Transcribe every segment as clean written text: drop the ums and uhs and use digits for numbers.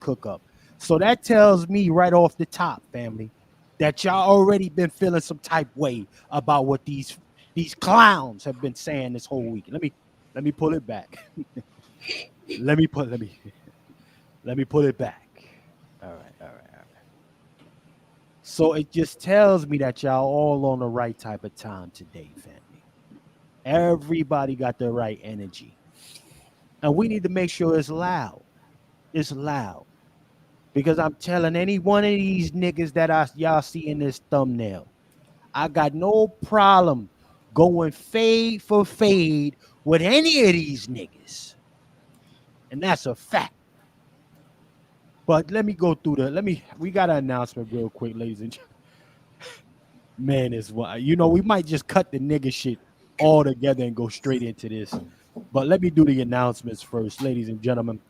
cook up. So that tells me right off the top, family, that y'all already been feeling some type way about what these clowns have been saying this whole week. Let me pull it back. let me put let me let me pull it back. All right. So it just tells me that y'all all on the right type of time today, family. Everybody got the right energy. And we need to make sure it's loud. It's loud. Because I'm telling any one of these niggas that y'all see in this thumbnail, I got no problem going fade for fade with any of these niggas. And that's a fact. But let me go through we got an announcement real quick, ladies and gentlemen. Man, is what we might just cut the nigga shit all together and go straight into this. But let me do the announcements first, ladies and gentlemen.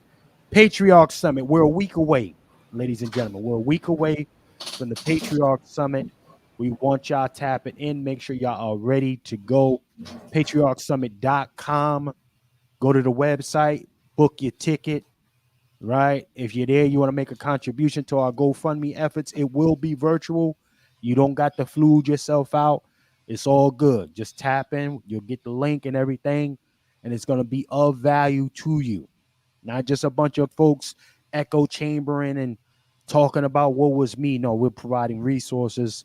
Patriarch Summit, we're a week away, ladies and gentlemen. We're a week away from the Patriarch Summit. We want y'all tapping in. Make sure y'all are ready to go. PatriarchSummit.com. Go to the website, book your ticket, right? If you're there, you want to make a contribution to our GoFundMe efforts, it will be virtual. You don't got to flooge yourself out. It's all good. Just tap in. You'll get the link and everything, and it's going to be of value to you. Not just a bunch of folks echo chambering and talking about what was me. No, we're providing resources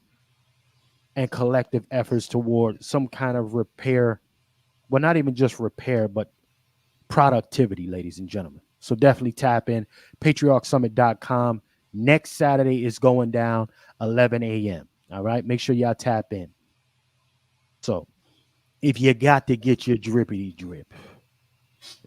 and collective efforts toward some kind of repair. Well, not even just repair, but productivity, ladies and gentlemen. So definitely tap in. PatriarchSummit.com. Next Saturday is going down 11 a.m. All right. Make sure y'all tap in. So if you got to get your drippity drip,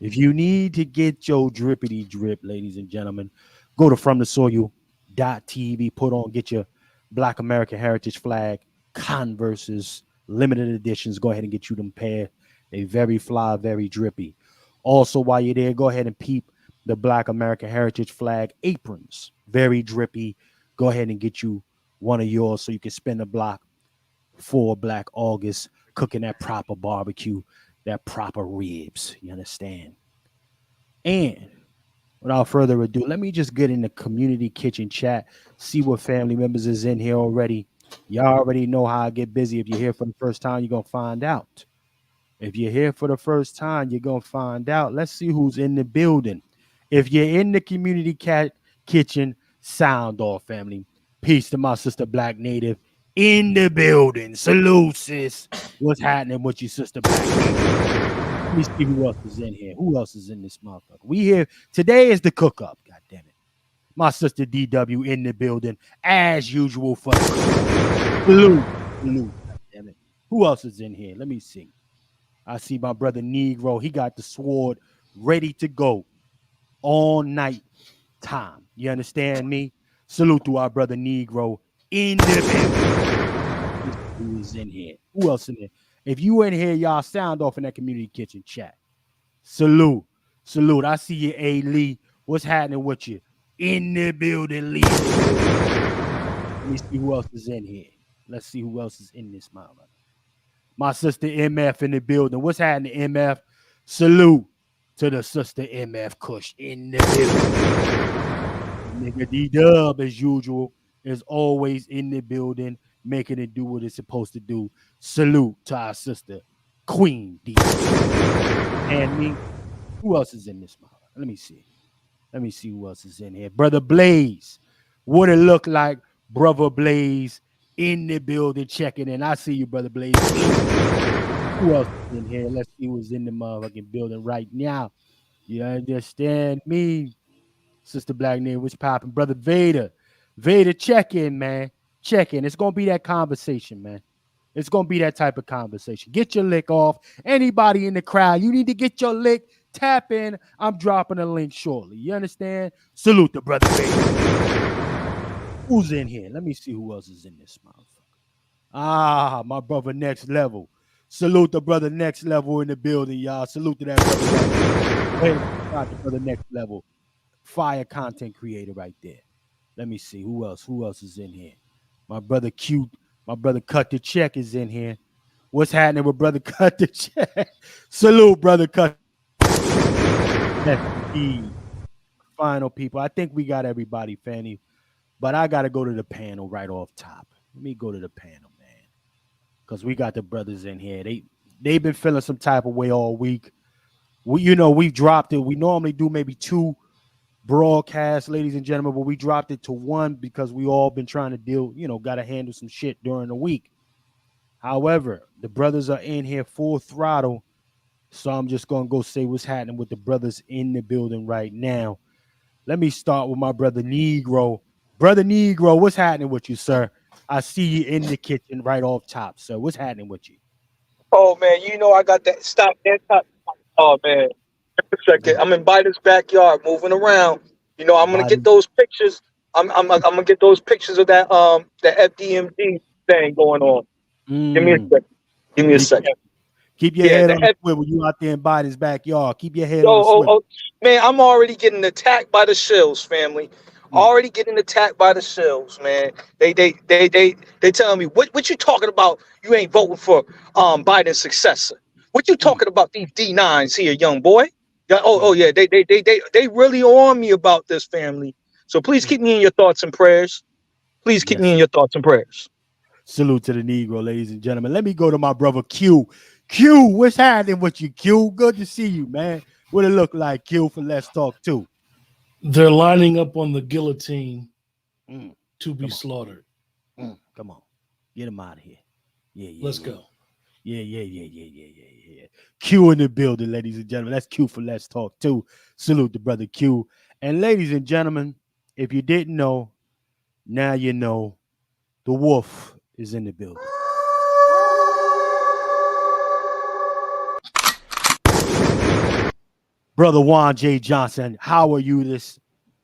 if you need to get your drippity drip, ladies and gentlemen, go to FromTheSoil.tv, get your Black American Heritage flag, Converses, limited editions. Go ahead and get you them pair. They very fly, very drippy. Also, while you're there, go ahead and peep the Black American Heritage flag aprons. Very drippy. Go ahead and get you one of yours so you can spend the block for Black August cooking that proper barbecue, that proper ribs. You understand? And without further ado, let me just get in the community kitchen chat, see what family members is in here already. Y'all already know how I get busy. If you're here for the first time, you're going to find out. If you're here for the first time, you're going to find out. Let's see who's in the building. If you're in the community kitchen, sound off, family. Peace to my sister Black Native in the building. Salute, sis. What's happening with you, sister Black Native? Let me see who else is in here. Who else is in this motherfucker? We here. Today is the cook-up. God damn it. My sister DW in the building, as usual. For Salute. God damn it. Who else is in here? Let me see. I see my brother Negro. He got the sword ready to go all night time. You understand me? Salute to our brother Negro in the building. Who is in here? Who else in here? If you in here, y'all sound off in that community kitchen chat. Salute. I see you, A. Lee. What's happening with you? In the building, Lee. Let me see who else is in here. Let's see who else is in this mama. My sister MF in the building. What's happening, MF? Salute to the sister MF Kush in the building. Nigga D-Dub, as usual, is always in the building, making it do what it's supposed to do. Salute to our sister, Queen D. And me. Who else is in this mother? Let me see who else is in here. Brother Blaze. What it look like, Brother Blaze in the building checking in. I see you, Brother Blaze. Who else is in here? Let's see who's in the motherfucking building right now. You understand me? Sister Black Name, what's popping? Brother Vader. Vader, check in, man. Check in. It's going to be that conversation, man. It's going to be that type of conversation. Get your lick off. Anybody in the crowd, you need to get your lick. Tap in. I'm dropping a link shortly. You understand? Salute the Brother Vader. Who's in here? Let me see who else is in this motherfucker. My brother Next Level. Salute the brother Next Level in the building, y'all. Salute to that brother. Wait, not the brother Next Level. Fire content creator right there. Let me see who else is in here. My brother Cute, my brother Cut the Check is in here. What's happening with brother Cut the Check? Salute, brother Cut. final, people. I think we got everybody, Fanny. But I got to go to the panel right off top. Let me go to the panel, man, because we got the brothers in here. They've been feeling some type of way all week. We've dropped it. We normally do maybe 2 broadcasts, ladies and gentlemen, but we dropped it to 1 because we all been trying to deal, got to handle some shit during the week. However, the brothers are in here full throttle, so I'm just gonna go say what's happening with the brothers in the building right now. Let me start with my brother Negro. Brother Negro, what's happening with you, sir? I see you in the kitchen right off top, sir. What's happening with you? Oh man, I got that stop there. Oh man, a second. I'm in Biden's backyard, moving around. I'm gonna get Biden. those pictures. I'm gonna get those pictures of that FDMD thing going on. Give me a Mm. second. Give me a Keep, second. keep your Yeah, head the on the swivel. You out there in Biden's backyard. Keep your head Yo, on the swivel. man, I'm already getting attacked by the shills, family. Mm. Already getting attacked by the shills, man. They telling me what you talking about? You ain't voting for Biden's successor. What you Mm. talking about these D9s here, young boy? Yeah, oh Mm. yeah, they really on me about this, family. So please Mm. keep me in your thoughts and prayers. Please keep me Yes. in your thoughts and prayers. Salute to the Negro, ladies and gentlemen. Let me go to my brother Q. Q, what's happening with you, Q? Good to see you, man. What it look like, Q, for Let's Talk Too? They're lining up on the guillotine Mm. to be Come on. slaughtered. Come on. Get him out of here. Yeah, yeah, Let's yeah. go. Yeah. Q in the building, ladies and gentlemen. That's Q for Let's Talk Too. Salute the brother Q. And ladies and gentlemen, if you didn't know, now you know. The wolf is in the building. Brother Juan J. Johnson, how are you this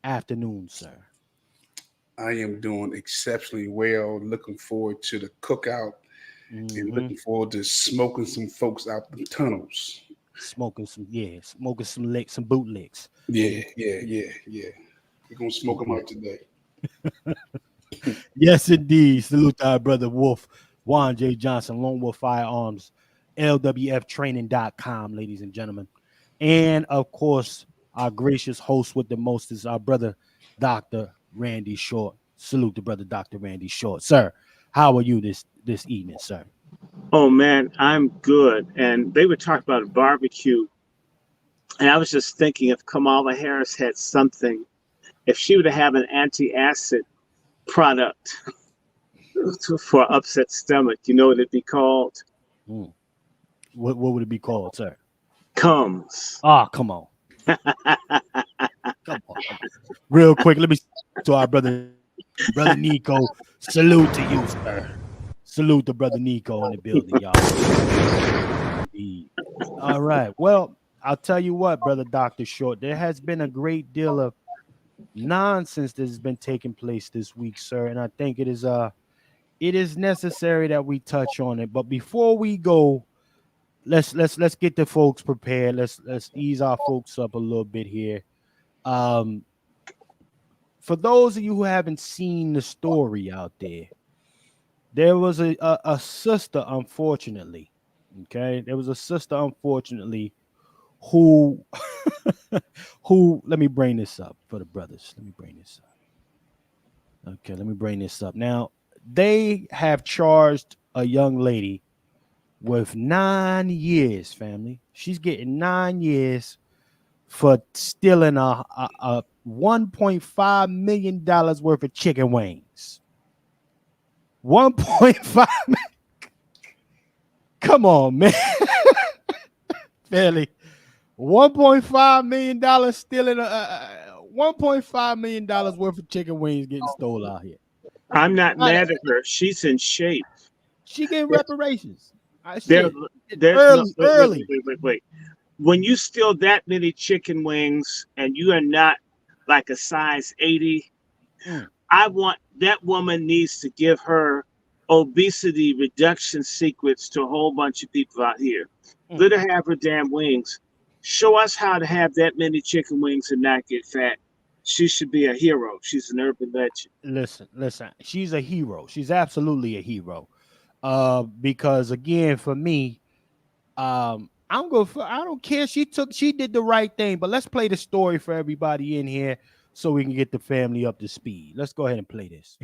afternoon, sir? I am doing exceptionally well. Looking forward to the cookout and Mm-hmm. looking forward to smoking some folks out the tunnels. Smoking some licks, some bootlicks. Yeah. We're going to smoke them out today. Yes, indeed. Salute to our brother Wolf, Juan J. Johnson, Lone Wolf Firearms, LWFtraining.com, ladies and gentlemen. And of course, our gracious host with the most is our brother, Dr. Randy Short. Salute to brother Dr. Randy Short. Sir, how are you this evening, sir? Oh man, I'm good. And they were talking about a barbecue, and I was just thinking if Kamala Harris had something, if she would have an anti-acid product for upset stomach, you know what it'd be called? Mm. What would it be called, sir? Comes. Ah, come on. Come on. Real quick, let me to our brother Nico. Salute to you, sir. Salute to brother Nico in the building, y'all. All right. Well, I'll tell you what, brother Dr. Short, there has been a great deal of nonsense that has been taking place this week, sir, and I think it is necessary that we touch on it. But before we go, let's get the folks prepared. Let's ease our folks up a little bit here. For those of you who haven't seen the story out there was a sister, unfortunately. Okay, there was a sister, unfortunately, who who. Let me bring this up for the brothers. Let me bring this up. Okay, let me bring this up. Now, they have charged a young lady with 9 years, family. She's getting 9 years for stealing a $1.5 million worth of chicken wings. 1.5. Come on, man. Fairly. $1.5 million stealing $1.5 million worth of chicken wings getting stolen out here. I'm not mad at her. She's in shape. She getting reparations. There, Shit. there's no Early. wait. When you steal that many chicken wings and you are not like a size 80, I want that woman needs to give her obesity reduction secrets to a whole bunch of people out here. Let her have her damn wings. Show us how to have that many chicken wings and not get fat. She should be a hero. She's an urban legend. Listen. She's a hero. She's absolutely a hero. Because again, for me, I don't care. She did the right thing. But let's play the story for everybody in here so we can get the family up to speed. Let's go ahead and play this.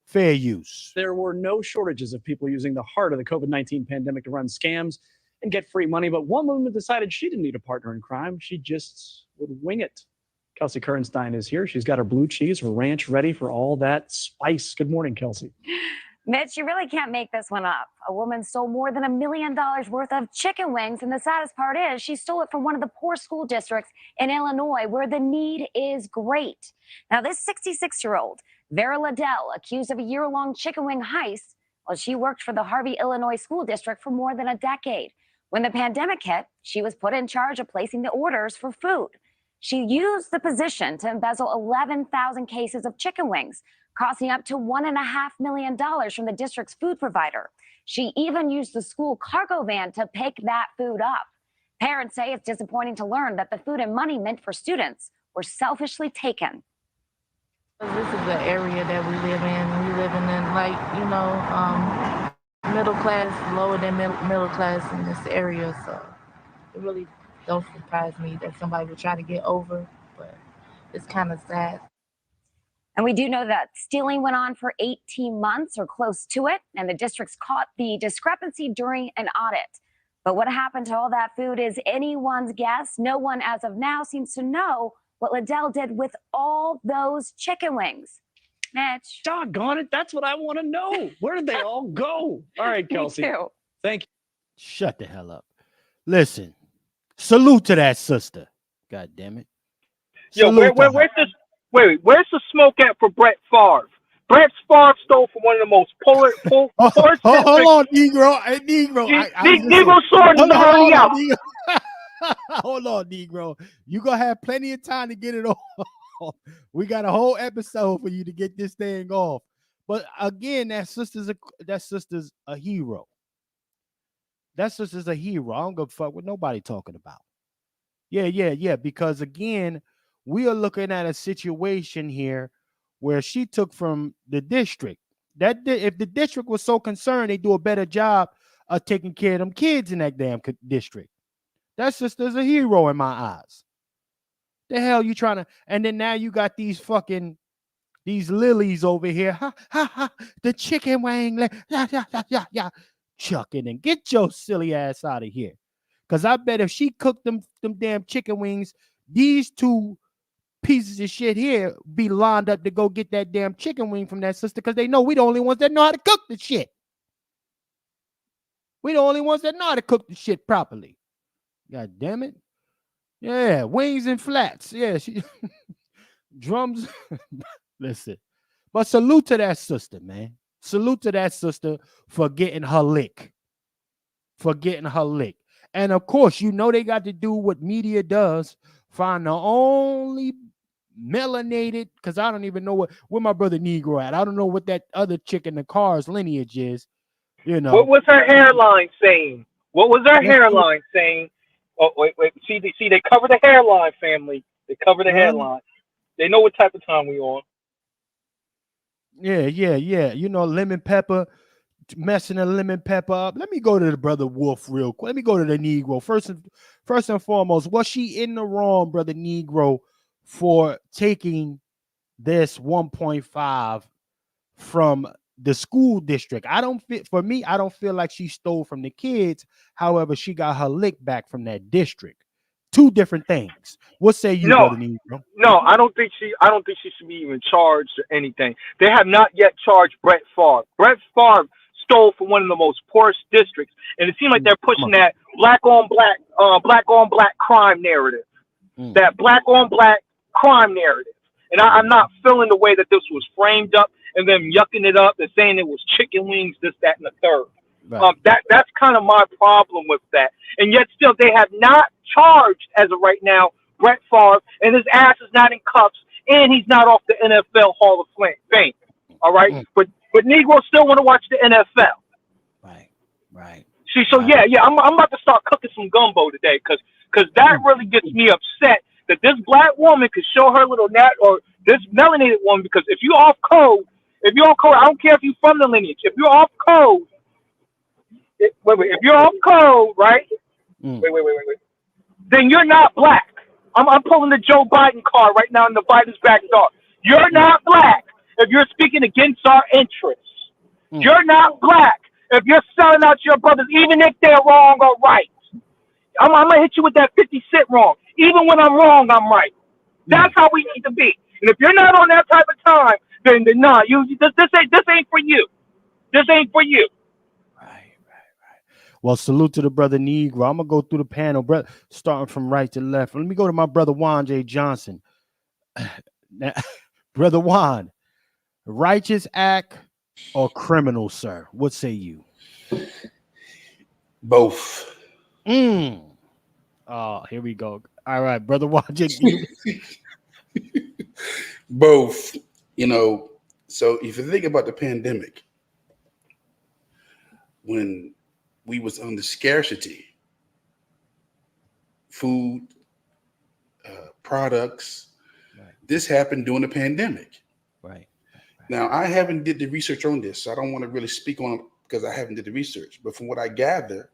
Fair use. There were no shortages of people using the heart of the COVID-19 pandemic to run scams and get free money. But one woman decided she didn't need a partner in crime. She just would wing it. Kelsey Kernstein is here. She's got her blue cheese, her ranch ready for all that spice. Good morning, Kelsey. Mitch, you really can't make this one up. A woman stole more than $1 million worth of chicken wings, and the saddest part is she stole it from one of the poor school districts in Illinois where the need is great. Now, this 66-year-old, Vera Liddell, accused of a year-long chicken wing heist, well, she worked for the Harvey, Illinois school district for more than a decade. When the pandemic hit, she was put in charge of placing the orders for food. She used the position to embezzle 11,000 cases of chicken wings, costing up to $1.5 million from the district's food provider. She even used the school cargo van to pick that food up. Parents say it's disappointing to learn that the food and money meant for students were selfishly taken. This is the area that we live in. We live in middle class, lower than middle class in this area. So it really don't surprise me that somebody would try to get over, but it's kind of sad. And we do know that stealing went on for 18 months or close to it, and the districts caught the discrepancy during an audit. But what happened to all that food is anyone's guess. No one as of now seems to know what Liddell did with all those chicken wings. Mitch. Doggone it. That's what I want to know. Where did they all go? All right, Kelsey. Me too. Thank you. Shut the hell up. Listen, salute to that sister. God damn it. Yo, where's the smoke at for Brett Favre? Brett Favre stole from one of the most poor hold on, Negro. Hey, Negro. Negro sword is already out. Hold on, Negro. You gonna have plenty of time to get it off. We got a whole episode for you to get this thing off. But again, that sister's a hero. That sister's a hero. I don't give a fuck what nobody talking about. Yeah. Because again, we are looking at a situation here where she took from the district. If the district was so concerned, they do a better job of taking care of them kids in that damn district. That sister's a hero in my eyes. The hell you trying to? And then now you got these lilies over here. The chicken wing. Yeah. Chucking and get your silly ass out of here. Because I bet if she cooked them damn chicken wings, these two pieces of shit here be lined up to go get that damn chicken wing from that sister because they know we the only ones that know how to cook the shit. We the only ones that know how to cook the shit properly. God damn it. Yeah, wings and flats. Yeah, she drums. Listen. But salute to that sister, man. Salute to that sister for getting her lick. And of course, you know they got to do what media does. Find the only melanated, because I don't even know where my brother Negro at. I don't know what that other chick in the car's lineage is. You know. What was her hairline saying? Oh, wait. See, they cover the hairline, family. They cover the hairline. They know what type of time we on. Yeah. You know, lemon pepper, messing the lemon pepper up. Let me go to the brother Wolf real quick. Let me go to the Negro. First and foremost, was she in the wrong, brother Negro, for taking this 1.5 from the school district? I don't feel like she stole from the kids. However, she got her lick back from that district. Two different things. What say you, brother Negro? No, I don't think she should be even charged or anything. They have not yet charged Brett Favre. Brett Favre stole from one of the most poorest districts, and it seems like they're pushing that black on black crime narrative. That black on black crime narrative. And I'm not feeling the way that this was framed up and them yucking it up and saying it was chicken wings, this, that, and the third. Right. That's kind of my problem with that. And yet still they have not charged as of right now Brett Favre, and his ass is not in cuffs, and he's not off the NFL Hall of Fame. All right? But Negroes still want to watch the NFL. Right. See, so yeah, I'm about to start cooking some gumbo today because that really gets me upset that this black woman could show her little or this melanated woman, because if you're off code, I don't care if you're from the lineage, if you're off code, right? Wait. Then you're not black. I'm pulling the Joe Biden card right now in the Biden's backyard. You're not black if you're speaking against our interests. You're not black if you're selling out your brothers, even if they're wrong or right. I'm gonna hit you with that 50 Cent wrong. Even when I'm wrong, I'm right. That's how we need to be. And if you're not on that type of time, then nah, this ain't for you. This ain't for you. Right. Well, salute to the brother Negro. I'm gonna go through the panel, brother, starting from right to left. Let me go to my brother Juan J. Johnson. Now, brother Juan, righteous act or criminal, sir? What say you? Both. Oh, here we go. All right, brother Juan J. Both. You know, so if you think about the pandemic, when we was under scarcity, food, products, this happened during the pandemic. Right. Now, I haven't did the research on this, so I don't want to really speak on it because I haven't did the research. But from what I gather,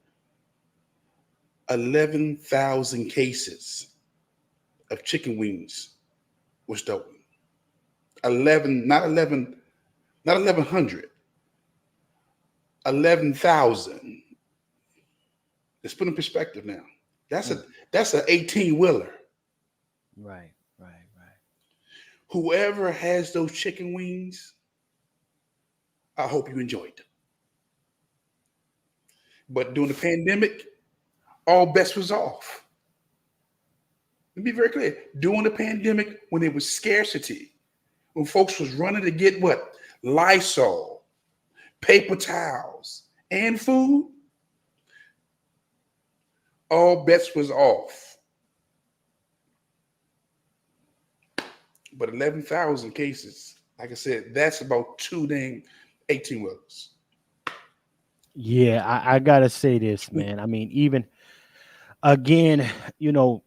11,000 cases of chicken wings were stolen. 1,100. 11,000. Let's put in perspective now. That's an 18-wheeler. Right. Whoever has those chicken wings, I hope you enjoyed them. But during the pandemic, all bets was off. Let me be very clear. During the pandemic, when there was scarcity, when folks was running to get what? Lysol, paper towels, and food, all bets was off. But 11,000 cases, like I said, that's about 2 dang 18-wheelers. Yeah, I gotta say this, man. I mean, even again, you know,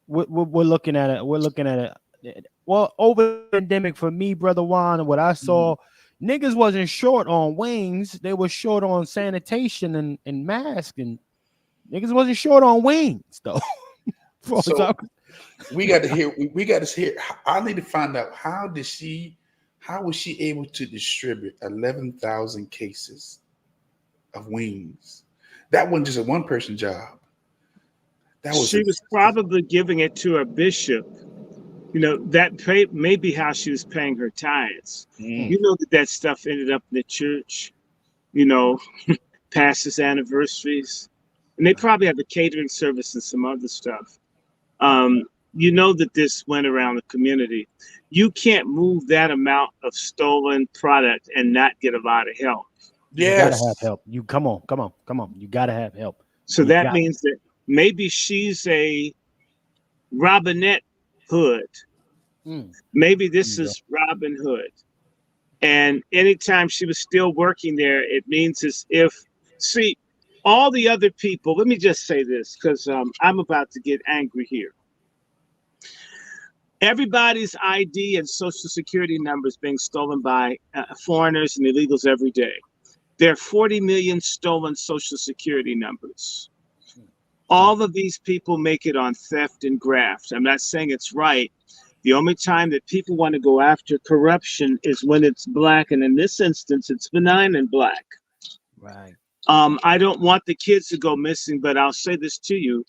we're looking at it. We're looking at it. Well, over the pandemic for me, brother Juan, what I saw, niggas wasn't short on wings. They were short on sanitation and masks, and niggas wasn't short on wings though. So we got to hear. We got to hear. I need to find out how was she able to distribute 11,000 cases of wings? That wasn't just a one-person job. She was probably giving it to a bishop. You know, that may be how she was paying her tithes. You know that stuff ended up in the church. You know, pastors' anniversaries, and they probably have a catering service and some other stuff. You know that this went around the community. You can't move that amount of stolen product and not get a lot of help. You gotta have help. You come on. You gotta have help. So that means that maybe she's a Robinette Hood. Maybe this is Robin Hood. And anytime she was still working there, it means as if, see, all the other people, let me just say this, because I'm about to get angry here. Everybody's ID and social security numbers being stolen by foreigners and illegals every day. There are 40 million stolen social security numbers. All of these people make it on theft and graft. I'm not saying it's right. The only time that people want to go after corruption is when it's black. And in this instance, it's benign and black. Right. I don't want the kids to go missing, but I'll say this to you.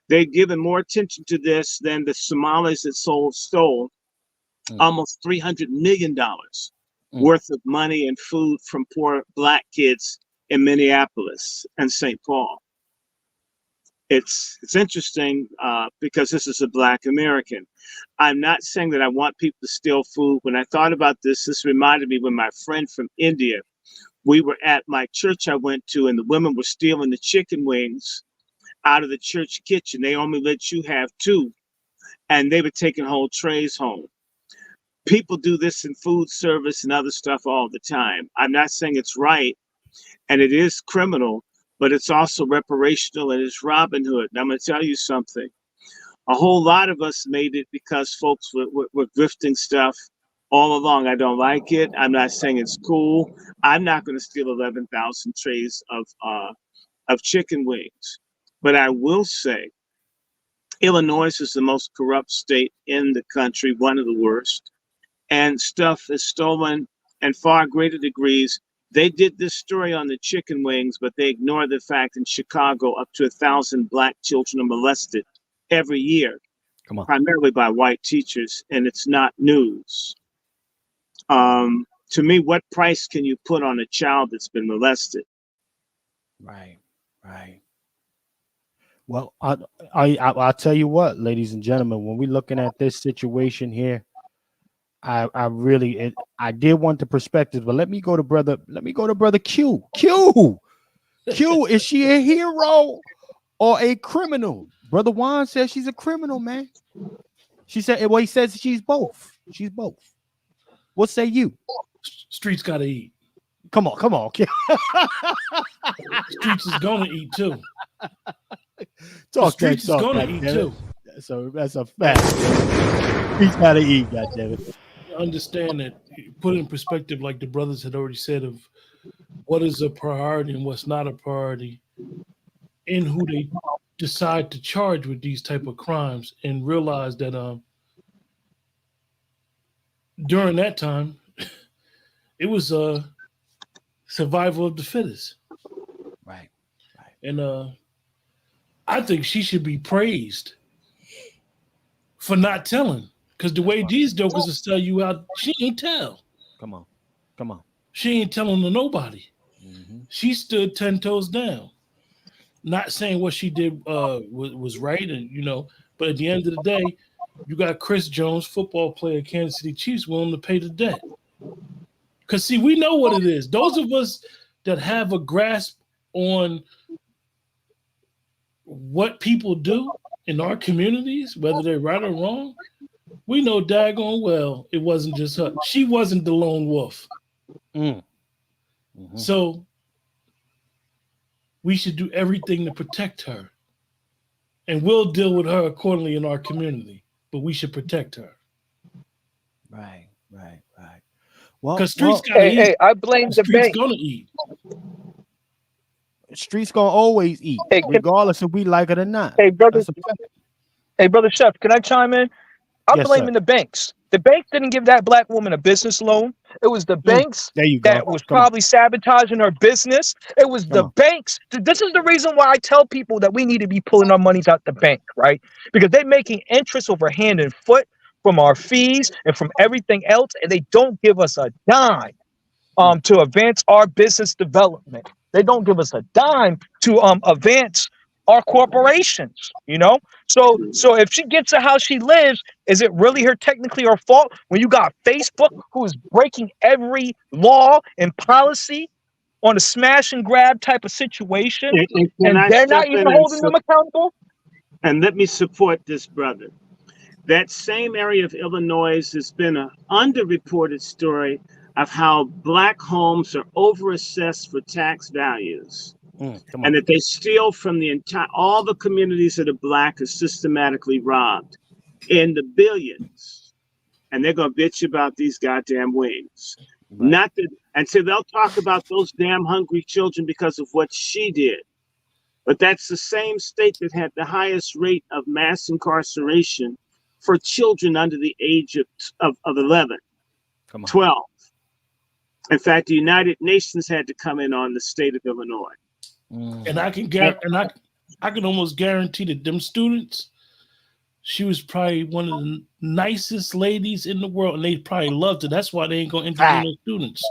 They've given more attention to this than the Somalis that stole almost $300 million worth of money and food from poor black kids in Minneapolis and St. Paul. It's interesting because this is a black American. I'm not saying that I want people to steal food. When I thought about this, this reminded me when my friend from India, we were at my church I went to, and the women were stealing the chicken wings out of the church kitchen. They only let you have 2, and they were taking whole trays home. People do this in food service and other stuff all the time. I'm not saying it's right, and it is criminal, but it's also reparational, and it's Robin Hood. And I'm going to tell you something. A whole lot of us made it because folks were grifting stuff all along. I don't like it. I'm not saying it's cool. I'm not going to steal 11,000 trays of chicken wings. But I will say, Illinois is the most corrupt state in the country, one of the worst, and stuff is stolen in far greater degrees. They did this story on the chicken wings, but they ignore the fact in Chicago up to 1,000 Black children are molested every year, primarily by white teachers, and it's not news. To me, what price can you put on a child that's been molested? Right. Well, I'll tell you what, ladies and gentlemen, when we're looking at this situation here, I did want the perspective, but let me go to brother Q. Q, is she a hero or a criminal? Brother Juan says she's a criminal, man. He says she's both. What say you? Streets gotta eat. Come on. Streets is gonna eat too. Streets is gonna eat too. So that's a fact. Streets gotta eat, goddammit. Understand that, put in perspective, like the brothers had already said, of what is a priority and what's not a priority, and who they decide to charge with these type of crimes, and realize that during that time, it was survival of the fittest. Right. And I think she should be praised for not telling. Because the way these jokers will sell you out, she ain't tell. Come on. She ain't telling to nobody. Mm-hmm. She stood 10 toes down. Not saying what she did was right, and but at the end of the day, you got Chris Jones, football player, Kansas City Chiefs, willing to pay the debt. Because see, we know what it is. Those of us that have a grasp on what people do in our communities, whether they're right or wrong, we know daggone well it wasn't just her. She wasn't the lone wolf. Mm-hmm. So we should do everything to protect her. And we'll deal with her accordingly in our community. But we should protect her. Right. Well, because streets gotta eat. Hey, I blame the Streets bank. gonna eat. Streets gonna always eat, regardless if we like it or not. Hey, brother. That's a fact. Hey, brother Chef, can I chime in? I'm Yes, blaming sir. the banks. The bank didn't give that black woman a business loan. It was the banks There you go. that was Come on. probably sabotaging her business. It was the banks. This is the reason why I tell people that we need to be pulling our monies out the bank, right? Because they're making interest over hand and foot from our fees and from everything else, and they don't give us a dime to advance our business development. They don't give us a dime to advance our corporations, So if she gets to how she lives, is it really technically her fault when you got Facebook who is breaking every law and policy on a smash and grab type of situation, and they're not even holding them accountable? And let me support this brother. That same area of Illinois has been an underreported story of how black homes are overassessed for tax values. And that they steal from all the communities that are black are systematically robbed in the billions. And they're going to bitch about these goddamn wings. Right. And so they'll talk about those damn hungry children because of what she did. But that's the same state that had the highest rate of mass incarceration for children under the age of 11, 12. In fact, the United Nations had to come in on the state of Illinois. And I can almost guarantee that them students, she was probably one of the nicest ladies in the world, and they probably loved her. That's why they ain't gonna interview those students.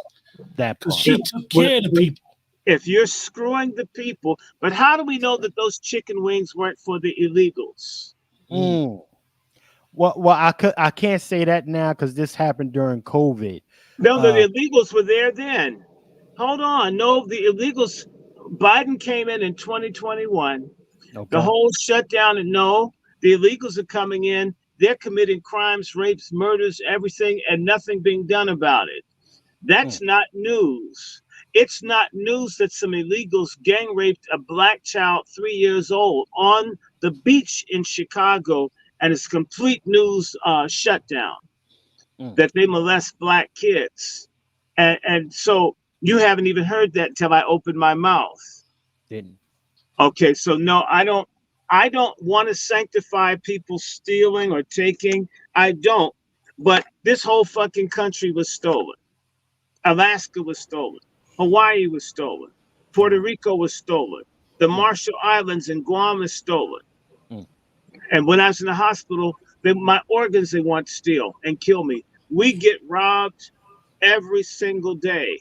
Because she took care of the people. If you're screwing the people, but how do we know that those chicken wings weren't for the illegals? Well, I can't say that now because this happened during COVID. No, the illegals were there then. Hold on. No, the illegals. Biden came in 2021. Okay. The whole shutdown, and no, the illegals are coming in. They're committing crimes, rapes, murders, everything, and nothing being done about it. That's not news. It's not news that some illegals gang raped a black child 3 years old on the beach in Chicago, and it's complete news shutdown that they molest black kids. And so you haven't even heard that until I opened my mouth. Didn't. Okay, so no, I don't want to sanctify people stealing or taking. I don't. But this whole fucking country was stolen. Alaska was stolen. Hawaii was stolen. Puerto Rico was stolen. The Marshall Islands and Guam is stolen. And when I was in the hospital, my organs they want to steal and kill me. We get robbed every single day.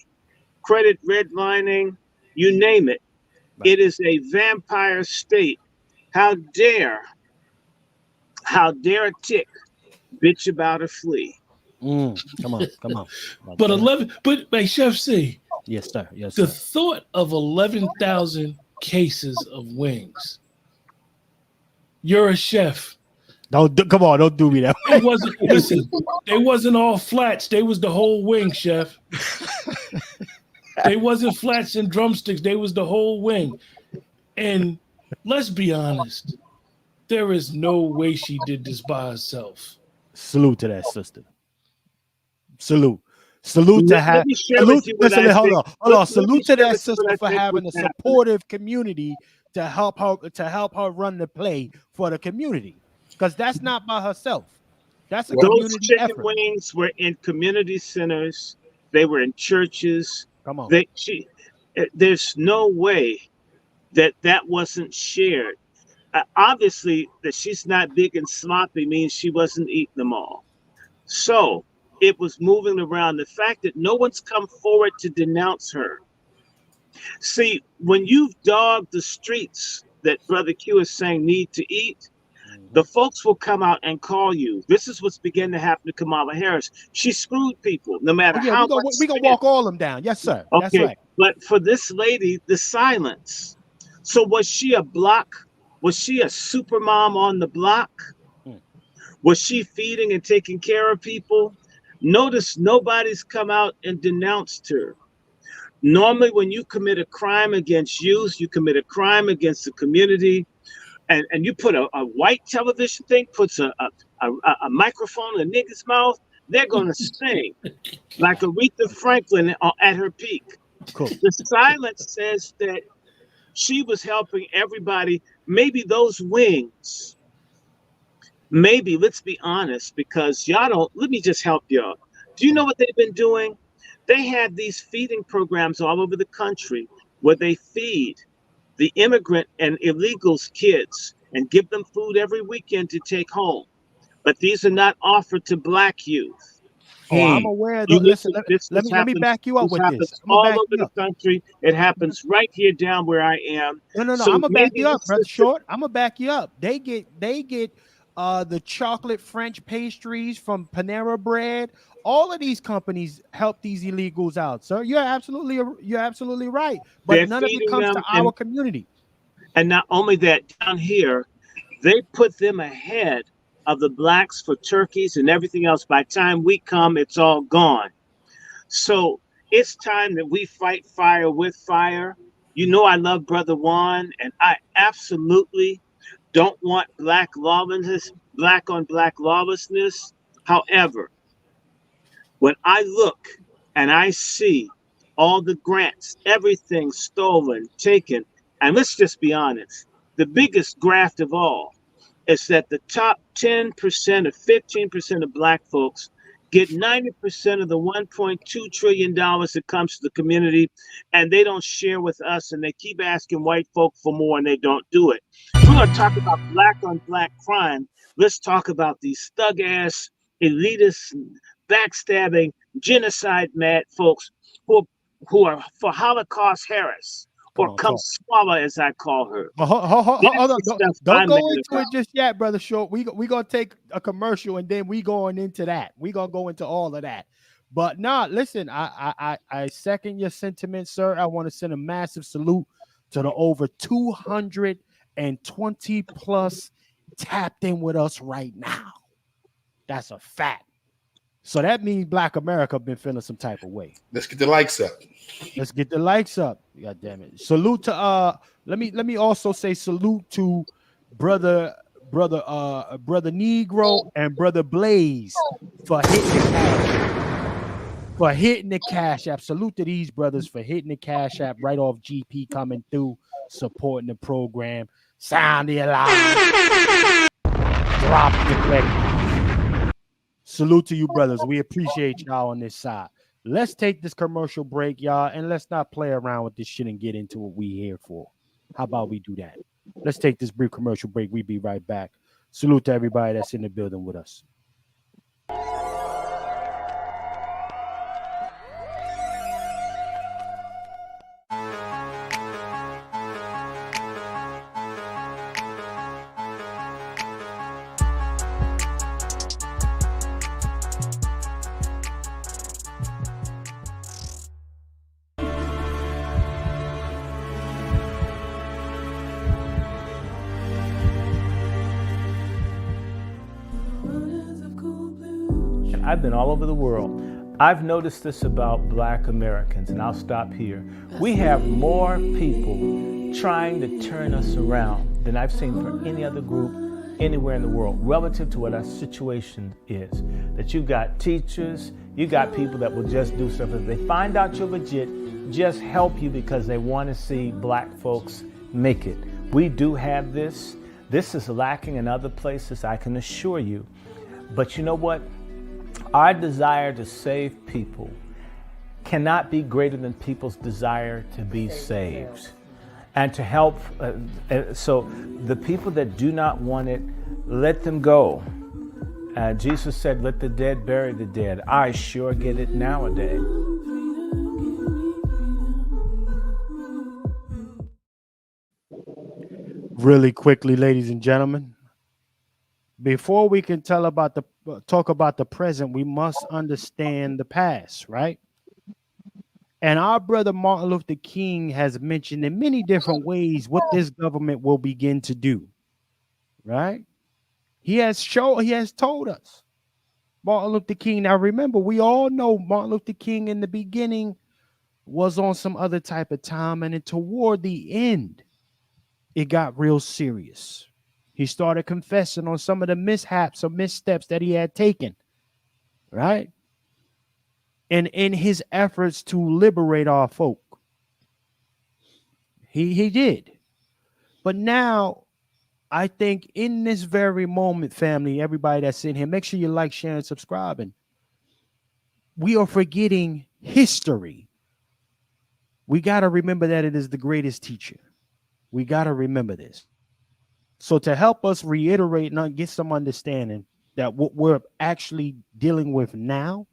Credit redlining, you name it. It is a vampire state. How dare a tick bitch about a flea? Come on. But Chef C. Yes, sir. Yes, the sir. thought of 11,000 cases of wings. You're a chef. Don't do me that way. It wasn't. Listen, they wasn't all flats. They was the whole wing, chef. They wasn't flats and drumsticks. They was the whole wing. And let's be honest, there is no way she did this by herself. Salute to that sister. Salute to have. Listen, hold on. Salute to that sister for having a supportive community to help her run the play for the community, because that's not by herself. That's a community Those chicken effort. wings were in community centers. They were in churches. Come on. There's no way that wasn't shared. Obviously, that she's not big and sloppy means she wasn't eating them all. So it was moving around. The fact that no one's come forward to denounce her. See, when you've dogged the streets that Brother Q is saying need to eat, the folks will come out and call you. This is what's beginning to happen to Kamala Harris. She screwed people, no matter how much. We're going to walk all them down. Yes, sir. Okay. That's right. But for this lady, the silence. So was she a block? Was she a super mom on the block? Was she feeding and taking care of people? Notice nobody's come out and denounced her. Normally, when you commit a crime against youth, you commit a crime against the community, and you put a white television thing, puts a microphone in a nigga's mouth, they're going to sing like Aretha Franklin at her peak. Cool. The silence says that she was helping everybody. Maybe those wings, maybe, let's be honest, because y'all don't, let me just help y'all. Do you know what they've been doing? They have these feeding programs all over the country where they feed the immigrant and illegals kids and give them food every weekend to take home. But these are not offered to Black youth. I'm aware. Listen, let me back you up with this. All over the country. It happens right here down where I am. No. So I'm gonna back you up, brother Short. I'm gonna back you up. They get the chocolate French pastries from Panera Bread. All of these companies help these illegals out, sir. You're absolutely right. But none of it comes to our community. And not only that, down here, they put them ahead of the Blacks for turkeys and everything else. By the time we come, it's all gone. So it's time that we fight fire with fire. You know, I love Brother Juan, and I absolutely don't want black lawlessness, black on black lawlessness. However, when I look and I see all the grants, everything stolen, taken, and let's just be honest, the biggest graft of all is that the top 10% or 15% of Black folks get 90% of the $1.2 trillion that comes to the community, and they don't share with us, and they keep asking white folk for more, and they don't do it. We're going to talk about black on black crime. Let's talk about these thug-ass, elitist, backstabbing, genocide-mad folks who are for Holocaust Harris. Or come swallow, as I call her. Hold on. Don't go into it just yet, Brother Short. We gonna take a commercial and then we going into that. We gonna go into all of that. But listen, I second your sentiment, sir. I want to send a massive salute to the over 220 plus tapped in with us right now. That's a fact. So that means Black America been feeling some type of way. Let's get the likes up. Let's get the likes up. God damn it. Salute to let me also say salute to brother Negro and brother Blaze for hitting the for hitting the Cash App. Salute to these brothers for hitting the Cash App right off GP coming through, supporting the program. Sound the alarm. Drop the click. Salute to you, brothers. We appreciate y'all on this side. Let's take this commercial break, y'all, and let's not play around with this shit and get into what we here for. How about we do that? Let's take this brief commercial break. We'll be right back. Salute to everybody that's in the building with us. I've been all over the world. I've noticed this about Black Americans, and I'll stop here. We have more people trying to turn us around than I've seen for any other group anywhere in the world relative to what our situation is. That you've got teachers, you got people that will just do stuff. If they find out you're legit, just help you because they want to see Black folks make it. We do have this. This is lacking in other places, I can assure you. But you know what? Our desire to save people cannot be greater than people's desire to be saved and to help. So the people that do not want it, let them go. Jesus said, let the dead bury the dead. I sure get it nowadays. Really quickly, ladies and gentlemen, before we can talk about the present, we must understand the past, right? And our brother Martin Luther King has mentioned in many different ways what this government will begin to do, right? He has told us. Martin Luther King. Now remember, we all know Martin Luther King in the beginning was on some other type of time, and then toward the end, it got real serious. He started confessing on some of the mishaps or missteps that he had taken, right? And in his efforts to liberate our folk, he did. But now, I think in this very moment, family, everybody that's in here, make sure you like, share, and subscribing. We are forgetting history. We got to remember that it is the greatest teacher. We got to remember this. So to help us reiterate and get some understanding that what we're actually dealing with now,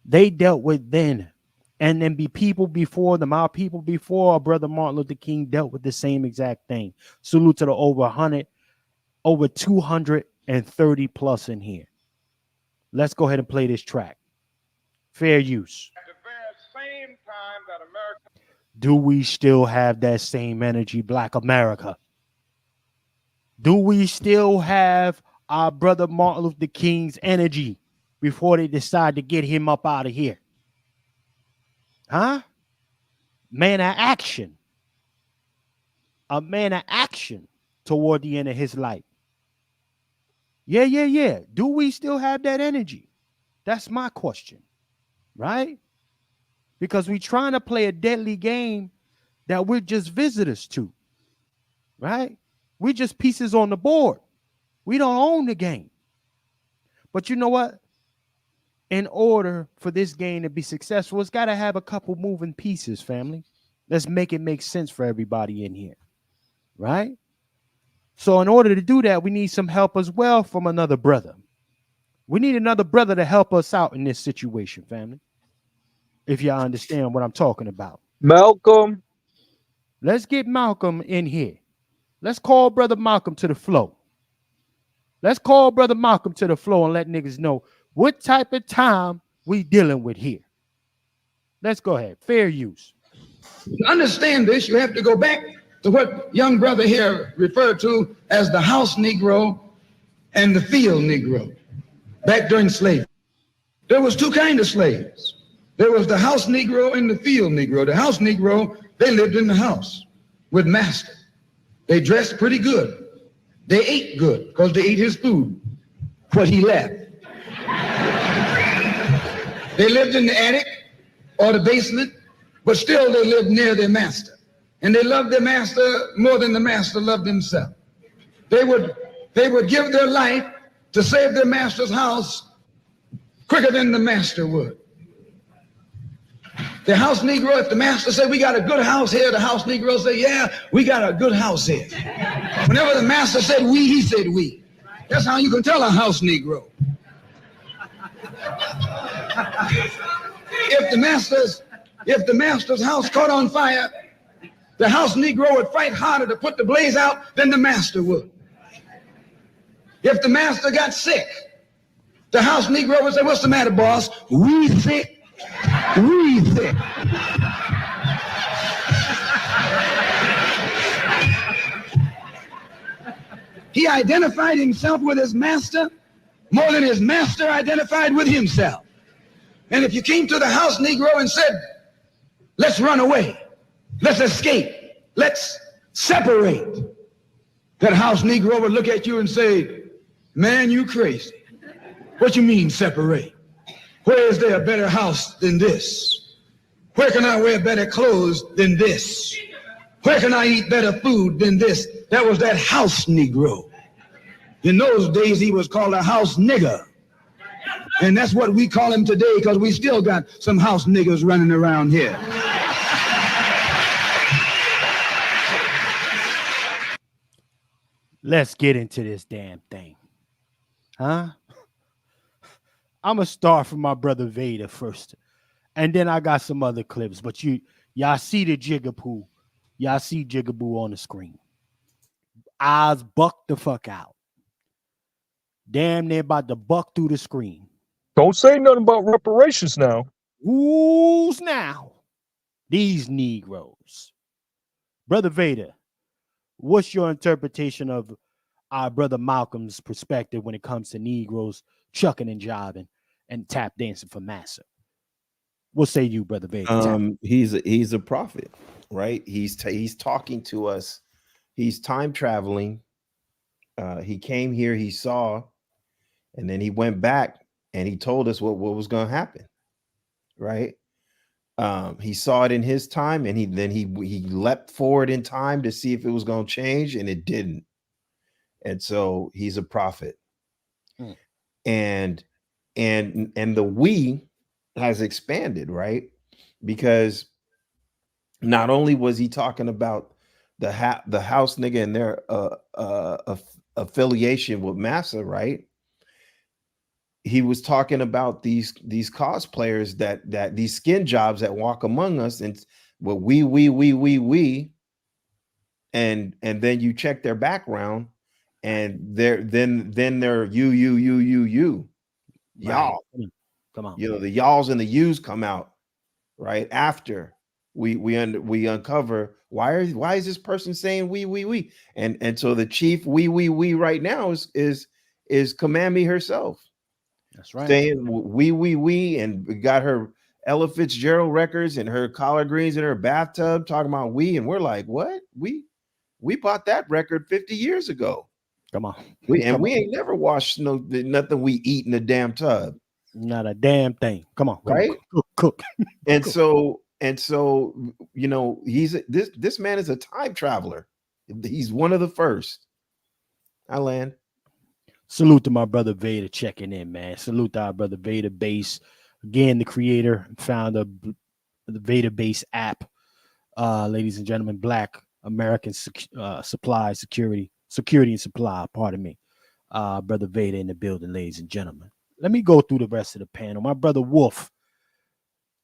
they dealt with then. And then be people before them, our people before our brother Martin Luther King dealt with the same exact thing. Salute to the over 230 plus in here. Let's go ahead and play this track. Fair use. At the very same time that America. Do we still have that same energy, Black America? Do we still have our brother Martin Luther King's energy before they decide to get him up out of here? Huh? Man of action. A man of action toward the end of his life. Yeah. Do we still have that energy? That's my question, right? Because we're trying to play a deadly game that we're just visitors to, right? We're just pieces on the board. We don't own the game. But you know what? In order for this game to be successful, it's got to have a couple moving pieces, family. Let's make it make sense for everybody in here, right? So in order to do that, we need some help as well from another brother. We need another brother to help us out in this situation, family. If y'all understand what I'm talking about. Malcolm. Let's get Malcolm in here. Let's call Brother Malcolm to the floor. Let's call Brother Malcolm to the floor and let niggas know what type of time we dealing with here. Let's go ahead. Fair use. To understand this, you have to go back to what young brother here referred to as the house Negro and the field Negro back during slavery. There was two kinds of slaves. There was the house Negro and the field Negro. The house Negro, they lived in the house with master. They dressed pretty good. They ate good because they ate his food, what he left. They lived in the attic or the basement, but still they lived near their master. And they loved their master more than the master loved himself. They would give their life to save their master's house quicker than the master would. The house Negro, if the master said, we got a good house here, the house Negro said, yeah, we got a good house here. Whenever the master said we, he said we. That's how you can tell a house Negro. If the master's house caught on fire, the house Negro would fight harder to put the blaze out than the master would. If the master got sick, the house Negro would say, what's the matter, boss? We sick. We sick. He identified himself with his master more than his master identified with himself. And if you came to the house Negro and said, let's run away, let's escape, let's separate, that house Negro would look at you and say, man, you crazy. What you mean separate? Where is there a better house than this? Where can I wear better clothes than this? Where can I eat better food than this? That was that house Negro. In those days, he was called a house nigger. And that's what we call him today, because we still got some house niggers running around here. Let's get into this damn thing. Huh? I'm going to start from my brother Vader first. And then I got some other clips. But y'all see the jigaboo. Y'all see jigaboo on the screen. Eyes buck the fuck out. Damn, they're about to buck through the screen. Don't say nothing about reparations now. Who's now? These Negroes. Brother Vader, what's your interpretation of our brother Malcolm's perspective when it comes to Negroes chucking and jiving and tap dancing for massa? What say you, brother Vader? He's a prophet, right? He's talking to us. He's time traveling. He came here, he saw, and then he went back and he told us what was going to happen, right? He saw it in his time, and he leapt forward in time to see if it was going to change, and it didn't. And so he's a prophet. And the we has expanded, right? Because not only was he talking about the house nigga and their affiliation with massa, right? He was talking about these cosplayers that these skin jobs that walk among us, and well, we, and then you check their background, and they're you y'all. Come on. You know, the y'alls and the yous come out right after we uncover why is this person saying we, and so the chief we right now is Kamami herself. That's right. Saying we, and we got her Ella Fitzgerald records and her collard greens in her bathtub talking about we, and we're like, what? We bought that record 50 years ago. Come on. We ain't never washed nothing we eat in the damn tub. Not a damn thing. Come on. Right? Cook. And so, you know, this man is a time traveler. He's one of the first. I land. Salute to my brother Vader checking in, man. Salute to our brother Vader Base. Again, the creator and founder of the Vader Base app. Ladies and gentlemen, Black American Supply Security and Supply, pardon me. Brother Vader in the building, ladies and gentlemen. Let me go through the rest of the panel. My brother Wolf,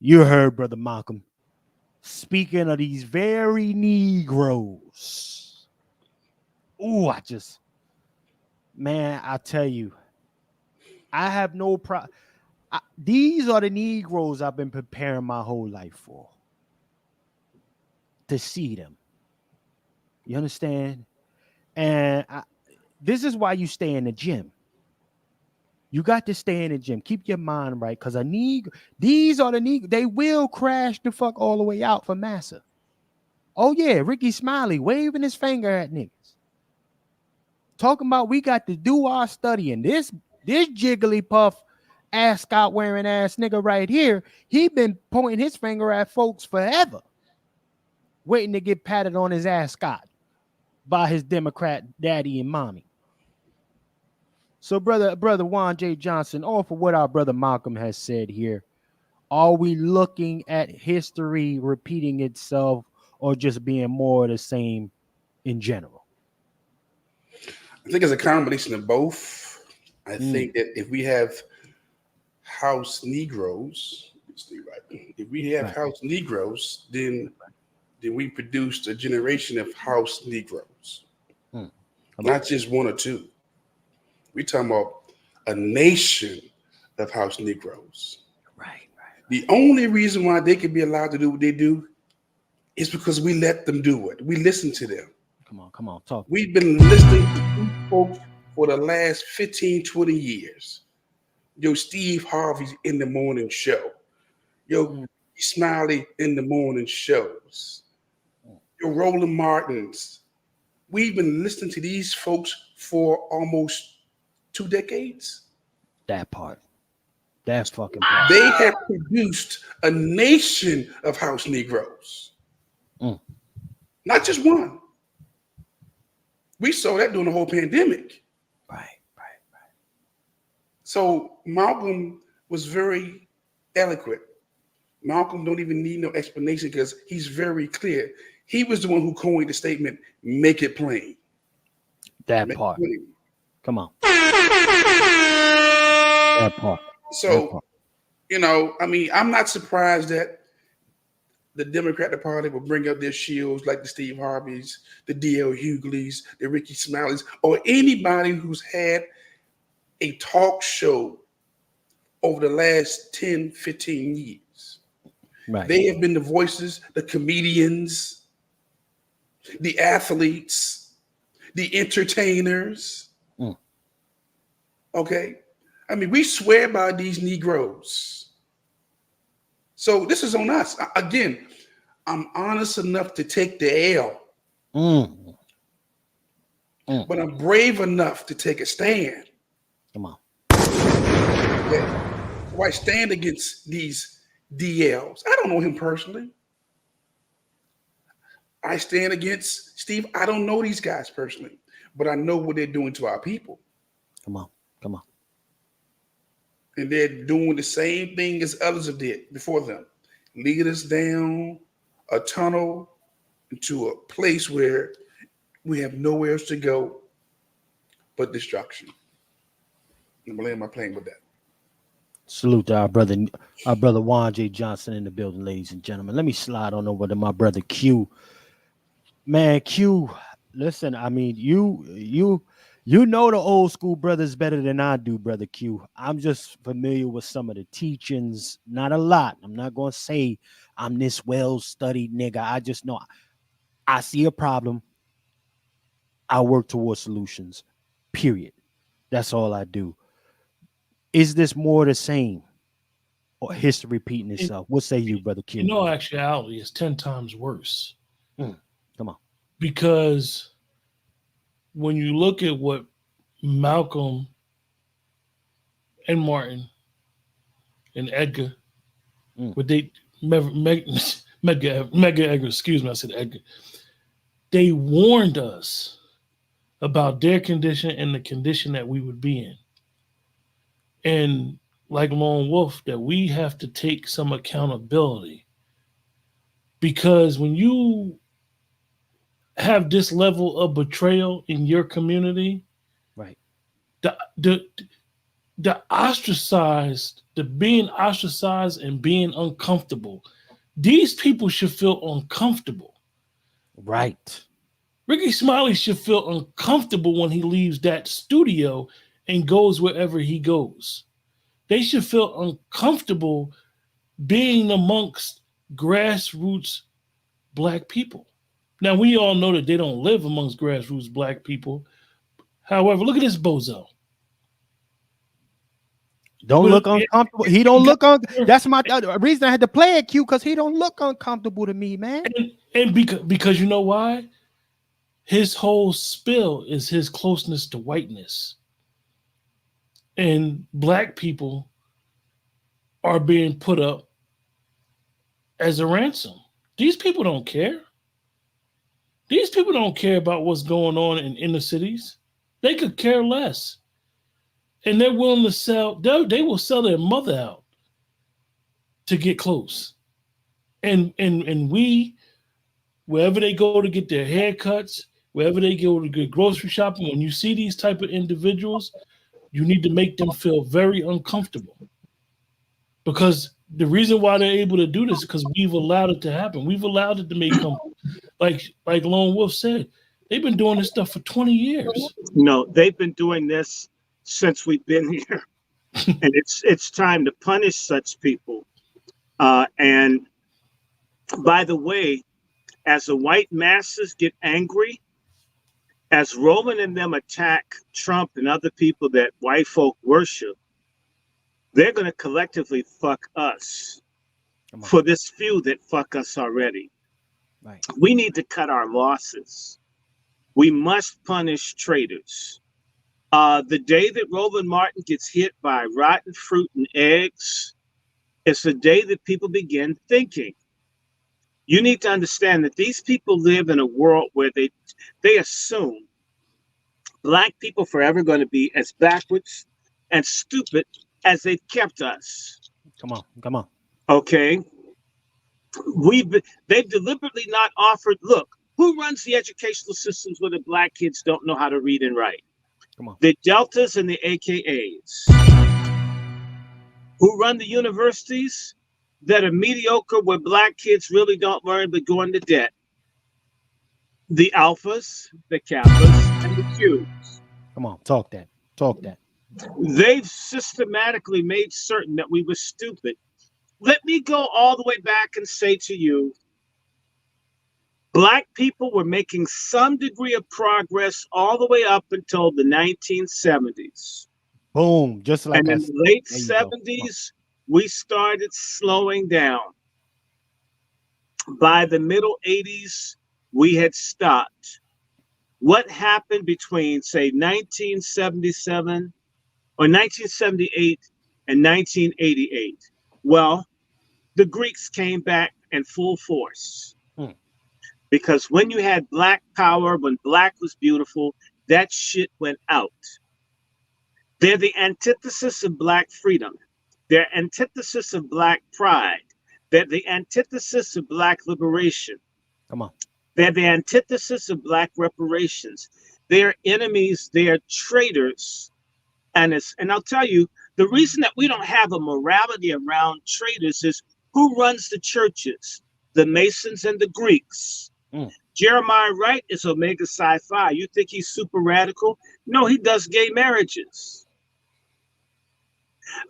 you heard brother Malcolm speaking of these very Negroes. Ooh, man, I tell you, I have no problem. These are the Negroes I've been preparing my whole life for. To see them. You understand? And this is why you stay in the gym. You got to stay in the gym. Keep your mind right, because these are the Negro. They will crash the fuck all the way out for massa. Oh yeah, Ricky Smiley waving his finger at niggas. Talking about we got to do our studying. This Jigglypuff ascot wearing ass nigga right here, he been pointing his finger at folks forever, waiting to get patted on his ascot by his Democrat daddy and mommy. So brother Juan J. Johnson, off of what our brother Malcolm has said here, are we looking at history repeating itself or just being more of the same in general? I think it's a combination of both. I think that if we have house Negroes, if we have house Negroes, then we produced a generation of house Negroes. Not just one or two. We're talking about a nation of house Negroes. Right. The only reason why they can be allowed to do what they do is because we let them do it. We listen to them. Come on, talk. We've been listening to these folks for the last 15, 20 years. Yo, Steve Harvey's in the morning show. Yo, Smiley in the morning shows. Yo, Roland Martins. We've been listening to these folks for almost 2 decades. That part. That fucking part. They have produced a nation of house Negroes. Not just one. We saw that during the whole pandemic. Right. So Malcolm was very eloquent. Malcolm don't even need no explanation because he's very clear. He was the one who coined the statement, make it plain. That part. Come on. That part. So, you know, I mean, I'm not surprised that the Democratic Party will bring up their shields like the Steve Harveys, the D.L. Hugleys, the Ricky Smileys, or anybody who's had a talk show over the last 10, 15 years. Right. They have been the voices, the comedians, the athletes, the entertainers. Okay? I mean, we swear by these Negroes. So this is on us. Again, I'm honest enough to take the L. But I'm brave enough to take a stand. Come on. Okay. So I stand against these DLs. I don't know him personally. I stand against Steve. I don't know these guys personally, but I know what they're doing to our people. Come on. And they're doing the same thing as others have did before them. Leading us down a tunnel into a place where we have nowhere else to go but destruction. I'm gonna land my plane with that. Salute to our brother Juan J. Johnson in the building, ladies and gentlemen. Let me slide on over to my brother Q. Man, Q, listen, I mean, you know the old school brothers better than I do, brother Q. I'm just familiar with some of the teachings, not a lot. I'm not going to say I'm this well-studied nigga. I just know I see a problem. I work towards solutions, period. That's all I do. Is this more the same or history repeating itself? What say you, brother Q? You know, actuality is 10 times worse. Come on. Because when you look at what Malcolm and Martin and Edgar, what they Mega Edgar, excuse me, I said Edgar, they warned us about their condition and the condition that we would be in. And like Lone Wolf, that we have to take some accountability. Because when you have this level of betrayal in your community, right? The ostracized, the being ostracized and being uncomfortable, these people should feel uncomfortable. Right. Ricky Smiley should feel uncomfortable when he leaves that studio and goes wherever he goes. They should feel uncomfortable being amongst grassroots Black people. Now, we all know that they don't live amongst grassroots Black people. However, look at this bozo. Don't look uncomfortable. He don't look that's my reason I had to play it, Q, because he don't look uncomfortable to me, man. And because you know why? His whole spill is his closeness to whiteness. And Black people are being put up as a ransom. These people don't care. These people don't care about what's going on in inner cities. They could care less. And they're willing to sell, they will sell their mother out to get close. And we, wherever they go to get their haircuts, wherever they go to get grocery shopping, when you see these type of individuals, you need to make them feel very uncomfortable. Because the reason why they're able to do this is because we've allowed it to happen. We've allowed it to become, like Lone Wolf said, they've been doing this stuff for 20 years. No, they've been doing this since we've been here. And it's time to punish such people. And by the way, as the white masses get angry, as Roman and them attack Trump and other people that white folk worship, they're going to collectively fuck us for this few that fuck us already. Right. We need to cut our losses. We must punish traitors. The day that Roland Martin gets hit by rotten fruit and eggs, it's the day that people begin thinking. You need to understand that these people live in a world where they assume Black people forever going to be as backwards and stupid as they've kept us. Come on. Okay. They've deliberately not offered, look, who runs the educational systems where the Black kids don't know how to read and write? Come on. The Deltas and the AKAs. Who run the universities that are mediocre where Black kids really don't learn but go into debt? The Alphas, the Kappas, and the Qs. Come on, talk that. They've systematically made certain that we were stupid. Let me go all the way back and say to you, Black people were making some degree of progress all the way up until the 1970s. Boom, just like and in the late 70s, we started slowing down. By the middle 80s, we had stopped. What happened between, say, 1977 or 1978 and 1988? Well, the Greeks came back in full force. Because when you had Black power, when Black was beautiful, that shit went out. They're the antithesis of Black freedom. They're antithesis of Black pride. They're the antithesis of Black liberation. Come on. They're the antithesis of Black reparations. They're enemies. They're traitors. And I'll tell you, the reason that we don't have a morality around traitors is who runs the churches? The Masons and the Greeks. Jeremiah Wright is Omega Psi Phi. You think he's super radical? No, he does gay marriages.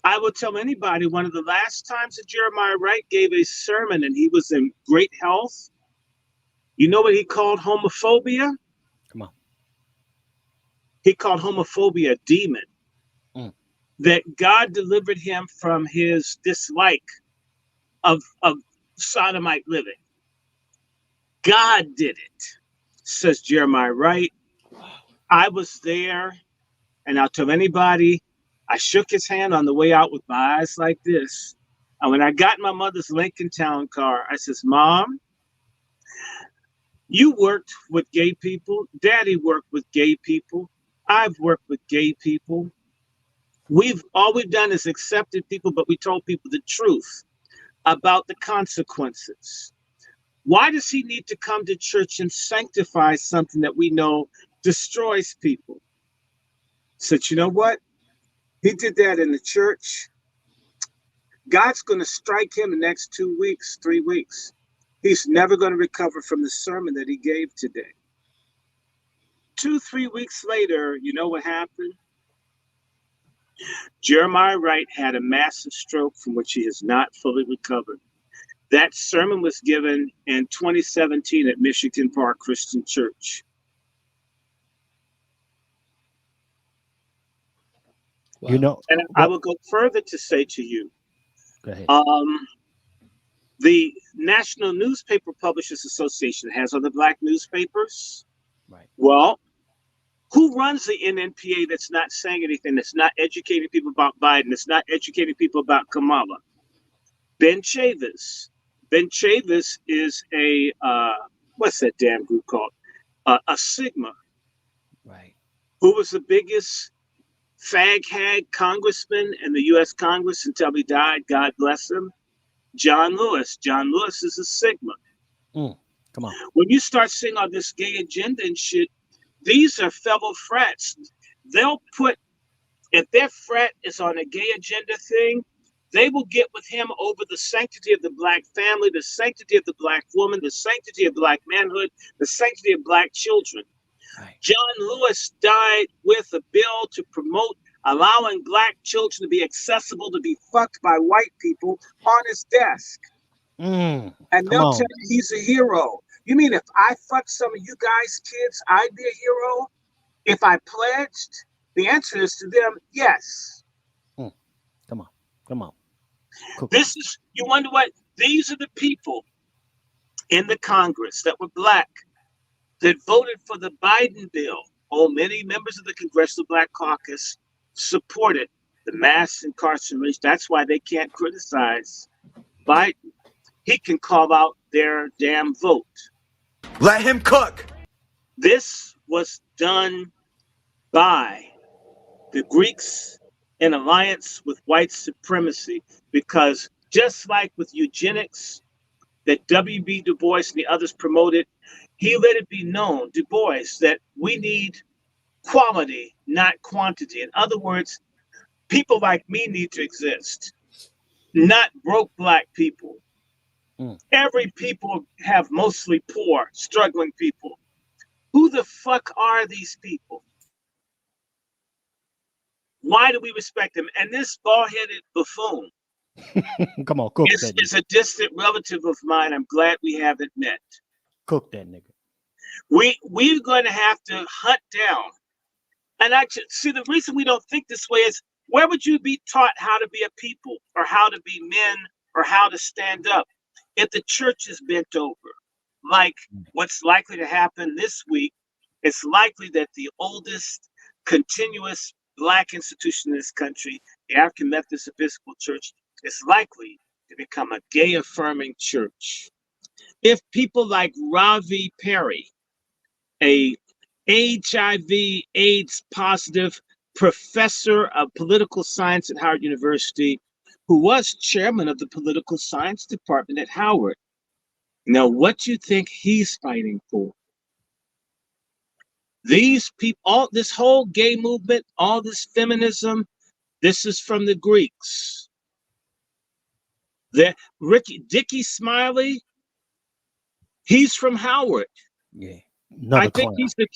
I will tell anybody, one of the last times that Jeremiah Wright gave a sermon and he was in great health, you know what he called homophobia? Come on. He called homophobia a demon. That God delivered him from his dislike of sodomite living. God did it, says Jeremiah Wright. I was there, and I'll tell anybody, I shook his hand on the way out with my eyes like this. And when I got my mother's Lincoln Town car, I says, Mom, you worked with gay people. Daddy worked with gay people. I've worked with gay people. All we've done is accepted people, but we told people the truth about the consequences. Why does he need to come to church and sanctify something that we know destroys people? Said, you know what? He did that in the church. God's going to strike him the next 2 weeks, 3 weeks. He's never going to recover from the sermon that he gave today. 2-3 weeks later, you know what happened? Jeremiah Wright had a massive stroke from which he has not fully recovered. That sermon was given in 2017 at Michigan Park Christian Church. Wow. You know, and I will go further to say to you, go ahead. The National Newspaper Publishers Association has other Black newspapers. Right. Well, who runs the NNPA that's not saying anything, that's not educating people about Biden, that's not educating people about Kamala? Ben Chavis. Ben Chavis is a what's that damn group called? A Sigma. Right. Who was the biggest fag hag congressman in the U.S. Congress until he died? God bless him. John Lewis. John Lewis is a Sigma. Come on. When you start seeing all this gay agenda and shit, these are fellow frats. They'll put, if their frat is on a gay agenda thing, they will get with him over the sanctity of the black family, the sanctity of the black woman, the sanctity of black manhood, the sanctity of black children. Right. John Lewis died with a bill to promote allowing black children to be accessible to be fucked by white people on his desk. And they'll tell you he's a hero. You mean if I fucked some of you guys' kids, I'd be a hero? If I pledged? The answer is to them, yes. Come on. Cool. This is, you wonder what? These are the people in the Congress that were black that voted for the Biden bill. Oh, many members of the Congressional Black Caucus supported the mass incarceration. That's why they can't criticize Biden. He can call out their damn vote. Let him cook. This was done by the Greeks in alliance with white supremacy, because just like with eugenics that W.B. Du Bois and the others promoted, he let it be known, Du Bois, that we need quality, not quantity. In other words, people like me need to exist, not broke black people. Every people have mostly poor, struggling people. Who the fuck are these people? Why do we respect them? And this bald-headed buffoon Come on, cook that. is a distant relative of mine. I'm glad we haven't met. Cook that nigga. We're going to have to hunt down. And I see the reason we don't think this way is, where would you be taught how to be a people, or how to be men, or how to stand up if the church is bent over? Like what's likely to happen this week, it's likely that the oldest continuous black institution in this country, the African Methodist Episcopal Church, is likely to become a gay affirming church. If people like Ravi Perry, a HIV/AIDS positive professor of political science at Howard University, who was chairman of the political science department at Howard. Now, what do you think he's fighting for? These people, all this whole gay movement, all this feminism, this is from the Greeks. Dickie Smiley, he's from Howard. Yeah. I think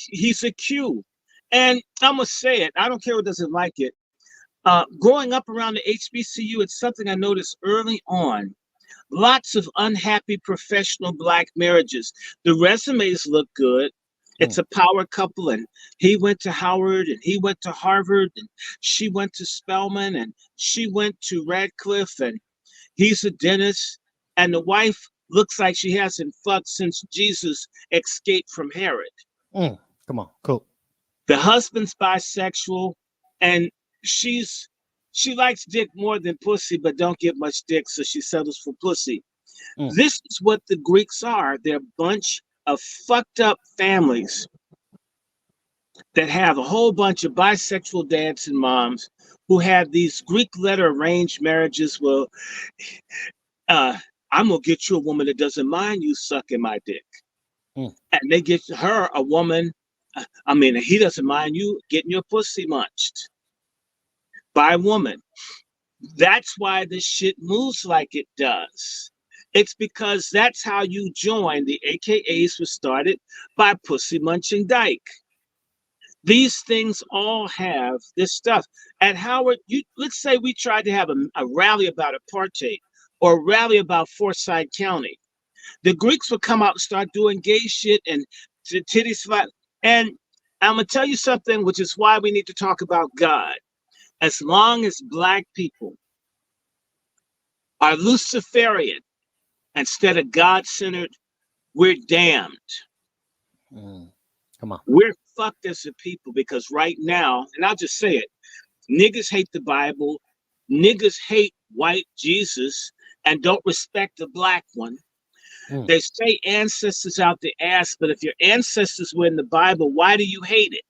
he's a Q. And I'm gonna say it, I don't care who doesn't like it. Growing up around the HBCU, it's something I noticed early on. Lots of unhappy professional black marriages. The resumes look good. It's a power couple, and he went to Howard, and he went to Harvard, and she went to Spelman, and she went to Radcliffe, and he's a dentist, and the wife looks like she hasn't fucked since Jesus escaped from Herod. Come on, cool. The husband's bisexual, and she likes dick more than pussy, but don't get much dick, so she settles for pussy. This is what the Greeks are. They're a bunch of fucked up families that have a whole bunch of bisexual dads and moms who have these Greek letter arranged marriages. Well, I'm gonna get you a woman that doesn't mind you sucking my dick. And they get her a woman, he doesn't mind you getting your pussy munched by a woman. That's why this shit moves like it does. It's because that's how you join. The AKAs were started by Pussy Munching Dyke. These things all have this stuff. At Howard, let's say we tried to have a rally about apartheid or a rally about Forsyth County. The Greeks would come out and start doing gay shit and titties flat. And I'm going to tell you something, which is why we need to talk about God. As long as black people are Luciferian instead of God-centered, we're damned. Come on. We're fucked as a people, because right now, and I'll just say it, niggas hate the Bible, niggas hate white Jesus, and don't respect the black one. They say ancestors out the ass, but if your ancestors were in the Bible, why do you hate it?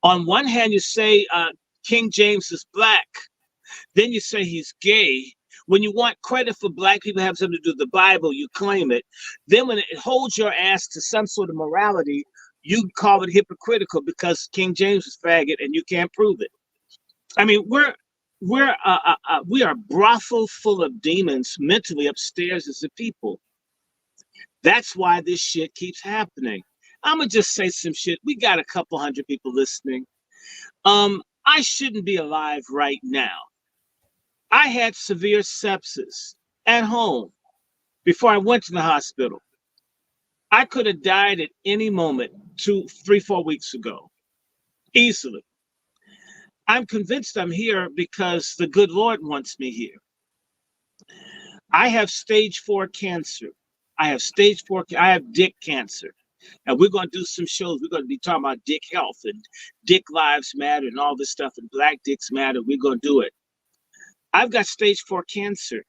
On one hand, you say King James is black. Then you say he's gay. When you want credit for black people have something to do with the Bible, you claim it. Then when it holds your ass to some sort of morality, you call it hypocritical because King James is faggot and you can't prove it. I mean, we are brothel full of demons mentally upstairs as a people. That's why this shit keeps happening. I'm gonna just say some shit. We got a couple hundred people listening. I shouldn't be alive right now. I had severe sepsis at home before I went to the hospital. I could have died at any moment 2, 3, 4 weeks ago, easily. I'm convinced I'm here because the good Lord wants me here. I have stage 4 cancer. I have dick cancer. And we're going to do some shows. We're going to be talking about dick health and dick lives matter and all this stuff and black dicks matter. We're going to do it. I've got stage 4 cancer.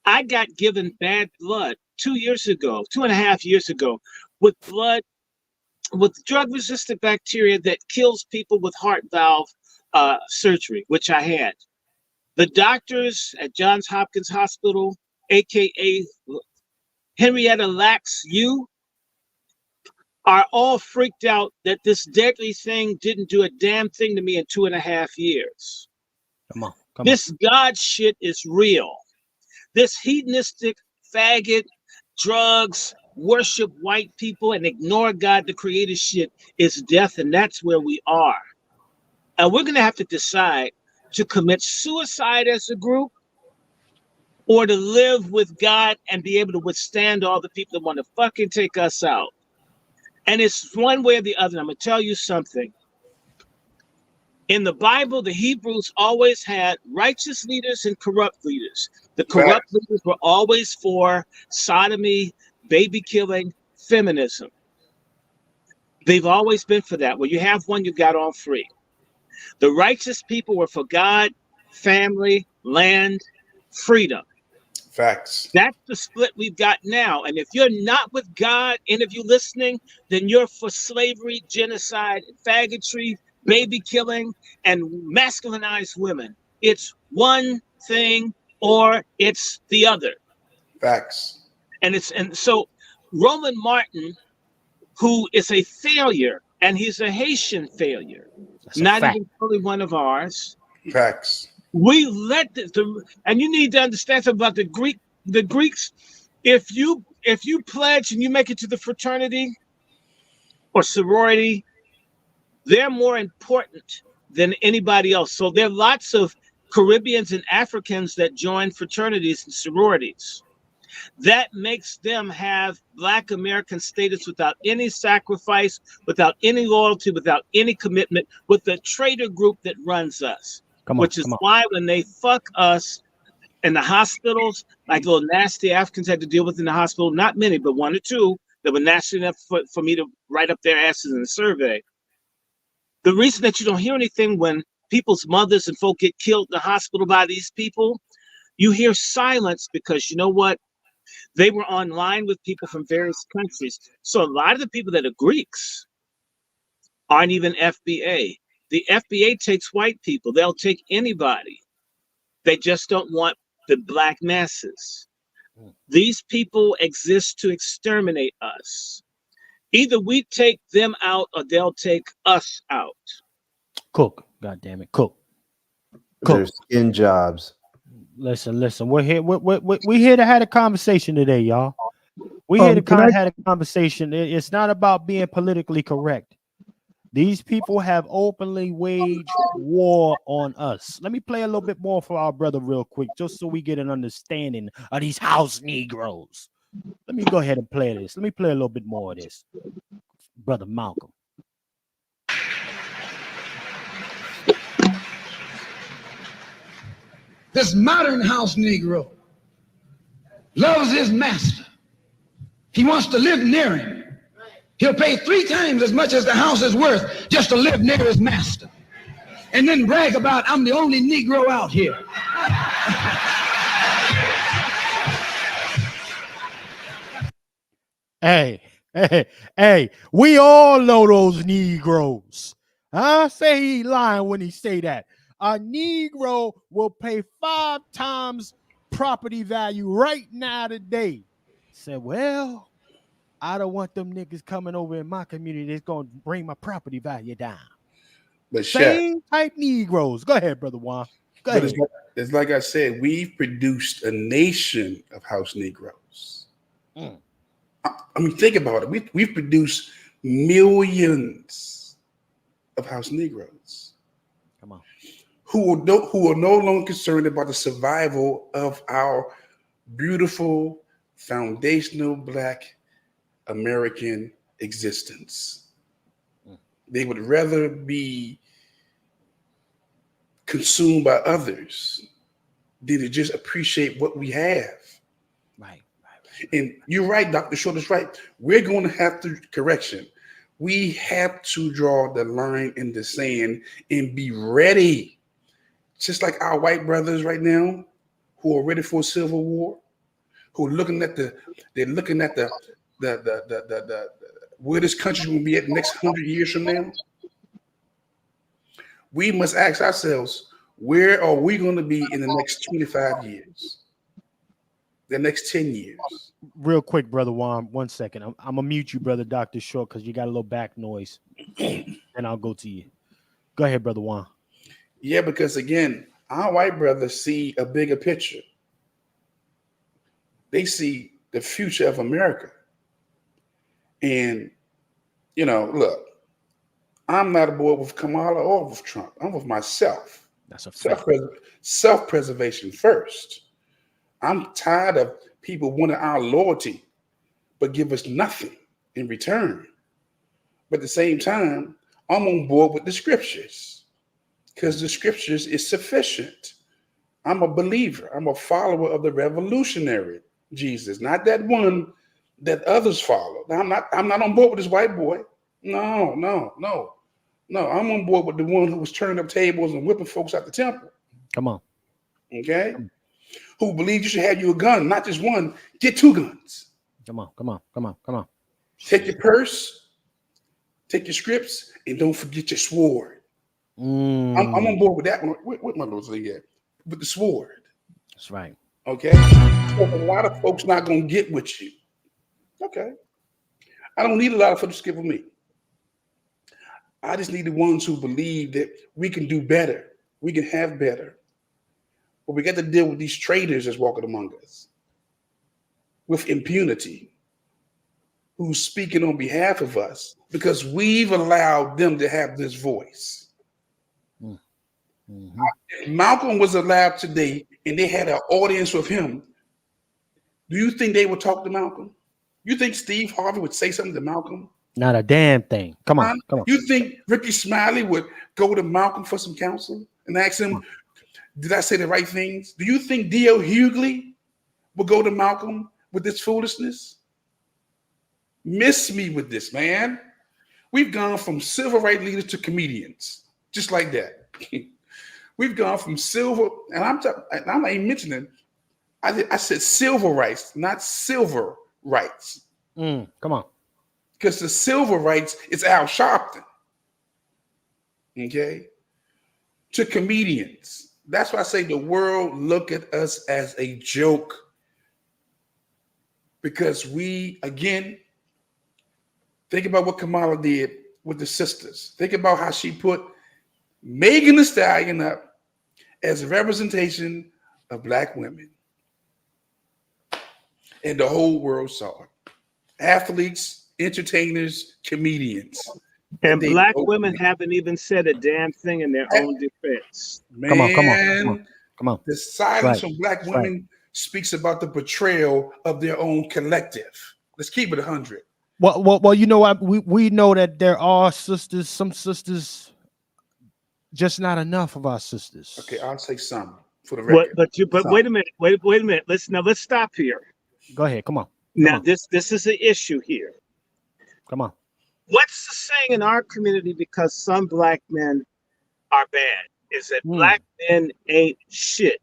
I got given bad blood 2.5 years ago, with drug-resistant bacteria that kills people with heart valve surgery, which I had. The doctors at Johns Hopkins Hospital, aka Henrietta Lacks U, are all freaked out that this deadly thing didn't do a damn thing to me in 2.5 years. Come on. This God shit is real. This hedonistic faggot, drugs, worship white people, and ignore God, the creator shit is death, and that's where we are. And we're going to have to decide to commit suicide as a group or to live with God and be able to withstand all the people that want to fucking take us out. And it's one way or the other. I'm going to tell you something. In the Bible, the Hebrews always had righteous leaders and corrupt leaders. The corrupt leaders were always for sodomy, baby killing, feminism. They've always been for that. When you have one, you got all free. The righteous people were for God, family, land, freedom. Facts. That's the split we've got now. And if you're not with God, any of you listening, then you're for slavery, genocide, faggotry, baby killing, and masculinized women. It's one thing or it's the other. Facts. And so Roland Martin, who is a failure, and he's a Haitian failure, not even fully one of ours. Facts. We let and you need to understand something about the Greeks. If you pledge and you make it to the fraternity or sorority, they're more important than anybody else. So there are lots of Caribbeans and Africans that join fraternities and sororities. That makes them have Black American status without any sacrifice, without any loyalty, without any commitment, with the traitor group that runs us. Which is why when they fuck us in the hospitals, like little nasty Africans had to deal with in the hospital, not many, but 1 or 2 that were nasty enough for me to write up their asses in a survey. The reason that you don't hear anything when people's mothers and folk get killed in the hospital by these people, you hear silence because you know what? They were online with people from various countries. So a lot of the people that are Greeks aren't even FBA. The FBA takes white people. They'll take anybody. They just don't want the Black masses. These people exist to exterminate us. Either we take them out or they'll take us out. Cook. God damn it. Cook. Their skin jobs. Listen. We're here. We're here to have a conversation today, y'all. We're here to have a conversation. It's not about being politically correct. These people have openly waged war on us. Let me play a little bit more for our brother real quick, just so we get an understanding of these house Negroes. Let me go ahead and play this. Let me play a little bit more of this. Brother Malcolm. This modern house Negro loves his master. He wants to live near him. He'll pay 3 times as much as the house is worth just to live near his master. And then brag about, I'm the only Negro out here. Hey, we all know those Negroes. Huh? Say he lying when he say that. A Negro will pay 5 times property value right now today. Said, well, I don't want them niggas coming over in my community. It's going to bring my property value down. But Same type Negroes. Go ahead, Brother Juan. Go ahead. It's like I said, we've produced a nation of house Negroes. I mean, think about it. We've produced millions of house Negroes. Come on. Who are no longer concerned about the survival of our beautiful, foundational Black American existence. They would rather be consumed by others than to just appreciate what we have. Right. And you're right, Dr. Short is right. We're going to have to, correction, we have to draw the line in the sand and be ready. Just like our white brothers right now who are ready for a civil war, who are looking at where this country will be at the next 100 years from now. We must ask ourselves, where are we going to be in the next 25 years? The next 10 years? Real quick, Brother Juan, 1 second. I'm going to mute you, Brother Dr. Short, because you got a little back noise. And I'll go to you. Go ahead, Brother Juan. Yeah, because again, our white brothers see a bigger picture. They see the future of America. And, look, I'm not aboard with Kamala or with Trump. I'm with myself. That's a fact. Self-preservation first. I'm tired of people wanting our loyalty, but give us nothing in return. But at the same time, I'm on board with the scriptures because the scriptures is sufficient. I'm a believer. I'm a follower of the revolutionary Jesus, not that one that others follow. Now, I'm not on board with this white boy. No. I'm on board with the one who was turning up tables and whipping folks out the temple. Come on. Okay? Who believes you should have you a gun, not just one, get 2 guns. Come on. Take your purse, take your scripts, and don't forget your sword. I'm on board with that one. What my little thing at? With the sword. That's right. Okay? So a lot of folks not going to get with you. Okay. I don't need a lot of folks to get with me. I just need the ones who believe that we can do better. We can have better. But we got to deal with these traitors that's walking among us with impunity, who's speaking on behalf of us because we've allowed them to have this voice. If Malcolm was allowed today and they had an audience with him, do you think they would talk to Malcolm? You think Steve Harvey would say something to Malcolm? Not a damn thing. Come on. You think Ricky Smiley would go to Malcolm for some counsel and ask him, did I say the right things? Do you think D.L. Hughley will go to Malcolm with this foolishness? Miss me with this, man. We've gone from civil rights leaders to comedians, just like that. We've gone from civil, and I'm not even mentioning, I said civil rights, not silver rights. Come on. Because the civil rights is Al Sharpton. Okay? To comedians. That's why I say the world look at us as a joke. Because we, again, think about what Kamala did with the sisters. Think about how she put Megan Thee Stallion up as a representation of Black women. And the whole world saw it. Athletes, entertainers, comedians. And Black women haven't even said a damn thing in their own defense. Man, come on. The silence from Black women speaks about the betrayal of their own collective. Let's keep it 100. Well, you know what? We know that there are sisters, some sisters, just not enough of our sisters. Okay, I'll say some for the record. But wait a minute. Wait a minute. Let's stop here. Go ahead. Come on. This is an issue here. Come on. What's the saying in our community because some Black men are bad? Is that Black men ain't shit.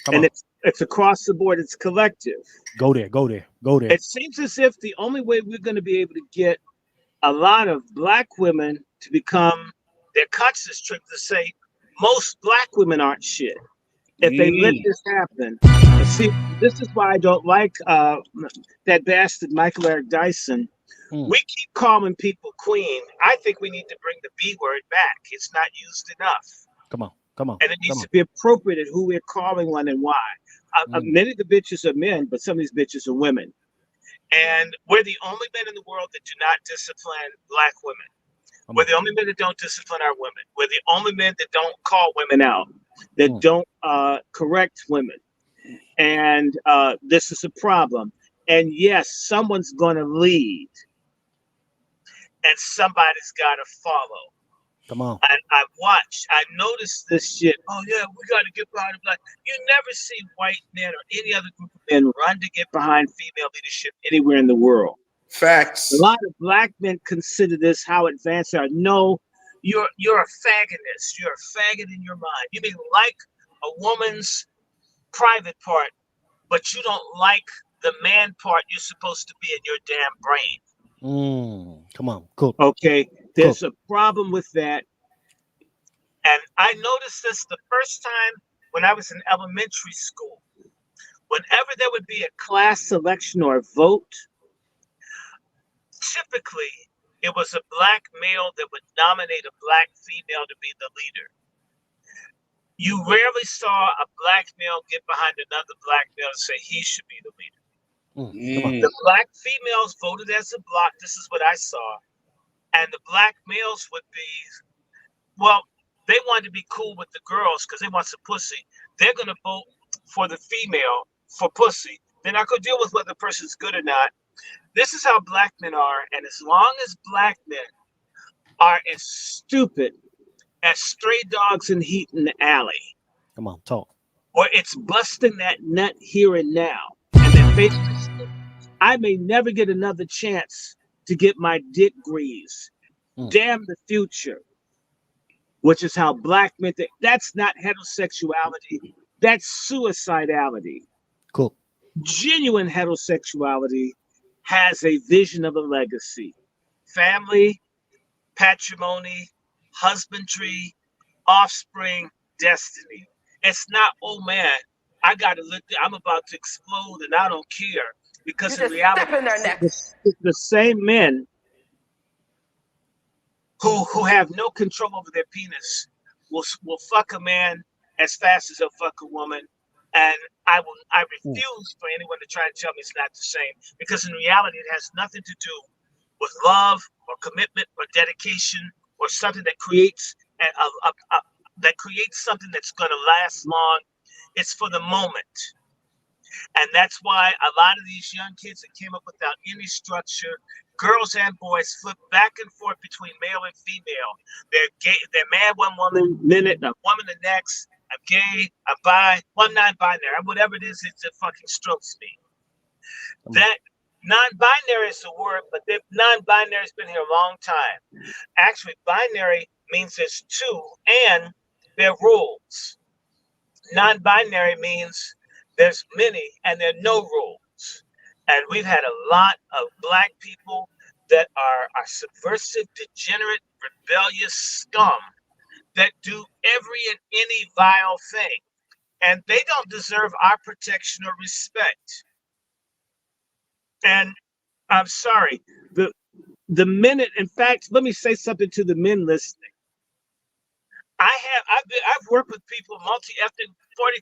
And It's across the board. It's collective. Go there. It seems as if the only way we're going to be able to get a lot of black women to become their conscious trick to say most black women aren't shit. If they let this happen, see, this is why I don't like that bastard Michael Eric Dyson. We keep calling people queen. I think we need to bring the B word back. It's not used enough. Come on. And it needs to be appropriate at who we're calling one and why. Many of the bitches are men, but some of these bitches are women. And we're the only men in the world that do not discipline black women. We're the only men that don't discipline our women. We're the only men that don't call women out, that don't correct women. And this is a problem. And yes, someone's going to lead. And somebody's got to follow. Come on. I noticed this shit. Oh, yeah, we got to get behind the black. You never see white men or any other group of men run to get behind female leadership anywhere in the world. Facts. A lot of black men consider this how advanced they are. No, you're a faggonist. You're a faggot in your mind. You may like a woman's private part, but you don't like the man part you're supposed to be in your damn brain. Come on. Cool. Okay. There's a problem with that. And I noticed this the first time when I was in elementary school. Whenever there would be a class selection or a vote, typically it was a black male that would nominate a black female to be the leader. You rarely saw a black male get behind another black male and say he should be the leader. The black females voted as a block. This is what I saw. And the black males would be, well, they wanted to be cool with the girls because they want some pussy. They're going to vote for the female for pussy. They're not going to deal with whether the person's good or not. This is how black men are. And as long as black men are as stupid as stray dogs in heat in the alley. Come on, talk. Or it's busting that nut here and now. And then basically, I may never get another chance to get my dick greased. Damn the future. Which is how black men think. That's not heterosexuality. That's suicidality. Cool. Genuine heterosexuality has a vision of a legacy. Family, patrimony, husbandry, offspring, destiny. It's not, oh man, I gotta look, I'm about to explode and I don't care. Because in reality, the same men who have no control over their penis will fuck a man as fast as they'll fuck a woman. And I refuse for anyone to try and tell me it's not the same. Because in reality, it has nothing to do with love or commitment or dedication or something that creates something that's going to last long. It's for the moment. And that's why a lot of these young kids that came up without any structure, girls and boys, flip back and forth between male and female. They're gay, they're man one minute, a woman the next. I'm gay, I'm bi, well, I'm non-binary. Whatever it fucking strokes me. That non-binary is a word, but non-binary has been here a long time. Actually, binary means there's two and there are rules. Non-binary means there's many and there are no rules. And we've had a lot of black people that are subversive, degenerate, rebellious scum that do every and any vile thing. And they don't deserve our protection or respect. And I'm sorry, the minute, in fact, let me say something to the men listening. I've worked with people, multi-ethnic, 40,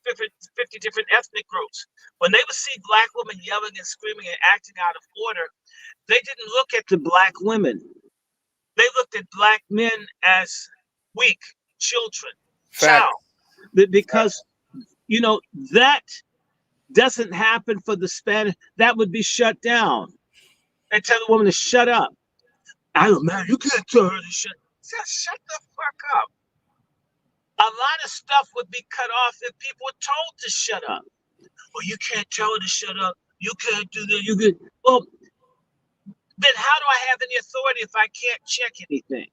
50 different ethnic groups. When they would see black women yelling and screaming and acting out of order, they didn't look at the black women. They looked at black men as weak children. Child. Because, you know, that doesn't happen for the Spanish. That would be shut down. They tell the woman to shut up. I go, man, you can't tell her to shut the fuck up. A lot of stuff would be cut off if people were told to shut up. Well, you can't tell her to shut up. You can't do that. You can. Well, then how do I have any authority if I can't check anything?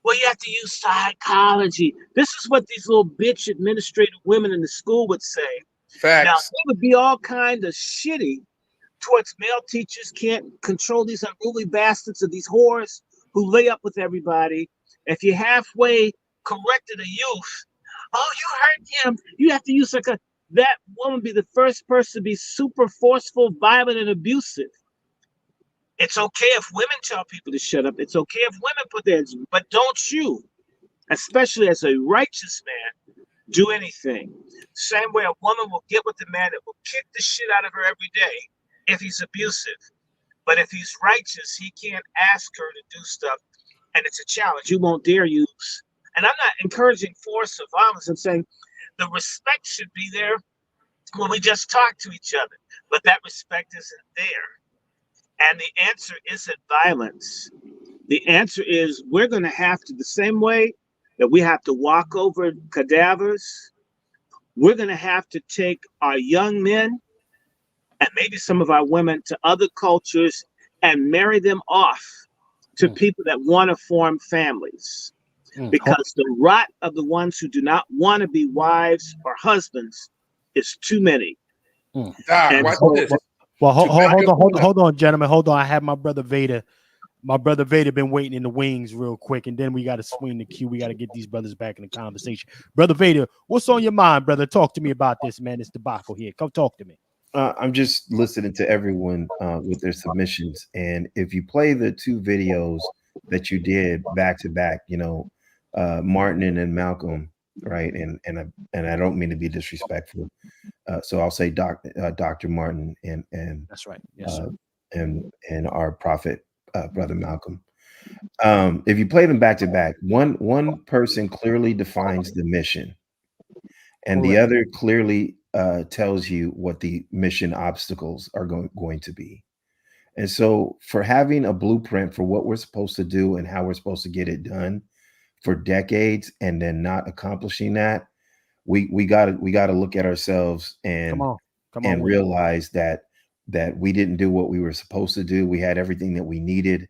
Well, you have to use psychology. This is what these little bitch administrative women in the school would say Facts. Now, they would be all kind of shitty towards male teachers, can't control these unruly bastards of these whores who lay up with everybody. If you halfway corrected a youth, oh, you hurt him, you have to use that woman be the first person to be super forceful, violent, and abusive. It's okay if women tell people to shut up. It's okay if women put their hands, but don't you, especially as a righteous man, do anything. Same way a woman will get with the man that will kick the shit out of her every day if he's abusive. But if he's righteous, he can't ask her to do stuff. And it's a challenge you won't dare use. And I'm not encouraging force or violence. I'm saying the respect should be there when we just talk to each other. But that respect isn't there. And the answer isn't violence. The answer is we're going to have to, the same way that we have to walk over cadavers, we're going to have to take our young men and maybe some of our women to other cultures and marry them off to people that want to form families. Because the rot of the ones who do not want to be wives or husbands is too many. Well, hold on, gentlemen. Hold on. I have my brother Vader. My brother Vader been waiting in the wings real quick, and then we got to swing the queue. We got to get these brothers back in the conversation. Brother Vader, what's on your mind, brother? Talk to me about this, man. It's debacle here. Come talk to me. I'm just listening to everyone with their submissions, and if you play the two videos that you did back to back, you know, Martin and Malcolm, right? And I don't mean to be disrespectful, so I'll say Dr. Martin and that's right, yes, sir. and our prophet brother Malcolm. If you play them back to back, one person clearly defines the mission, and the other clearly tells you what the mission obstacles are going to be. And so for having a blueprint for what we're supposed to do and how we're supposed to get it done for decades and then not accomplishing that, we got to look at ourselves and realize that we didn't do what we were supposed to do. We had everything that we needed,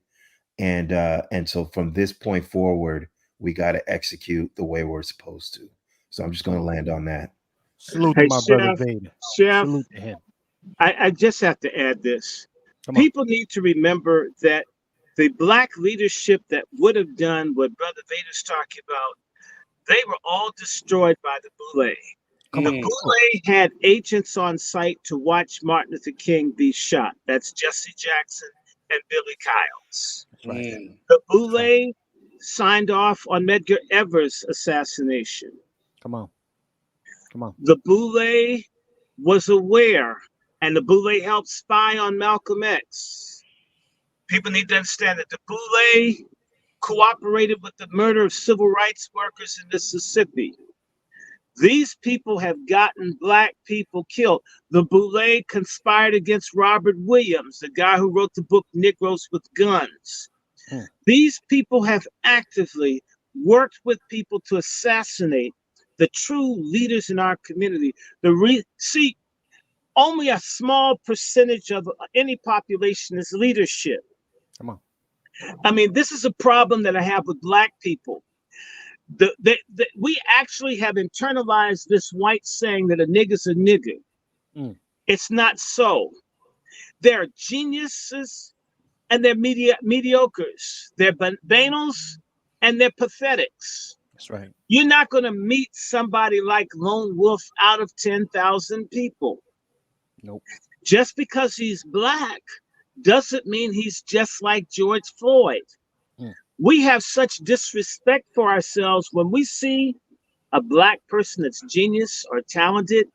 and so from this point forward, we got to execute the way we're supposed to. So I'm just going to land on that. Salute to my brother Vader. Chef, salute to him. I just have to add this. People need to remember that the Black leadership that would have done what Brother Vader's talking about, they were all destroyed by the Boule. The Boule had agents on site to watch Martin Luther King be shot. That's Jesse Jackson and Billy Kyles. Right. The Boule signed off on Medgar Evers' assassination. Come on. The Boule was aware, and the Boule helped spy on Malcolm X. People need to understand that the Boule cooperated with the murder of civil rights workers in Mississippi. These people have gotten Black people killed. The Boule conspired against Robert Williams, the guy who wrote the book Negroes with Guns. These people have actively worked with people to assassinate the true leaders in our community. See, only a small percentage of any population is leadership. Come on. I mean, this is a problem that I have with Black people. We actually have internalized this white saying that a nigger's a nigger. It's not so. They're geniuses and they're mediocres. They're banals and they're pathetics. That's right. You're not going to meet somebody like Lone Wolf out of 10,000 people. Nope. Just because he's Black doesn't mean he's just like George Floyd. We have such disrespect for ourselves when we see a Black person that's genius or talented.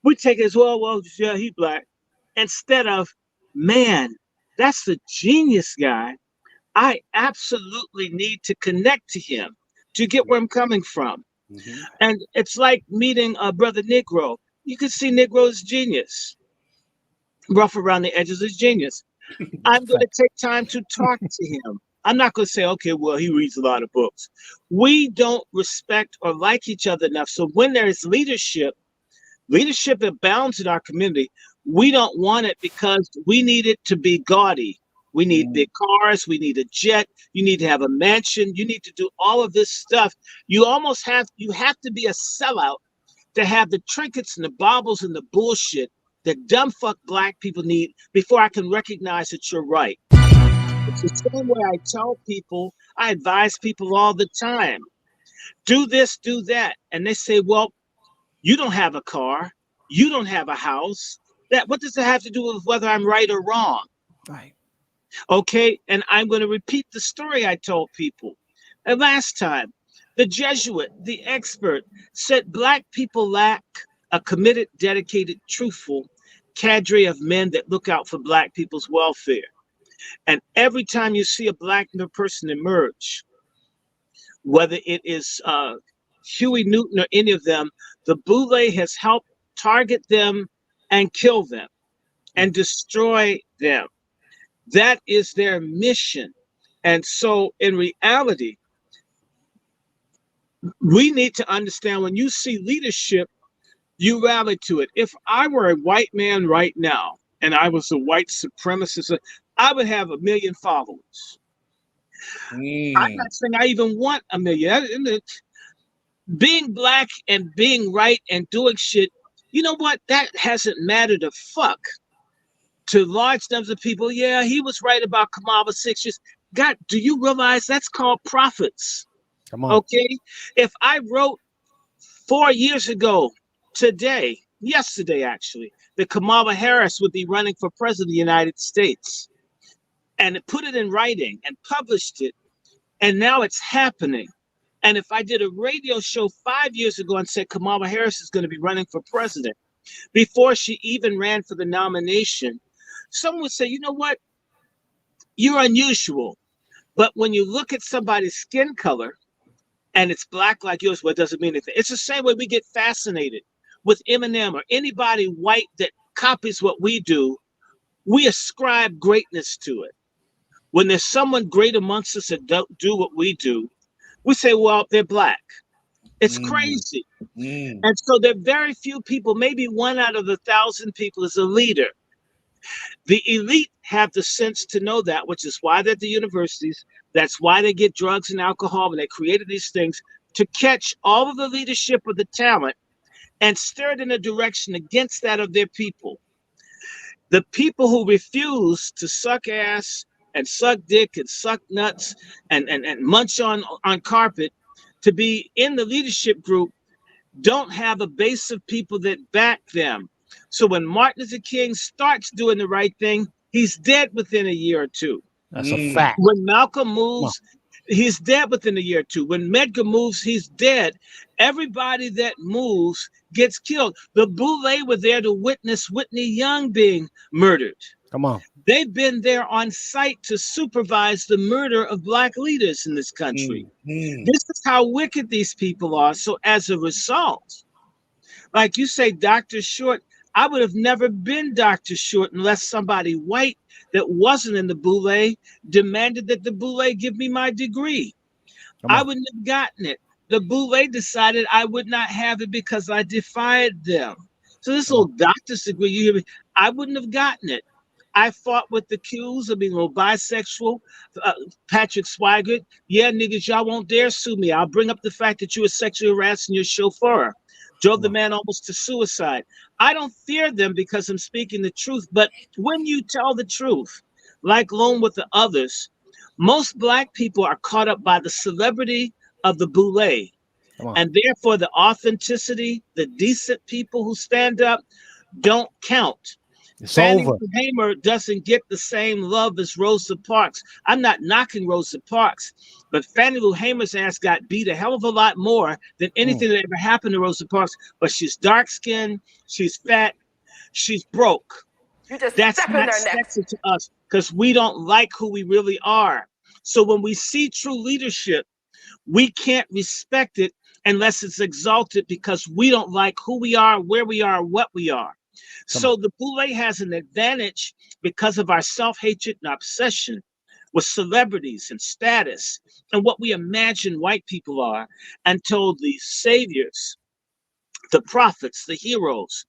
We take it as well, yeah, he's Black. Instead of, man, that's the genius guy. I absolutely need to connect to him to get where I'm coming from. And it's like meeting a brother Negro. You can see Negro's genius. Rough around the edges is genius. I'm going to take time to talk to him. I'm not going to say, okay, well, he reads a lot of books. We don't respect or like each other enough. So when there is leadership abounds in our community, we don't want it because we need it to be gaudy. We need big cars. We need a jet. You need to have a mansion. You need to do all of this stuff. You have to be a sellout to have the trinkets and the baubles and the bullshit that dumb fuck black people need before I can recognize that you're right. It's the same way I tell people, I advise people all the time, do this, do that. And they say, well, you don't have a car. You don't have a house. What does it have to do with whether I'm right or wrong? Right. Okay. And I'm going to repeat the story I told people. And last time, the Jesuit, the expert, said black people lack a committed, dedicated, truthful cadre of men that look out for black people's welfare. And every time you see a black person emerge, whether it is Huey Newton or any of them, the Boule has helped target them and kill them and destroy them. That is their mission. And so in reality, we need to understand when you see leadership, you rally to it. If I were a white man right now and I was a white supremacist, I would have 1 million followers. I'm not saying I even want 1 million. Being black and being right and doing shit, you know what? That hasn't mattered a fuck to large numbers of people. Yeah, he was right about Kamala 6 years. God, do you realize that's called profits? Come on. Okay. If I wrote 4 years ago, yesterday actually, that Kamala Harris would be running for president of the United States, and put it in writing and published it, and now it's happening. And if I did a radio show 5 years ago and said Kamala Harris is going to be running for president before she even ran for the nomination, someone would say, you know what? You're unusual. But when you look at somebody's skin color and it's black like yours, well, it doesn't mean anything. It's the same way we get fascinated with Eminem or anybody white that copies what we do. We ascribe greatness to it. When there's someone great amongst us that don't do what we do, we say, well, they're black. It's crazy. And so there are very few people, maybe 1 out of 1,000 people is a leader. The elite have the sense to know that, which is why they're at the universities. That's why they get drugs and alcohol, and they created these things to catch all of the leadership of the talent and steer it in a direction against that of their people. The people who refuse to suck ass and suck dick and suck nuts and munch on carpet to be in the leadership group don't have a base of people that back them. So when Martin Luther King starts doing the right thing, he's dead within a year or two. That's a fact. When Malcolm moves, he's dead within a year or two. When Medgar moves, he's dead. Everybody that moves gets killed. The Boule were there to witness Whitney Young being murdered. Come on. They've been there on site to supervise the murder of black leaders in this country. This is how wicked these people are. So as a result, like you say, Dr. Short, I would have never been Dr. Short unless somebody white that wasn't in the Boule demanded that the Boule give me my degree. I wouldn't have gotten it. The Boule decided I would not have it because I defied them. So this little doctor's degree, you hear me? I wouldn't have gotten it. I fought with the Qs of being a little bisexual. Patrick Swigert, yeah, niggas, y'all won't dare sue me. I'll bring up the fact that you were sexually harassing your chauffeur. Drove the man almost to suicide. I don't fear them because I'm speaking the truth. But when you tell the truth, like Lone with the others, most black people are caught up by the celebrity of the Boule. And therefore the authenticity, the decent people who stand up don't count. Fannie Lou Hamer doesn't get the same love as Rosa Parks. I'm not knocking Rosa Parks, but Fannie Lou Hamer's ass got beat a hell of a lot more than anything that ever happened to Rosa Parks. But she's dark-skinned, she's fat, she's broke. That's not sexy to us because we don't like who we really are. So when we see true leadership, we can't respect it unless it's exalted because we don't like who we are, where we are, what we are. So the Boule has an advantage because of our self-hatred and obsession with celebrities and status and what we imagine white people are, until the saviors, the prophets, the heroes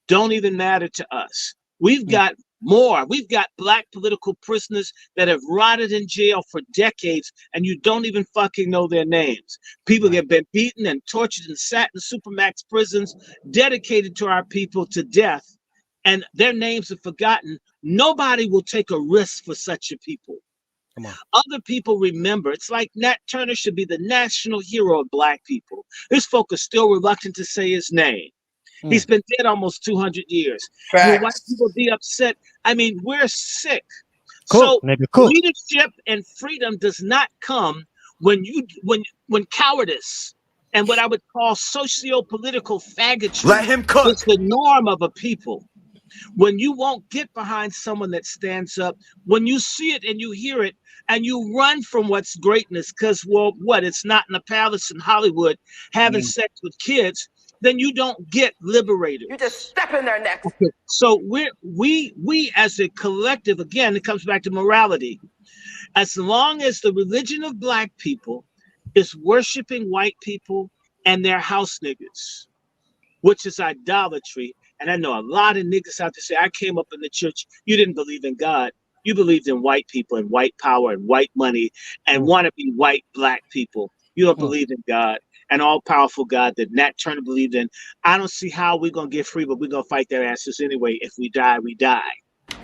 don't even matter to us. We've got More. We've got black political prisoners that have rotted in jail for decades, and you don't even fucking know their names. People have been beaten and tortured and sat in supermax prisons dedicated to our people to death, and their names are forgotten. Nobody will take a risk for such a people. Come on. Other people remember. It's like Nat Turner should be the national hero of black people. This folk are still reluctant to say his name. He's been dead almost 200 years. Will white people be upset? I mean, we're sick. So leadership and freedom does not come when cowardice and what I would call socio-political faggotry is the norm of a people. When you won't get behind someone that stands up, when you see it and you hear it and you run from what's greatness because, well, it's not in the palace in Hollywood having sex with kids, then you don't get liberated. You just step in their necks. Okay. So we as a collective, again, it comes back to morality. As long as the religion of black people is worshiping white people and their house niggas, which is idolatry. And I know a lot of niggas out there say, I came up in the church. You didn't believe in God. You believed in white people and white power and white money and want to be white black people. You don't believe in God, an all-powerful God that Nat Turner believed in. I don't see how we're going to get free, but we're going to fight their asses anyway. If we die, we die.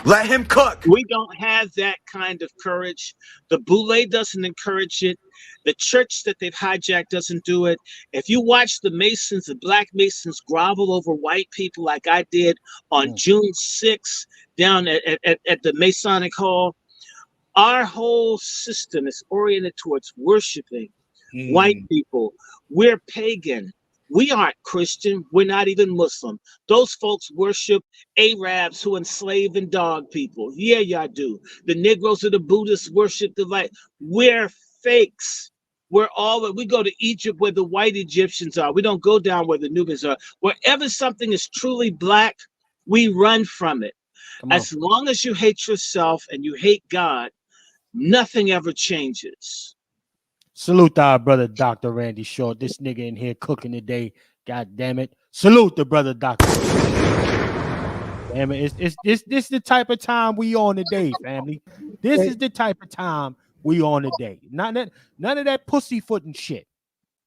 Let him cook. We don't have that kind of courage. The Boule doesn't encourage it. The church that they've hijacked doesn't do it. If you watch the Masons, the black Masons grovel over white people like I did on June 6th down at the Masonic Hall, our whole system is oriented towards worshiping white people. We're pagan. We aren't Christian. We're not even Muslim. Those folks worship Arabs who enslave and dog people. Yeah, y'all do. The Negroes or the Buddhists worship the light. We're fakes. We go to Egypt where the white Egyptians are. We don't go down where the Nubians are. Wherever something is truly black, we run from it. As long as you hate yourself and you hate God, nothing ever changes. Salute our brother Dr. Randy Short. This nigga in here cooking today. God damn it. Salute the brother Dr. Damn it. This the type of time we on today, family. This is the type of time we on today. None of that pussyfooting shit.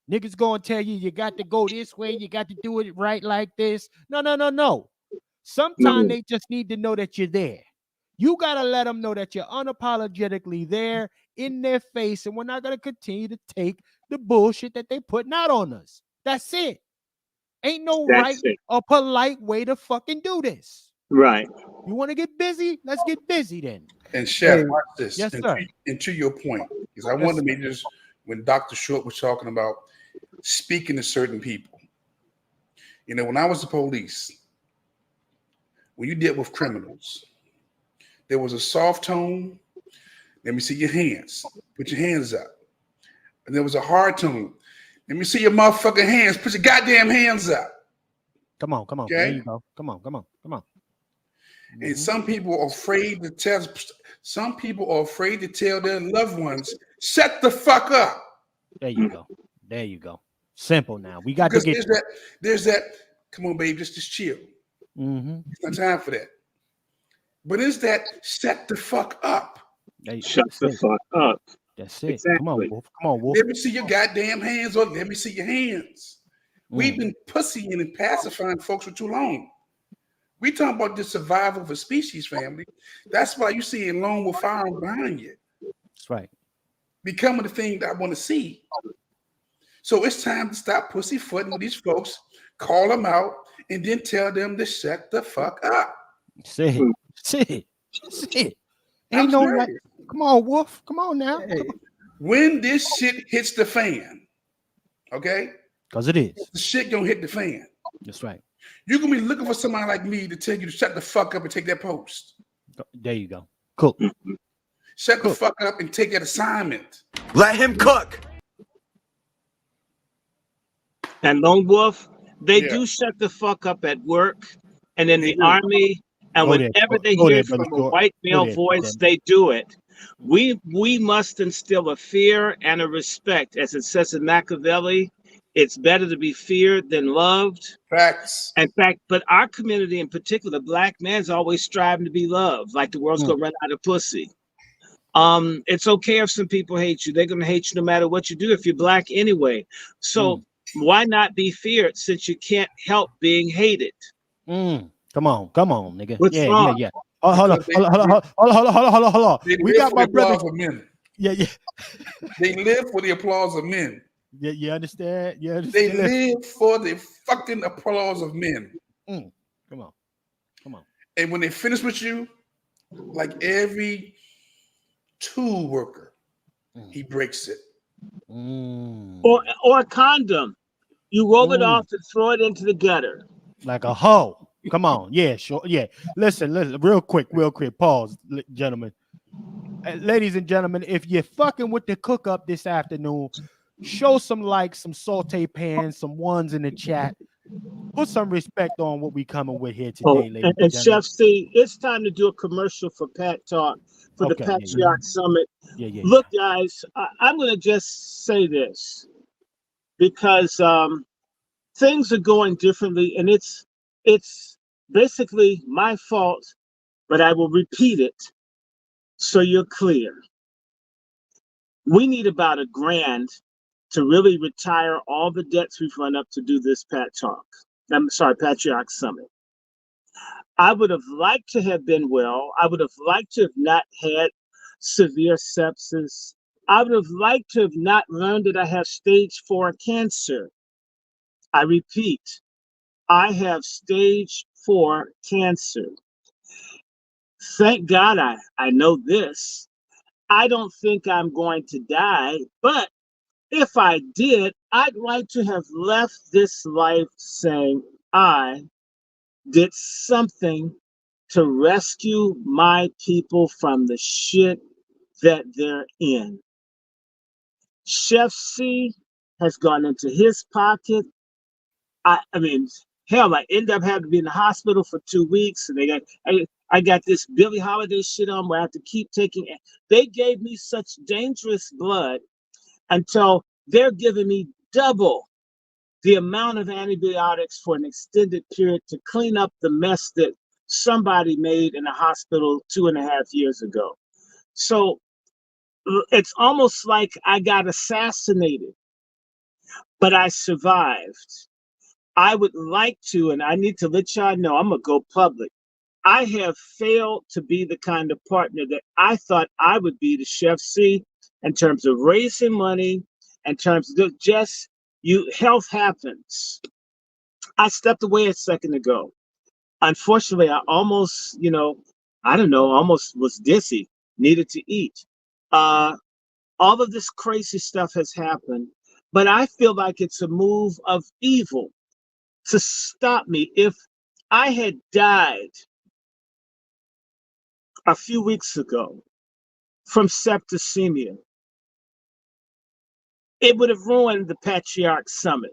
Niggas gonna tell you got to go this way, you got to do it right like this. No. Sometimes they just need to know that you're there. You got to let them know that you're unapologetically there in their face, and we're not going to continue to take the bullshit that they putting out on us. That's it. Ain't no right or polite way to fucking do this. Right. You want to get busy? Let's get busy then. And Chef, watch this. Yes, sir. And to your point, because I wanted to make this when Dr. Short was talking about speaking to certain people. You know, when I was the police, when you dealt with criminals, there was a soft tone. Let me see your hands. Put your hands up. And there was a hard tone. Let me see your motherfucking hands. Put your goddamn hands up. Come on. Okay? There you go. Come on. And some people are afraid to tell. Some people are afraid to tell their loved ones, "Shut the fuck up." There you go. Simple now. We got to get there's that. Come on, babe, just chill. It's not time for that. But is that shut the fuck up? Shut the fuck up. That's it. Exactly. Come on, Wolf. Let me see your goddamn hands, or let me see your hands. We've been pussying and pacifying folks for too long. We talking about the survival of a species, family. That's why you see Lone with Firearms behind you. That's right. Becoming the thing that I want to see. So it's time to stop pussyfooting with these folks, call them out, and then tell them to shut the fuck up. Say it. Ain't no right. Come on, Wolf. Come on now. Hey, when this shit hits the fan, okay? Because it is. The shit gonna hit the fan. That's right. You're gonna be looking for somebody like me to tell you to shut the fuck up and take that post. There you go. Cool. Shut the fuck up and take that assignment. Let him cook. And Lone Wolf, they do shut the fuck up at work and in the army. And whenever they hear from a white male voice, they do it. We must instill a fear and a respect, as it says in Machiavelli, It's better to be feared than loved. Facts. In fact, but our community in particular, the Black man's always striving to be loved, like the world's gonna run out of pussy. It's okay if some people hate you. They're gonna hate you no matter what you do if you're Black anyway. So why not be feared since you can't help being hated? Come on, nigga. What's wrong? Yeah. Oh, hold on. They We live got for my the brother. applause of men. Yeah. They live for the applause of men. Yeah, you understand? They live for the fucking applause of men. Come on. And when they finish with you, like every tool worker, he breaks it. Or a condom. You roll it off and throw it into the gutter. Like a hoe. Come on. Yeah, sure. Yeah. Listen, real quick. Pause, gentlemen. Ladies and gentlemen, if you're fucking with the cook up this afternoon, show some likes, some saute pans, some ones in the chat. Put some respect on what we coming with here today, ladies and Chef C, it's time to do a commercial for PatTalk for the Patriarch Summit. Look, guys, I'm going to just say this because things are going differently, and it's basically my fault, but I will repeat it so you're clear. We need about $1,000 to really retire all the debts we've run up to do this Patriarch Summit. I would have liked to have been well. I would have liked to have not had severe sepsis. I would have liked to have not learned that I have stage 4 cancer. I repeat, I have stage 4 cancer. Thank God I know this. I don't think I'm going to die, but if I did, I'd like to have left this life saying I did something to rescue my people from the shit that they're in. Chef C has gone into his pocket. I mean, hell, I end up having to be in the hospital for 2 weeks, and I got this Billie Holiday shit on where I have to keep taking it. They gave me such dangerous blood until they're giving me double the amount of antibiotics for an extended period to clean up the mess that somebody made in a hospital 2.5 years ago. So it's almost like I got assassinated, but I survived. I would like to, and I need to let y'all know, I'm gonna go public. I have failed to be the kind of partner that I thought I would be to Chef C in terms of raising money, in terms of just health happens. I stepped away a second ago. Unfortunately, I almost, almost was dizzy, needed to eat. All of this crazy stuff has happened, but I feel like it's a move of evil to stop me. If I had died a few weeks ago from septicemia, it would have ruined the Patriarch Summit.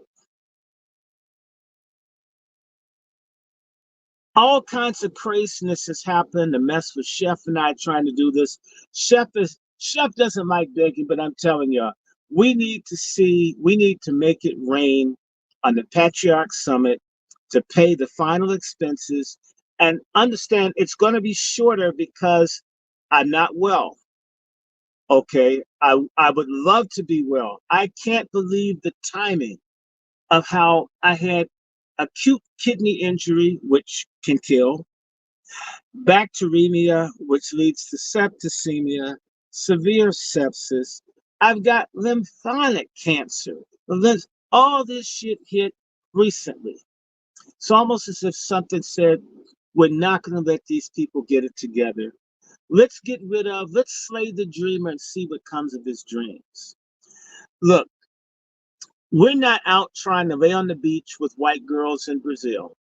All kinds of craziness has happened. The mess with Chef and I trying to do this. Chef doesn't like begging, but I'm telling y'all, we need to make it rain on the Patriarch Summit to pay the final expenses, and understand it's going to be shorter because I'm not well. Okay, I would love to be well. I can't believe the timing of how I had acute kidney injury, which can kill, bacteremia, which leads to septicemia, severe sepsis. I've got lymphatic cancer. All this shit hit recently. It's almost as if something said, we're not going to let these people get it together. Let's slay the dreamer and see what comes of his dreams. Look, we're not out trying to lay on the beach with white girls in Brazil.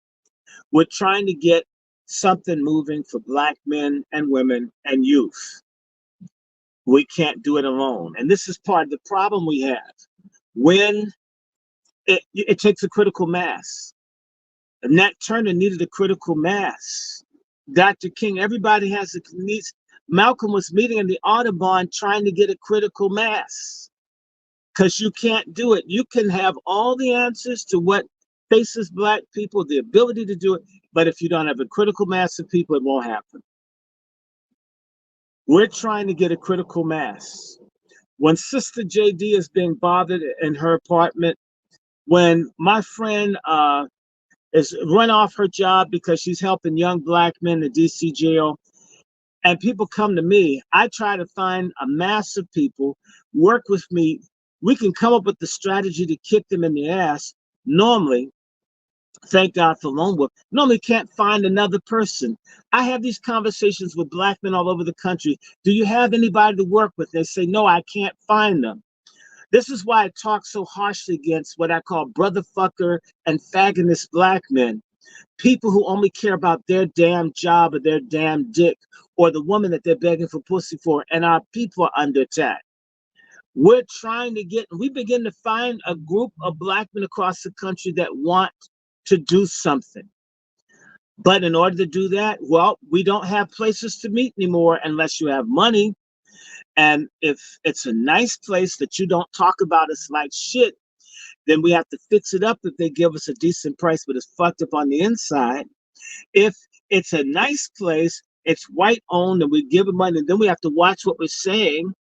We're trying to get something moving for Black men and women and youth. We can't do it alone. And this is part of the problem we have. When it takes a critical mass. And Nat Turner needed a critical mass. Dr. King, everybody needs. Malcolm was meeting in the Audubon trying to get a critical mass. because you can't do it. You can have all the answers to what faces Black people, the ability to do it, but if you don't have a critical mass of people, it won't happen. We're trying to get a critical mass. When Sister JD is being bothered in her apartment, when my friend is run off her job because she's helping young Black men in the DC jail, and people come to me, I try to find a mass of people, work with me. We can come up with the strategy to kick them in the ass. Normally, thank God for Lone Wolf, normally can't find another person. I have these conversations with Black men all over the country. Do you have anybody to work with? They say, no, I can't find them. This is why I talk so harshly against what I call brotherfucker and fagonist Black men. People who only care about their damn job or their damn dick or the woman that they're begging for pussy for, and our people are under attack. We're trying to get, we begin to find a group of Black men across the country that want to do something. But in order to do that, well, we don't have places to meet anymore unless you have money. And if it's a nice place that you don't talk about us like shit, then we have to fix it up if they give us a decent price, but it's fucked up on the inside. If it's a nice place, it's white owned, and we give them money, and then we have to watch what we're saying.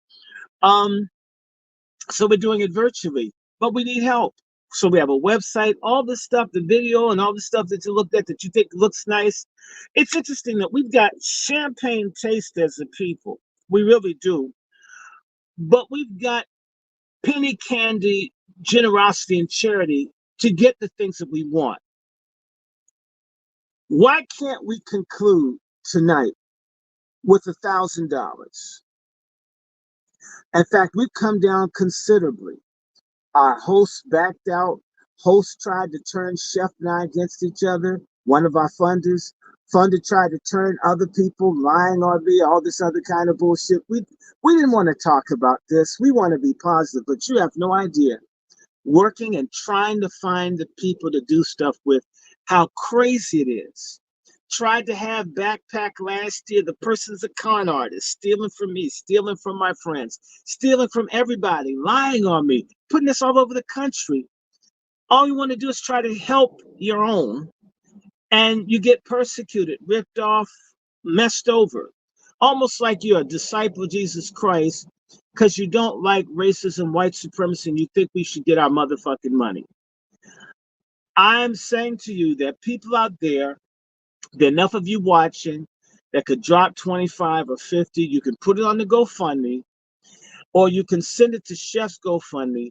So we're doing it virtually, but we need help. So we have a website, all this stuff, the video and all the stuff that you looked at that you think looks nice. It's interesting that we've got champagne taste as a people. We really do. But we've got penny candy generosity and charity to get the things that we want. Why can't we conclude tonight with $1,000? In fact, we've come down considerably. Our hosts backed out. Hosts tried to turn Chef and I against each other. One of our funders. Funder tried to turn other people, lying on me, all this other kind of bullshit. We didn't want to talk about this. We want to be positive, but you have no idea. Working and trying to find the people to do stuff with, how crazy it is. Tried to have backpack last year. The person's a con artist, stealing from me, stealing from my friends, stealing from everybody, lying on me, putting this all over the country. All you want to do is try to help your own, and you get persecuted, ripped off, messed over. Almost like you're a disciple of Jesus Christ because you don't like racism, white supremacy, and you think we should get our motherfucking money. I'm saying to you that people out there are enough of you watching that could drop 25 or 50. You can put it on the GoFundMe, or you can send it to Chef's GoFundMe,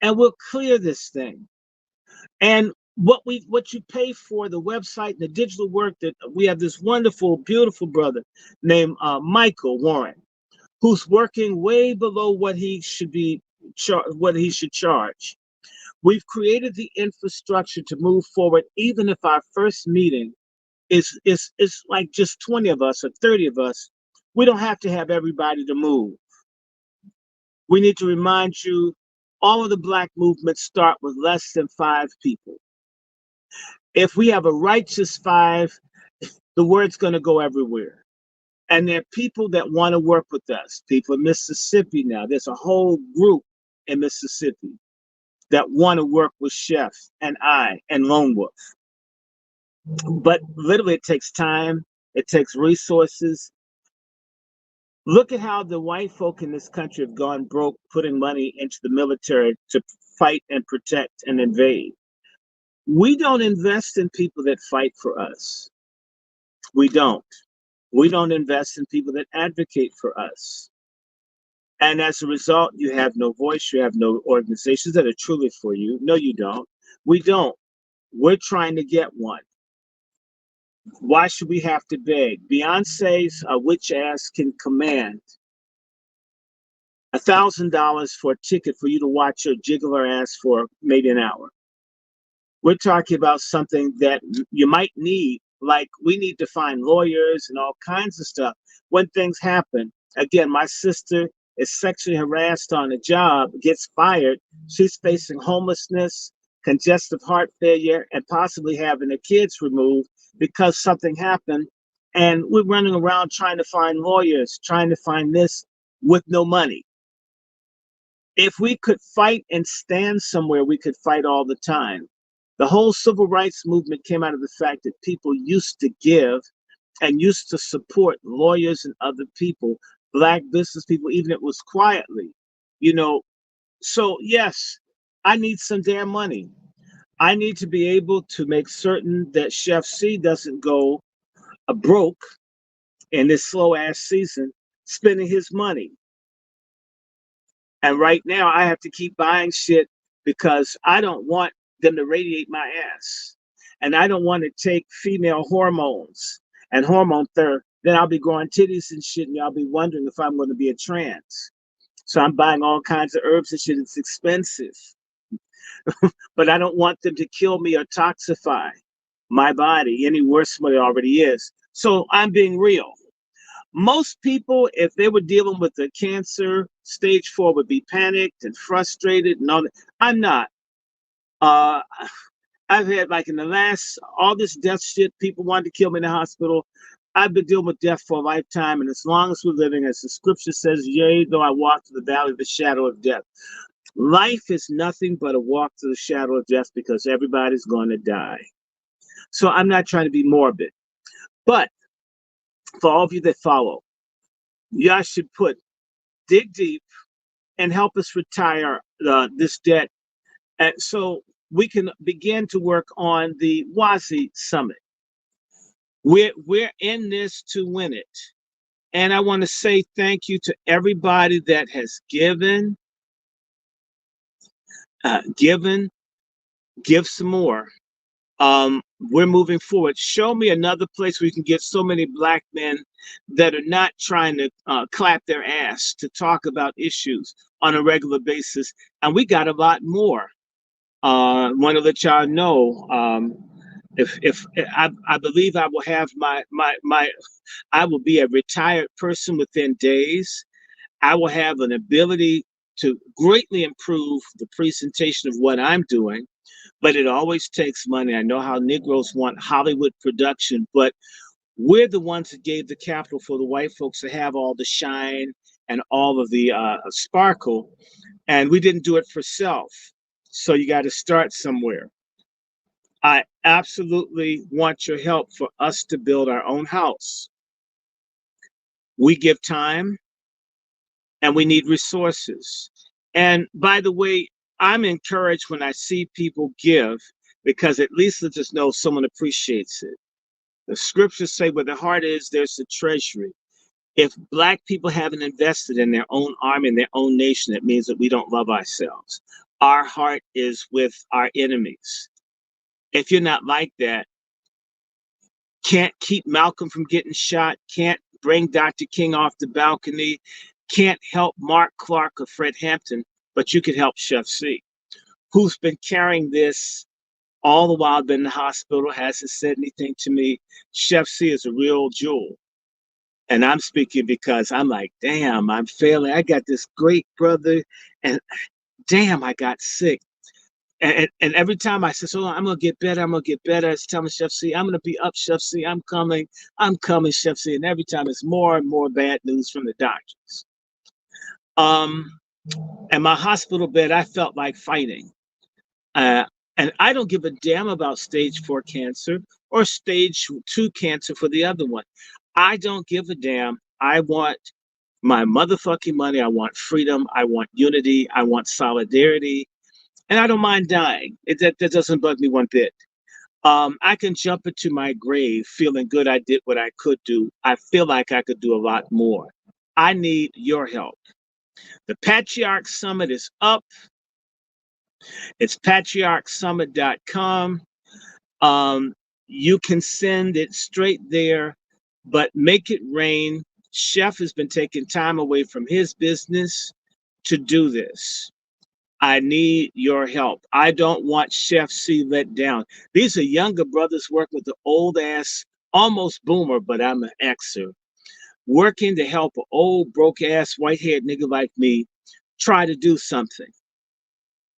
and we'll clear this thing. And what you pay for, the website and the digital work, that we have this wonderful, beautiful brother named Michael Warren, who's working way below what he should be, what he should charge. We've created the infrastructure to move forward, even if our first meeting is like just 20 of us or 30 of us. We don't have to have everybody to move. We need to remind you, all of the Black movements start with less than 5 people. If we have a righteous 5, the word's going to go everywhere. And there are people that want to work with us. People in Mississippi now. There's a whole group in Mississippi that want to work with Chef and I and Lone Wolf. But literally, it takes time. It takes resources. Look at how the white folk in this country have gone broke putting money into the military to fight and protect and invade. We don't invest in people that fight for us. We don't. We don't invest in people that advocate for us. And as a result, you have no voice. You have no organizations that are truly for you. No, you don't. We don't. We're trying to get one. Why should we have to beg? Beyonce's witch ass can command $1,000 for a ticket for you to watch her jiggle her ass for maybe an hour. We're talking about something that you might need, like we need to find lawyers and all kinds of stuff when things happen. Again, my sister is sexually harassed on a job, gets fired. She's facing homelessness, congestive heart failure, and possibly having her kids removed because something happened. And we're running around trying to find lawyers, trying to find this with no money. If we could fight and stand somewhere, we could fight all the time. The whole civil rights movement came out of the fact that people used to give and used to support lawyers and other people, Black business people, even if it was quietly, you know. So yes, I need some damn money. I need to be able to make certain that Chef C doesn't go broke in this slow ass season spending his money. And right now I have to keep buying shit because I don't want them to radiate my ass. And I don't want to take female hormones and hormone therapy. Then I'll be growing titties and shit, and y'all be wondering if I'm going to be a trans. So I'm buying all kinds of herbs and shit. It's expensive. But I don't want them to kill me or toxify my body any worse than it already is. So I'm being real. Most people, if they were dealing with the cancer stage 4, would be panicked and frustrated and all that. I'm not. I've had, like, in the last, all this death shit, people wanted to kill me in the hospital. I've been dealing with death for a lifetime, and as long as we're living, as the scripture says, yea, though I walk through the valley of the shadow of death. Life is nothing but a walk through the shadow of death because everybody's going to die. So I'm not trying to be morbid. But for all of you that follow, y'all should dig deep and help us retire this debt. And so we can begin to work on the WASI Summit. We're in this to win it. And I want to say thank you to everybody that has given, give some more. We're moving forward. Show me another place where you can get so many Black men that are not trying to clap their ass to talk about issues on a regular basis. And we got a lot more. Want to let y'all know, if I believe I will have I will be a retired person within days. I will have an ability to greatly improve the presentation of what I'm doing, but it always takes money. I know how Negroes want Hollywood production, but we're the ones that gave the capital for the white folks to have all the shine and all of the sparkle, and we didn't do it for self. So you got to start somewhere. I absolutely want your help for us to build our own house. We give time and we need resources. And by the way, I'm encouraged when I see people give, because at least let us know someone appreciates it. The scriptures say where the heart is, there's the treasury. If Black people haven't invested in their own army and their own nation, it means that we don't love ourselves. Our heart is with our enemies. If you're not like that, can't keep Malcolm from getting shot, can't bring Dr. King off the balcony, can't help Mark Clark or Fred Hampton, but you could help Chef C, who's been carrying this all the while, been in the hospital, hasn't said anything to me. Chef C is a real jewel. And I'm speaking because I'm like, damn, I'm failing. I got this great brother, and damn, I got sick. And every time I say, so I'm going to get better, I'm going to get better. It's telling Chef C, I'm going to be up, Chef C. I'm coming, Chef C. And every time it's more and more bad news from the doctors. And my hospital bed, I felt like fighting. And I don't give a damn about stage 4 cancer or stage 2 cancer for the other one. I don't give a damn. I want my motherfucking money. I want freedom. I want unity. I want solidarity. And I don't mind dying. That doesn't bug me one bit. I can jump into my grave feeling good I did what I could do. I feel like I could do a lot more. I need your help. The Patriarch Summit is up. It's patriarchsummit.com. You can send it straight there, but make it rain. Chef has been taking time away from his business to do this. I need your help. I don't want Chef C let down. These are younger brothers working with the old ass, almost boomer, but I'm an Xer, working to help an old broke ass white haired nigga like me try to do something.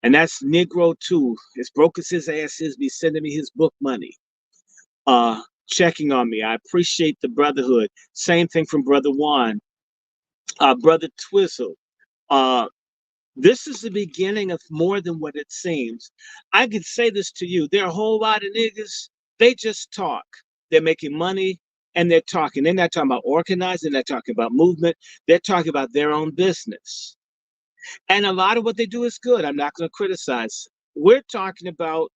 And that's Negro too. As broke as his ass is, be sending me his book money, checking on me. I appreciate the brotherhood. Same thing from Brother Juan, Brother Twizzle, This is the beginning of more than what it seems. I could say this to you. There are a whole lot of niggas, they just talk. They're making money and they're talking. They're not talking about organizing, they're talking about movement, they're talking about their own business. And a lot of what they do is good. I'm not going to criticize. We're talking about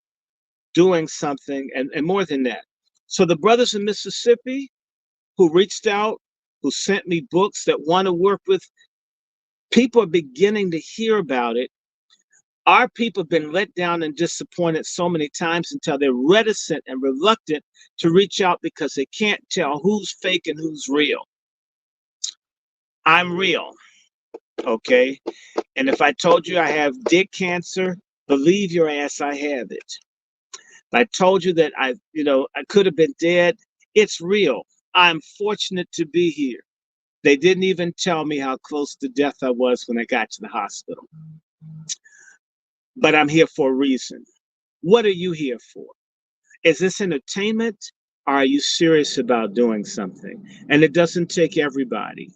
doing something and more than that. So the brothers in Mississippi who reached out, who sent me books that want to work with, people are beginning to hear about it. Our people have been let down and disappointed so many times until they're reticent and reluctant to reach out because they can't tell who's fake and who's real. I'm real, okay? And if I told you I have dick cancer, believe your ass I have it. If I told you that I could have been dead, it's real. I'm fortunate to be here. They didn't even tell me how close to death I was when I got to the hospital. But I'm here for a reason. What are you here for? Is this entertainment, or are you serious about doing something? And it doesn't take everybody.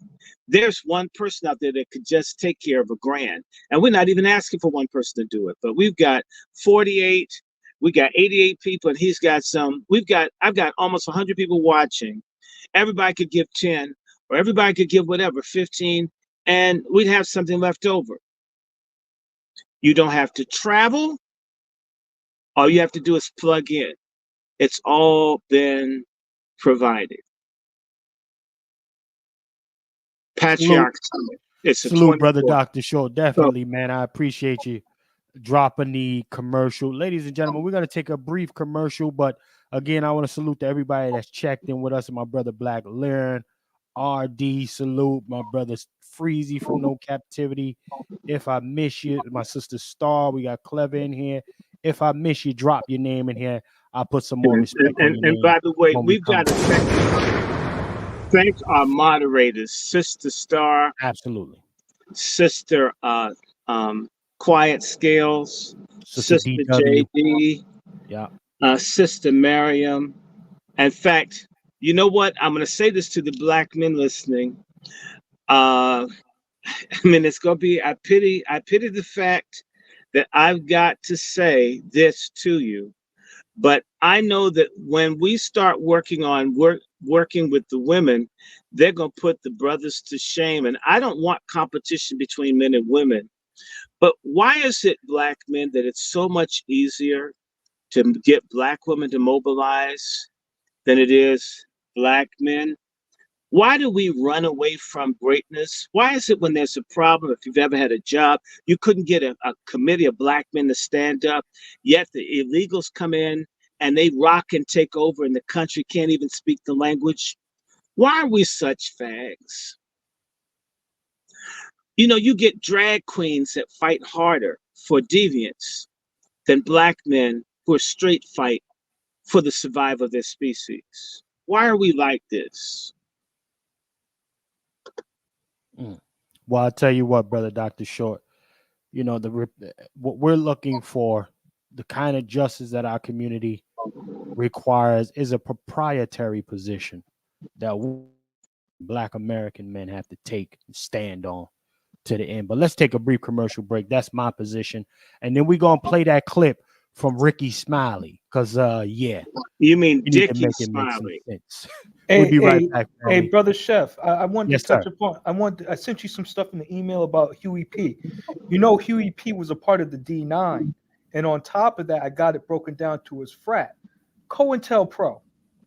There's one person out there that could just take care of $1,000. And we're not even asking for one person to do it. But we've got 48, we got 88 people, and he's got some. I've got almost 100 people watching. Everybody could give 10, or everybody could give whatever, 15, and we'd have something left over. You don't have to travel. All you have to do is plug in. It's all been provided. Patriarch Summit. It's a Salute, brother Dr. Short. Definitely, man. I appreciate you dropping the commercial. Ladies and gentlemen, we're going to take a brief commercial, but again, I want to salute to everybody that's checked in with us, and my brother Black Learn, RD, salute, my brother Freezy from No Captivity. If I miss you, my sister Star, we got Clever in here. If I miss you, drop your name in here. I'll put some more respect on your name. And by the way, we've got to thank our moderators, Sister Star. Absolutely. Sister Quiet Scales, Sister JD, Sister Miriam. In fact, you know what? I'm going to say this to the Black men listening. I mean, it's going to be, I pity the fact that I've got to say this to you. But I know that when we start working with the women, they're going to put the brothers to shame. And I don't want competition between men and women. But why is it, Black men, that it's so much easier to get Black women to mobilize than it is Black men? Why do we run away from greatness? Why is it when there's a problem, if you've ever had a job, you couldn't get a committee of Black men to stand up, yet the illegals come in and they rock and take over and the country can't even speak the language? Why are we such fags? You know, you get drag queens that fight harder for deviance than Black men who are straight fight for the survival of their species. Why are we like this? Well, I'll tell you what, brother Dr. Short, you know, what we're looking for, the kind of justice that our community requires is a proprietary position that Black American men have to take and stand on to the end. But let's take a brief commercial break. That's my position. And then we're going to play that clip from Ricky Smiley. Because, yeah. You mean Dickie Smiley? We'll be right back. Hey, brother Chef, I wanted to touch sir. upon. I sent you some stuff in the email about Huey P. You know, Huey P was a part of the D9, and on top of that, I got it broken down to his frat, COINTELPRO.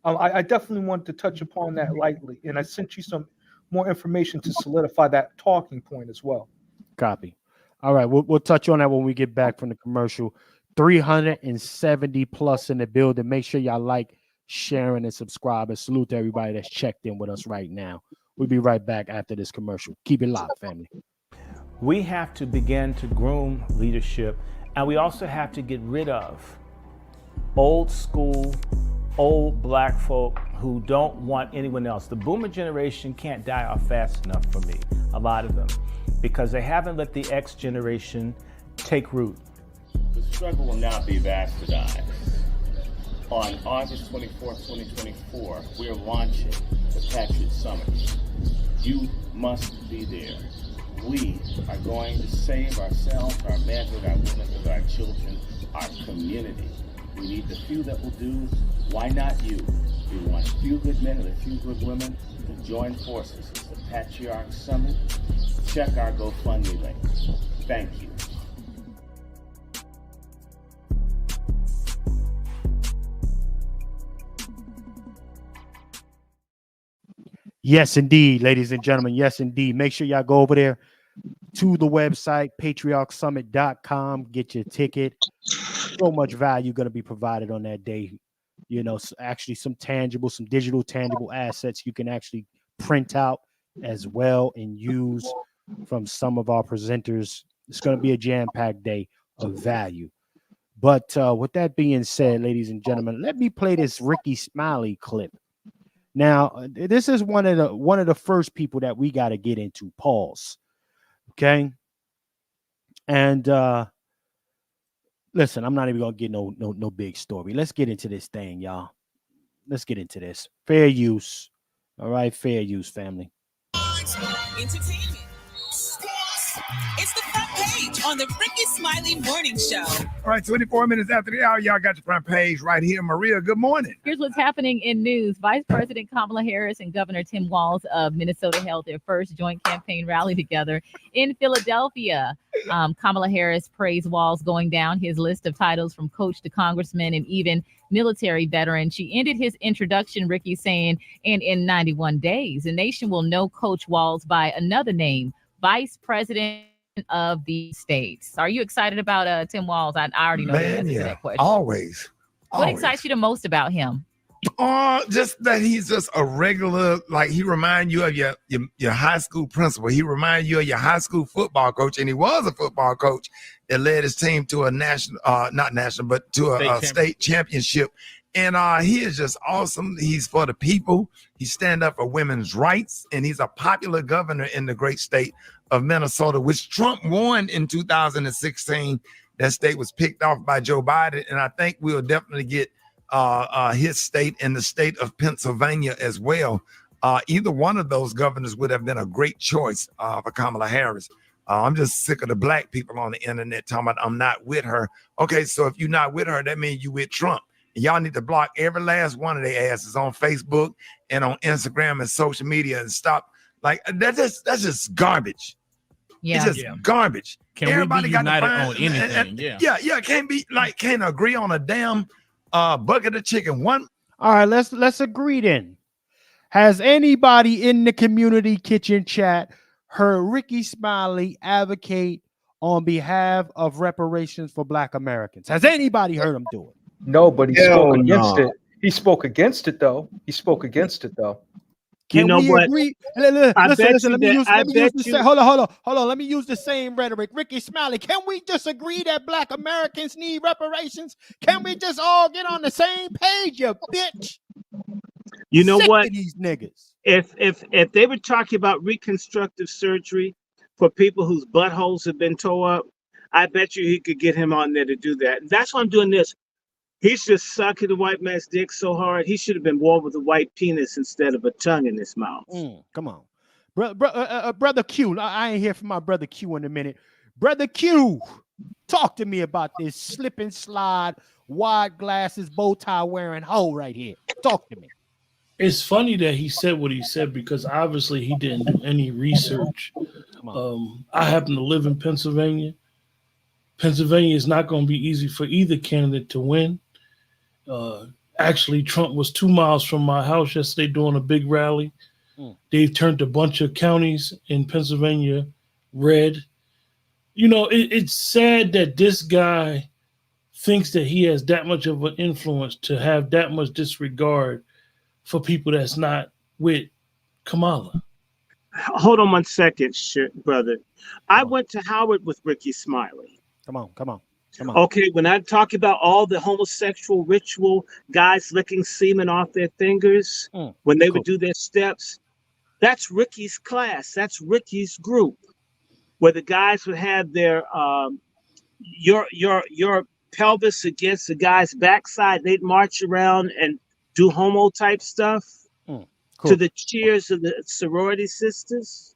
I definitely wanted to touch upon that lightly, and I sent you some more information to solidify that talking point as well. Copy. All right, we'll touch on that when we get back from the commercial. 370 plus in the building. Make sure y'all like, sharing, and subscribe, and salute to everybody that's checked in with us right now. We'll be right back after this commercial. Keep it locked, family. We have to begin to groom leadership, and we also have to get rid of old school, old Black folk who don't want anyone else. The boomer generation can't die off fast enough for me, a lot of them, because they haven't let the X generation take root. The struggle will now be bastardized. On August 24th, 2024, we are launching the Patriot Summit. You must be there. we are going to save ourselves, our manhood, our womanhood, our children, our community. We need the few that will do. Why not you? We want a few good men and a few good women to join forces. It's the Patriarch Summit. Check our GoFundMe link. Thank you. Yes, indeed, ladies and gentlemen. Yes, indeed. Make sure y'all go over there to the website, patriarchsummit.com. Get your ticket. So much value going to be provided on that day. You know, actually some digital tangible assets you can actually print out as well and use from some of our presenters. It's going to be a jam-packed day of value. But with that being said, ladies and gentlemen, let me play this Ricky Smiley clip. Now, this is one of the first people that we got to get into. Pause. Okay. And listen, I'm not even gonna get no big story. Let's get into this thing, y'all. Let's get into this. Fair use. All right, fair use, family. Entertainment. It's the front page on the Ricky Smiley Morning Show. All right, 24 minutes after the hour, y'all got your front page right here. Maria, good morning. Here's what's happening in news. Vice President Kamala Harris and Governor Tim Walz of Minnesota held their first joint campaign rally together in Philadelphia. Kamala Harris praised Walz going down his list of titles from coach to congressman and even military veteran. She ended his introduction, Ricky, saying, and in 91 days, the nation will know Coach Walz by another name, Vice President of the States. Are you excited about Tim Walz? I already know the answer to that question. Always. What excites you the most about him? Just that he's just a regular, like he reminds you of your high school principal. He reminds you of your high school football coach, and he was a football coach that led his team to a national, not national, but to a state championship. And he is just awesome. He's for the people. He stand up for women's rights, and he's a popular governor in the great state of Minnesota, which Trump won in 2016. That state was picked off by Joe Biden, and I think we'll definitely get his state and the state of Pennsylvania as well. Either one of those governors would have been a great choice for Kamala Harris. I'm just sick of the black people on the internet talking about I'm not with her. Okay, so if you're not with her, that means you with Trump. And y'all need to block every last one of their asses on Facebook and on Instagram and social media and stop. Like that's just garbage. Yeah, it's just garbage. Can Everybody we be got to united find, on anything? Can't agree on a damn bucket of chicken. One. All right, let's agree then. Has anybody in the community kitchen chat heard Ricky Smiley advocate on behalf of reparations for Black Americans? Has anybody heard him do it? No, but he spoke against it. He spoke against it though. Can we what? agree? Listen, let me use the same rhetoric. Ricky Smiley, can we just agree that Black Americans need reparations? Can we just all get on the same page, you bitch? You know Sick what? of these niggas. If they were talking about reconstructive surgery for people whose buttholes have been tore up, I bet you he could get him on there to do that. And that's why I'm doing this. He's just sucking the white man's dick so hard. He should have been born with a white penis instead of a tongue in his mouth. Come on. Brother Q. I ain't hear from my brother Q in a minute. Brother Q, talk to me about this slip and slide, wide glasses, bow tie wearing hoe right here. Talk to me. It's funny that he said what he said because obviously he didn't do any research. I happen to live in Pennsylvania. Pennsylvania is not going to be easy for either candidate to win. Actually, Trump was 2 miles from my house yesterday doing a big rally. They've turned a bunch of counties in Pennsylvania red. You know, it's sad that this guy thinks that he has that much of an influence to have that much disregard for people that's not with Kamala. Hold on 1 second, brother. I went to Howard with Ricky Smiley. Come on. Okay, when I talk about all the homosexual ritual, guys licking semen off their fingers when they would do their steps, that's Ricky's class. That's Ricky's group, where the guys would have their your pelvis against the guy's backside. They'd march around and do homo type stuff to the cheers of the sorority sisters.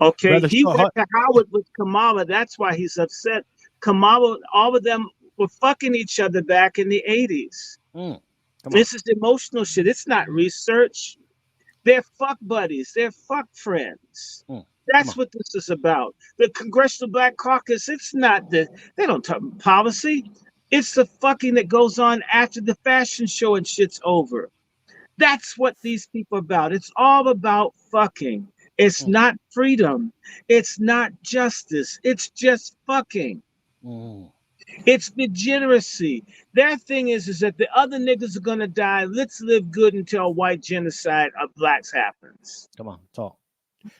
Okay, Brother, he went to Howard with Kamala. That's why he's upset. Kamala, all of them were fucking each other back in the 80s. This is emotional shit. It's not research. They're fuck buddies. They're fuck friends. That's what this is about. The Congressional Black Caucus, it's not they don't talk policy. It's the fucking that goes on after the fashion show and shit's over. That's what these people are about. It's all about fucking. It's not freedom. It's not justice. It's just fucking. It's degeneracy. Their thing is that the other niggas are gonna die. Let's live good until white genocide of blacks happens. Come on, talk.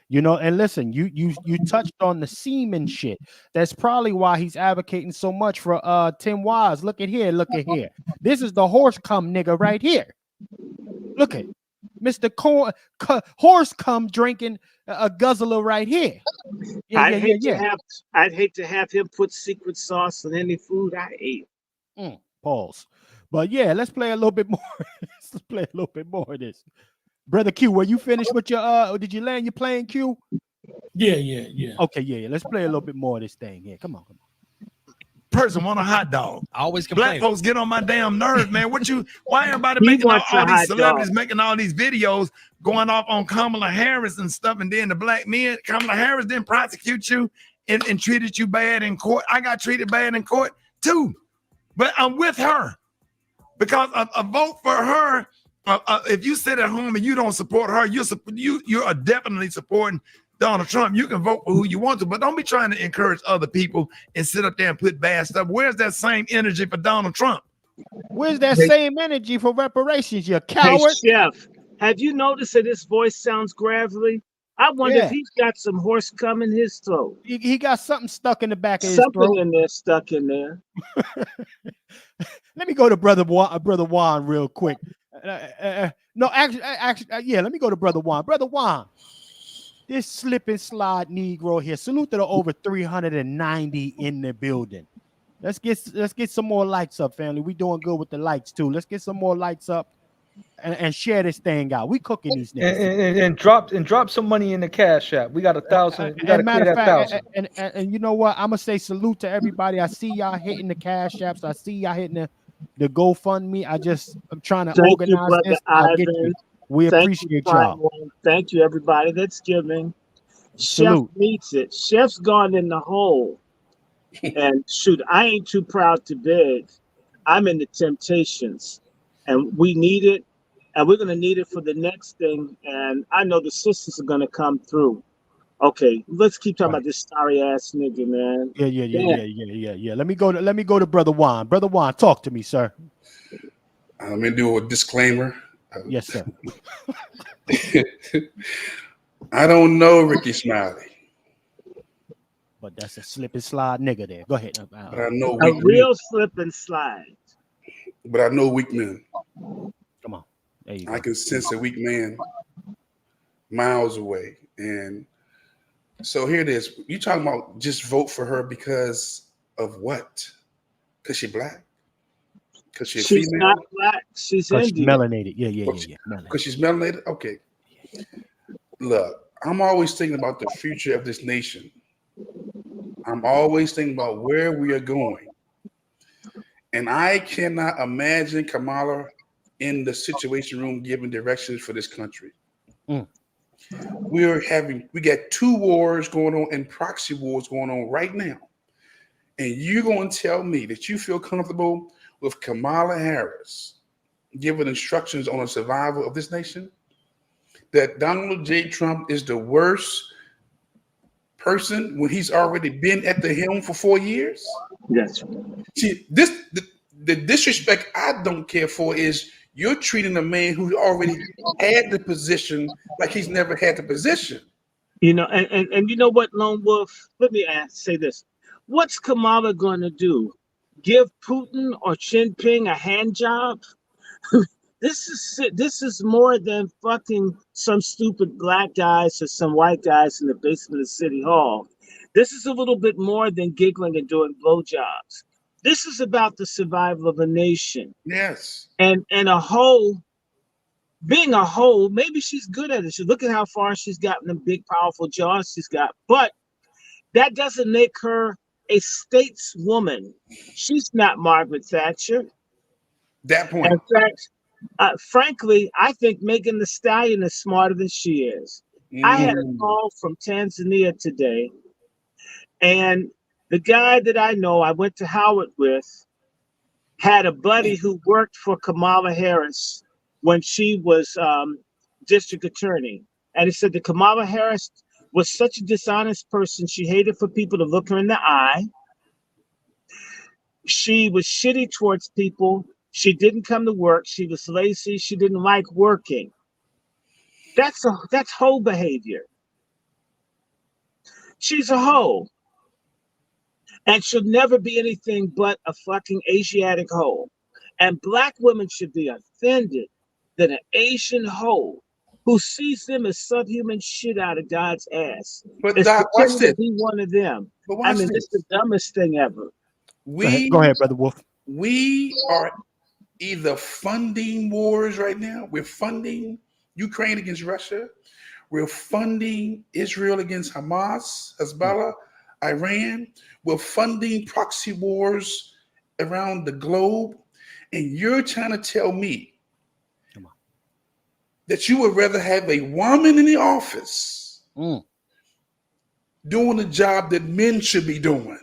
You know, and listen, you touched on the semen shit. That's probably why he's advocating so much for Tim Wise. Look at here, look at here. This is the horse cum nigga right here. Look at Mr. Horse cum drinking a guzzler right here. I'd hate to have him put secret sauce on any food I ate. Pause. But yeah, let's play a little bit more. Let's play a little bit more of this. Brother Q, were you finished with your did you land your plane, Q? Yeah. Okay, yeah. Let's play a little bit more of this thing here. Come on. Person want a hot dog. I always complain. Black folks get on my damn nerves, man. Why everybody making all these celebrities making all these videos going off on Kamala Harris and stuff, and then the black men, Kamala Harris didn't prosecute you and treated you bad in court. I got treated bad in court too, but I'm with her because a vote for her. If you sit at home and you don't support her, you are definitely supporting Donald Trump. You can vote for who you want to, but don't be trying to encourage other people and sit up there and put bad stuff. Where's that same energy for Donald Trump? Where's that same energy for reparations, you coward? Hey, Chef, have you noticed that his voice sounds gravelly? I wonder if he's got some horse cum in his throat. He got something stuck in the back of his throat. Something in there stuck in there. Let me go to Brother Juan real quick. No, actually, yeah, let me go to Brother Juan. Brother Juan, this slip and slide Negro here. Salute to the over 390 in the building. Let's get some more lights up, family. We doing good with the lights too. Let's get some more lights up and share this thing out. We cooking these niggas. And drop some money in the Cash App. We got 1,000. We got to clear that 1,000. And you know what? I'm gonna say salute to everybody. I see y'all hitting the Cash Apps. I see y'all hitting the GoFundMe. I'm trying to organize this. I'll get you. We appreciate y'all. Thank you, everybody that's giving. Chef meets it. Chef's gone in the hole. And shoot, I ain't too proud to beg. I'm in the Temptations. And we need it. And we're going to need it for the next thing. And I know the sisters are going to come through. Okay, let's keep talking about this sorry ass nigga, man. Yeah. Let me go to Brother Juan. Brother Juan, talk to me, sir. Let me do a disclaimer. Yes, sir. I don't know Ricky Smiley, but that's a slip and slide nigga there. Go ahead. But I know a real slip and slide. But I know weak men. Come on. There you I go. can sense a weak man miles away. And so here it is. You talking about just vote for her because of what? Because she's black? Because she's female? Not black. She's Indian. Melanated. Yeah. Because she's melanated? Okay. Look, I'm always thinking about the future of this nation. I'm always thinking about where we are going. And I cannot imagine Kamala in the Situation Room giving directions for this country. We got 2 wars going on and proxy wars going on right now. And you're going to tell me that you feel comfortable with Kamala Harris giving instructions on the survival of this nation? That Donald J. Trump is the worst person when he's already been at the helm for 4 years? Yes. See, the disrespect I don't care for is you're treating a man who already had the position like he's never had the position. You know, and you know what, Lone Wolf? Let me say this. What's Kamala going to do? Give Putin or Xi Jinping a hand job? This is more than fucking some stupid black guys or some white guys in the basement of City Hall. This is a little bit more than giggling and doing blowjobs. This is about the survival of a nation. Yes. And a whole being a hoe, maybe she's good at it. So look at how far she's gotten, the big, powerful jaws she's got. But that doesn't make her a stateswoman. She's not Margaret Thatcher. That point. In fact, frankly, I think Megan Thee Stallion is smarter than she is. I had a call from Tanzania today, and the guy that I know, I went to Howard with, had a buddy who worked for Kamala Harris when she was district attorney. And he said that Kamala Harris was such a dishonest person. She hated for people to look her in the eye. She was shitty towards people. She didn't come to work. She was lazy. She didn't like working. That's hoe behavior. She's a hoe. And she'll never be anything but a fucking Asiatic hoe. And black women should be offended that an Asian hoe who sees them as subhuman shit out of God's ass But Doc, watch this. Be one of them. But watch I mean, this. it's the dumbest thing ever. Go ahead, Brother Wolf. We are either funding wars right now. We're funding Ukraine against Russia. We're funding Israel against Hamas, Hezbollah, Iran. We're funding proxy wars around the globe. And you're trying to tell me that you would rather have a woman in the office doing the job that men should be doing,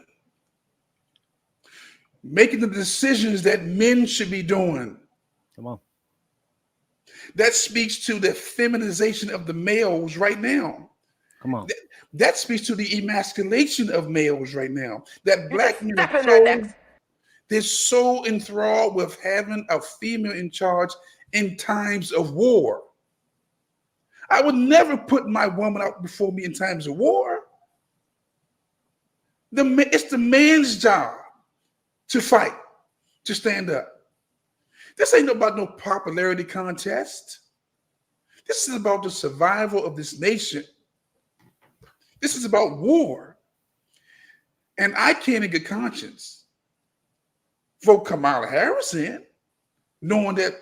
making the decisions that men should be doing. Come on. That speaks to the feminization of the males right now. Come on. That speaks to the emasculation of males right now. That black men they're so enthralled with having a female in charge in times of war. I would never put my woman out before me in times of war. It's the man's job to fight, to stand up. This ain't about no popularity contest. This is about the survival of this nation. This is about war. And I can't in good conscience vote Kamala Harris in, knowing that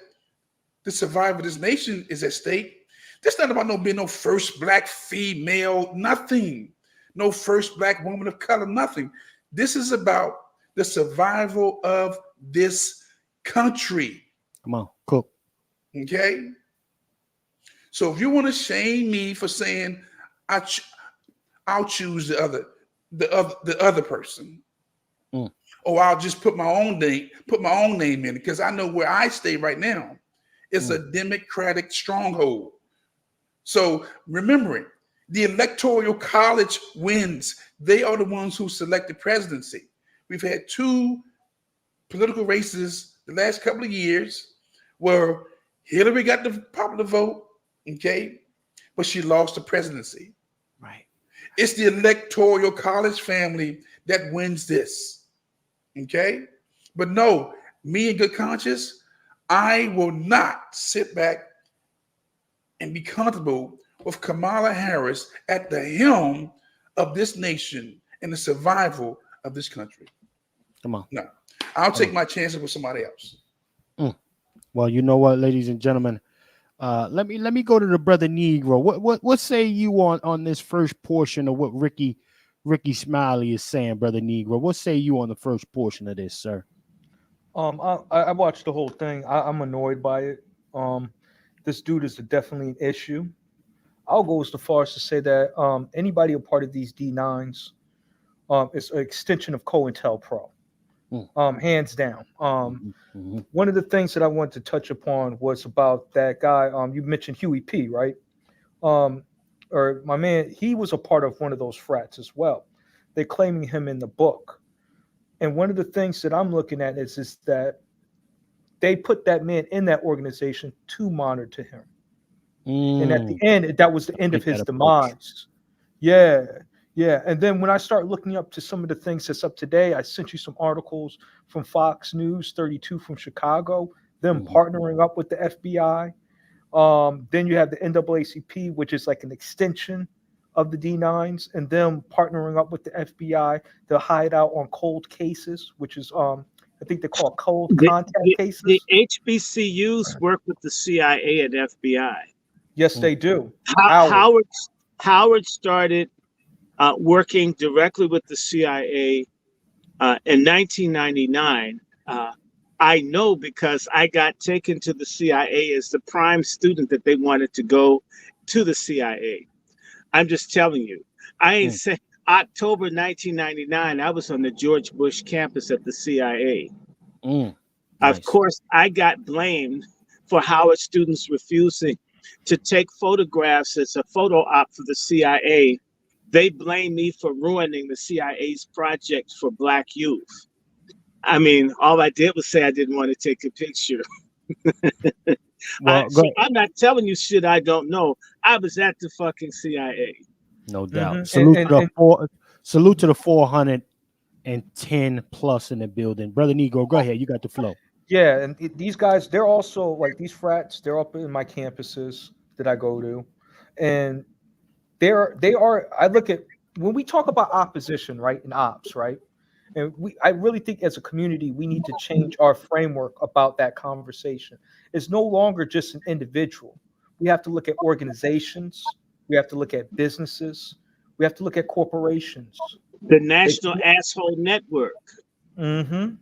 the survival of this nation is at stake. This not about being no first black female, nothing. No first black woman of color, nothing. This is about the survival of this country. Come on, cook. Okay? So if you want to shame me for saying I'll choose the other person, or I'll just put my own name in it, because I know where I stay right now. It's a Democratic stronghold. So remembering, the Electoral College wins. They are the ones who select the presidency. We've had two political races the last couple of years where Hillary got the popular vote, okay, but she lost the presidency. Right. It's the Electoral College family that wins this, okay? But no, me in good conscience, I will not sit back and be comfortable with Kamala Harris at the helm of this nation and the survival of this country. Come on. No, I'll take my chances with somebody else. Well, you know what, ladies and gentlemen, let me go to the brother Negro. What say you on this first portion of what Ricky Smiley is saying, brother Negro? What say you on the first portion of this, sir? I watched the whole thing. I'm annoyed by it. This dude is definitely an issue. I'll go as far as to say that anybody a part of these D9s is an extension of COINTELPRO, hands down. One of the things that I wanted to touch upon was about that guy. You mentioned Huey P, right? Or my man, he was a part of one of those frats as well. They're claiming him in the book. And one of the things that I'm looking at is that they put that man in that organization to monitor him. And at the end, that was the end of his demise. Yeah. And then when I start looking up to some of the things that's up today, I sent you some articles from Fox News 32 from Chicago, them partnering up with the FBI. Then you have the NAACP, which is like an extension of the D9s, and them partnering up with the FBI to hide out on cold cases, which is I think they're called cold The, contact the, cases. the HBCUs work with the CIA and FBI. Yes, they do. Howard started working directly with the CIA in 1999. I know because I got taken to the CIA as the prime student that they wanted to go to the CIA. I'm just telling you. I ain't saying October 1999, I was on the George Bush campus at the CIA. Nice. Of course, I got blamed for Howard students refusing to take photographs as a photo op for the CIA. They blame me for ruining the CIA's project for Black youth. I mean, all I did was say I didn't want to take a picture. Well, I'm not telling you shit I don't know. I was at the fucking CIA. No doubt. Mhm. Salute to the 410 plus in the building. Brother Negro, go ahead. You got the flow. Yeah, and these guys, they're also like these frats. They're up in my campuses that I go to, and they are. I look at when we talk about opposition, right, and ops, right, and I really think as a community we need to change our framework about that conversation. It's no longer just an individual. We have to look at organizations. We have to look at businesses. We have to look at corporations. The National Asshole Network. Mm-hmm.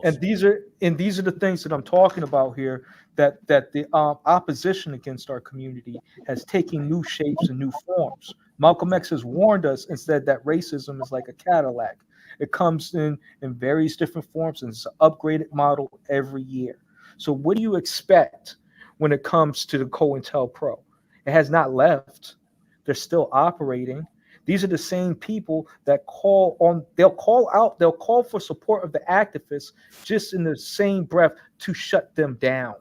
And these are the things that I'm talking about here. That the opposition against our community has taken new shapes and new forms. Malcolm X has warned us and said that racism is like a Cadillac. It comes in various different forms and it's an upgraded model every year. So what do you expect when it comes to the COINTELPRO? It has not left. They're still operating. These are the same people that they'll call for support of the activists just in the same breath to shut them down,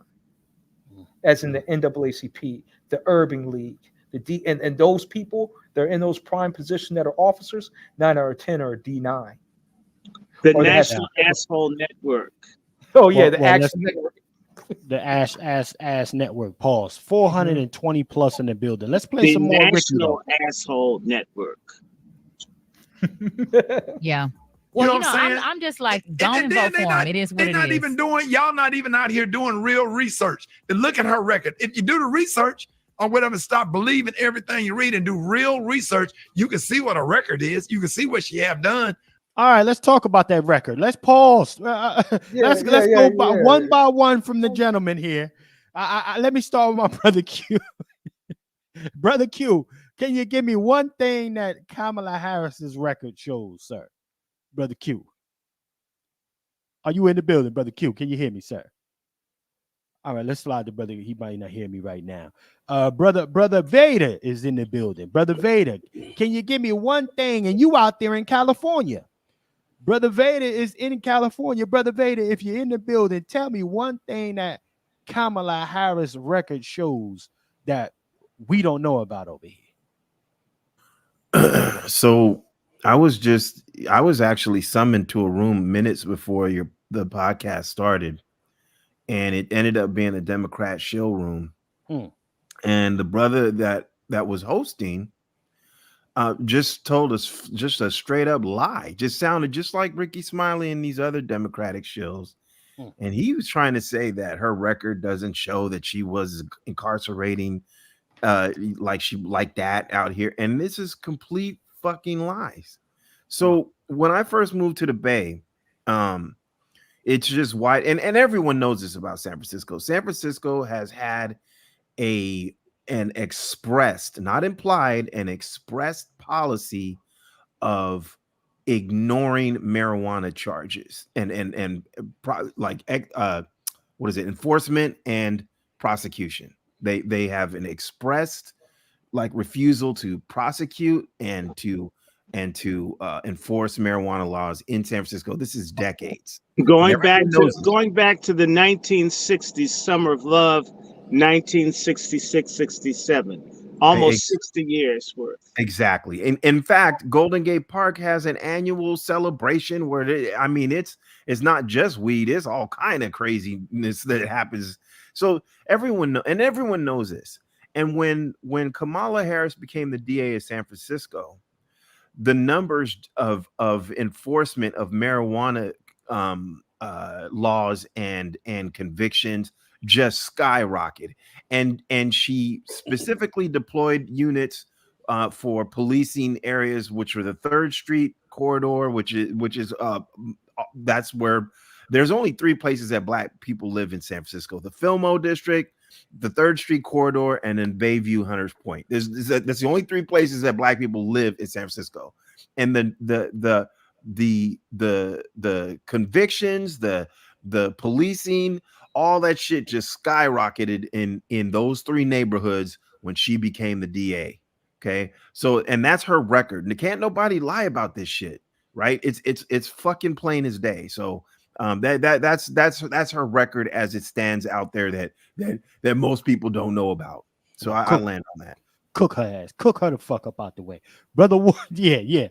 as in the NAACP, the Urban League, and those people, they're in those prime positions that are officers, 9 out of 10 are a D9. The National Asshole Network. Oh, yeah, the Action Network. The ass network. Pause. 420 plus in the building. Let's play some more. National Asshole Network. Yeah. You Well, know what I'm saying? I'm just like, don't vote for him. It is what it is. Y'all not even out here doing real research. And look at her record. If you do the research or whatever, stop believing everything you read and do real research, you can see what a record is. You can see what she have done. All right, let's talk about that record. Let's pause. Let's go one by one from the gentleman here. Let me start with my brother Q. Brother Q, can you give me one thing that Kamala Harris's record shows, sir? Brother Q. Are you in the building, Brother Q? Can you hear me, sir? All right, let's slide to brother. He might not hear me right now. Brother Vader is in the building. Brother Vader, can you give me one thing? And you out there in California. Brother Vader is in California. Brother Vader, if you're in the building, tell me one thing that Kamala Harris record shows that we don't know about over here. So I was actually summoned to a room minutes before the podcast started, and it ended up being a Democrat show room. And the brother that was hosting just told us just a straight up lie. Just sounded just like Ricky Smiley and these other Democratic shows. And he was trying to say that her record doesn't show that she was incarcerating like that out here. And this is complete fucking lies. So when I first moved to the Bay, it's just wide, and everyone knows this about San Francisco. San Francisco has had an expressed, not implied, an expressed policy of ignoring marijuana charges and what is it, enforcement and prosecution. They have an expressed refusal to prosecute and to enforce marijuana laws in San Francisco. This is decades. Going back to the 1960s, Summer of Love, 1966-67, almost 60 years worth. Exactly. In fact, Golden Gate Park has an annual celebration where it's not just weed, it's all kind of craziness that happens. So everyone knows this. And when Kamala Harris became the DA of San Francisco, the numbers of enforcement of marijuana laws and convictions just skyrocketed. And she specifically deployed units for policing areas, which were the 3rd Street corridor, which is that's where there's only 3 places that Black people live in San Francisco: the Fillmore District, the 3rd Street corridor, and then Bayview, Hunters Point. That's the only 3 places that Black people live in San Francisco. And the convictions, the policing, all that shit just skyrocketed in those 3 neighborhoods when she became the DA. Okay, so and that's her record, and can't nobody lie about this shit, right? It's fucking plain as day. So that's her record as it stands out there that most people don't know about. So I land on that. Cook her ass. Cook her the fuck up out the way, brother Wolf. Yeah.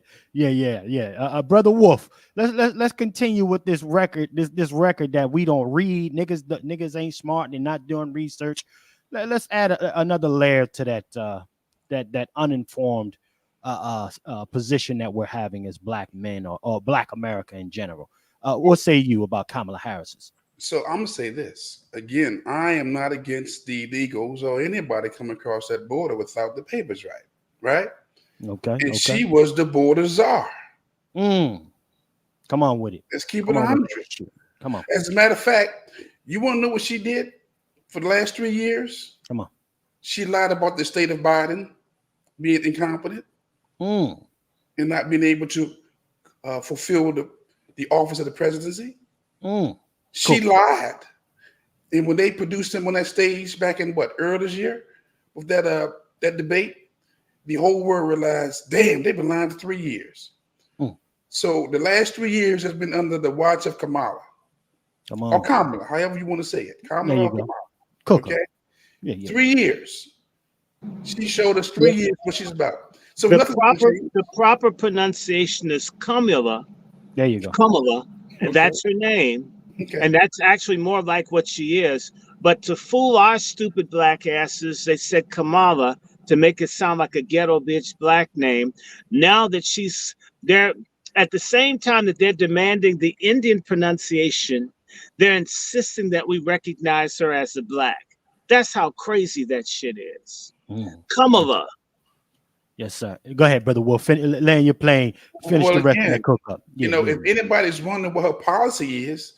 Brother Wolf. Let's continue with this record. This record that we don't read. Niggas ain't smart. They're not doing research. Let's add another layer to that uninformed position that we're having as Black men or Black America in general. What say you about Kamala Harris's? So I'm gonna say this again. I am not against the illegals or anybody coming across that border without the papers right? Okay. And she was the border czar. Come on with it. Let's keep it 100. Come on. As a matter of fact, you want to know what she did for the last 3 years? Come on. She lied about the state of Biden being incompetent and not being able to fulfill the office of the presidency. She lied. And when they produced him on that stage back in earlier this year with that debate, the whole world realized, damn, they've been lying for 3 years. So the last 3 years has been under the watch of Kamala. Come on. Or Kamala, however you want to say it. Kamala or Kamala. Cook okay? Yeah. 3 years. She showed us 3 years what she's about. So the proper pronunciation is Kamala. There you go. Kamala, and that's her name. Okay. And that's actually more like what she is. But to fool our stupid Black asses, they said Kamala to make it sound like a ghetto bitch Black name. Now that she's there, at the same time that they're demanding the Indian pronunciation, they're insisting that we recognize her as a Black. That's how crazy that shit is. Kamala. Yes, sir. Go ahead, Brother Wolf. Land your plane. Finish the rest of that cook up. If anybody's wondering what her policy is,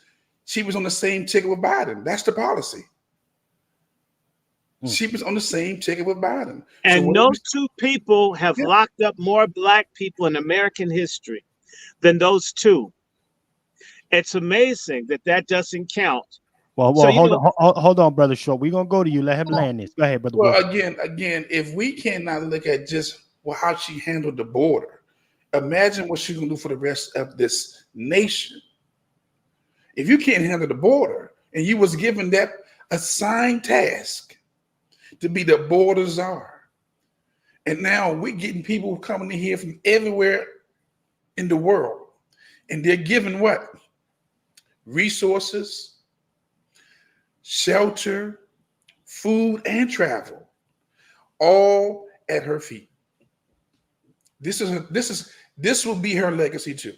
she was on the same ticket with Biden. That's the policy. She was on the same ticket with Biden. And those 2 people have locked up more Black people in American history than those 2. It's amazing that doesn't count. Well, hold on, Brother Short. We're gonna go to you. Let him land this. Go ahead, Brother Wolf. Well, again, if we cannot look at just how she handled the border, imagine what she's gonna do for the rest of this nation. If you can't handle the border, and you was given that assigned task to be the border czar, and now we're getting people coming in here from everywhere in the world, and they're given what? Resources, shelter, food, and travel, all at her feet. This will be her legacy too.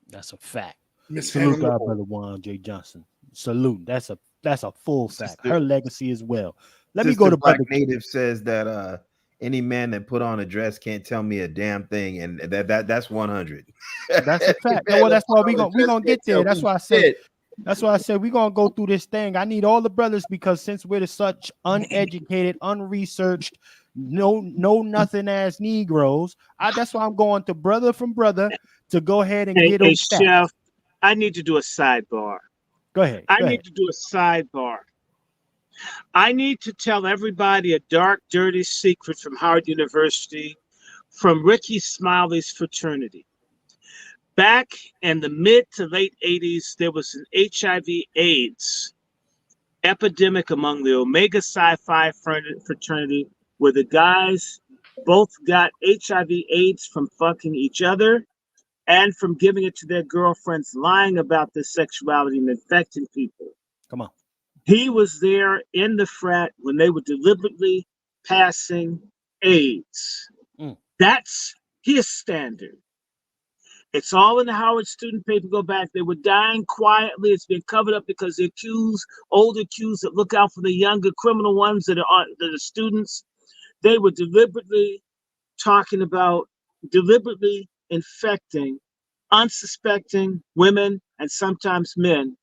That's a fact. Miss Salute God, Brother Juan J. Johnson. Salute. That's a full fact. Her legacy as well. Let me go to Black Brother Native says that any man that put on a dress can't tell me a damn thing, and that's 100. That's a fact. Well, that's why we gonna get there. That's why I said. That's why I said we're gonna go through this thing. I need all the brothers, because since we're such uneducated, unresearched, no nothing ass Negroes, that's why I'm going to brother from brother to go ahead and get on Chef, I need to do a sidebar. Go ahead. I need to do a sidebar. I need to tell everybody a dark, dirty secret from Howard University, from Ricky Smiley's fraternity. Back in the mid to late 80s, there was an HIV/AIDS epidemic among the Omega Psi Phi fraternity, where the guys both got HIV/AIDS from fucking each other and from giving it to their girlfriends, lying about their sexuality and infecting people. Come on. He was there in the frat when they were deliberately passing AIDS. That's his standard. It's all in the Howard student paper. Go back. They were dying quietly. It's been covered up because the older accused that look out for the younger criminal ones that are students, they were deliberately infecting unsuspecting women and sometimes men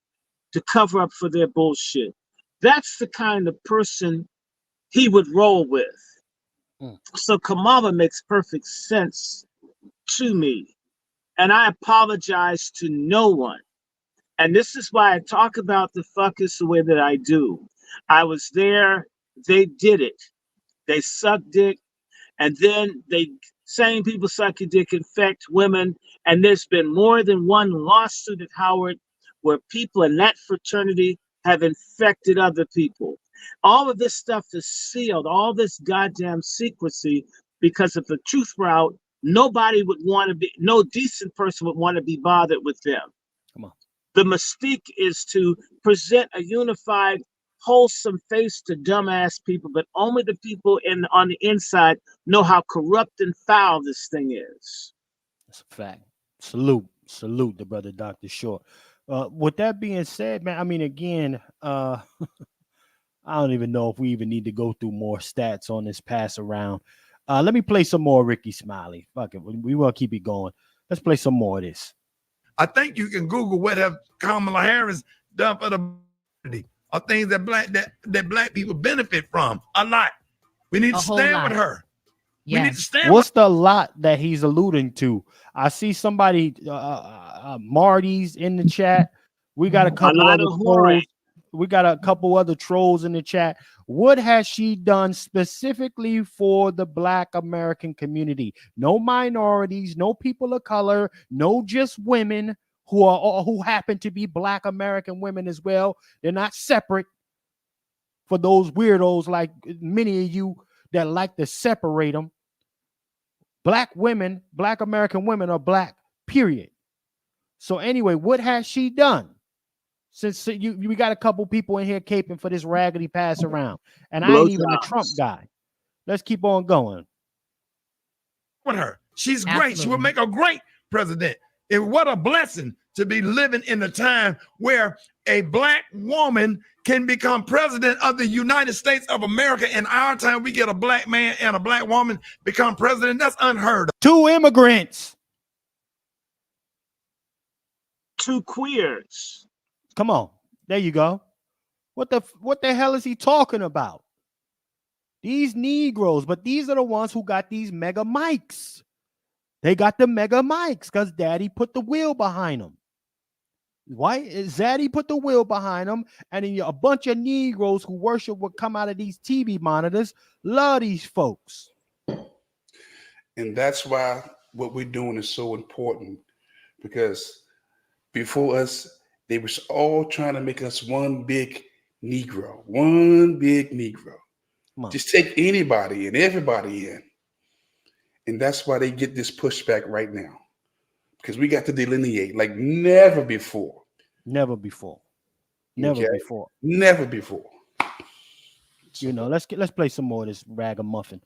to cover up for their bullshit. That's the kind of person he would roll with. So Kamala makes perfect sense to me. And I apologize to no one. And this is why I talk about the fuckers the way that I do. I was there. They did it. They sucked dick. And then same people suck your dick, infect women. And there's been more than one lawsuit at Howard where people in that fraternity have infected other people. All of this stuff is sealed, all this goddamn secrecy, because if the truth were out, no decent person would want to be bothered with them. Come on. The mystique is to present a unified, wholesome face to dumbass people, but only the people on the inside know how corrupt and foul this thing is. That's a fact. Salute the brother Dr. Short. With that being said, man, I mean, again, I don't even know if we even need to go through more stats on this pass around. Let me play some more Ricky Smiley. Fuck it. We want to keep it going. Let's play some more of this. I think you can Google what have Kamala Harris done for the community, or things that black people benefit from a lot. We need to stand with her. Yes. We need to stand What's the lot that he's alluding to? I see somebody, Marty's in the chat. We got a couple other trolls. We got a couple other trolls in the chat. What has she done specifically for the Black American community? No minorities, no people of color, no just women who happen to be Black American women as well. They're not separate. For those weirdos like many of you that like to separate them. Black women, Black American women are Black, period. So anyway, what has she done? Since we got a couple people in here caping for this raggedy pass around, and I ain't even a Trump guy. Let's keep on going. With her, she's great. She will make a great president. And what a blessing to be living in a time where a Black woman can become president of the United States of America. In our time, we get a Black man and a Black woman become president. That's unheard of. 2 immigrants. 2 queers. Come on. There you go. What the hell is he talking about? These Negroes, but these are the ones who got these mega mics. They got the mega mics because Daddy put the wheel behind them. Why? Zaddy put the wheel behind them, and then a bunch of Negroes who worship what come out of these TV monitors love these folks. And that's why what we're doing is so important, because before us, they were all trying to make us one big Negro, Just take anybody and everybody in. And that's why they get this pushback right now, because we got to delineate like never before. Never before. You know, let's play some more of this ragamuffin.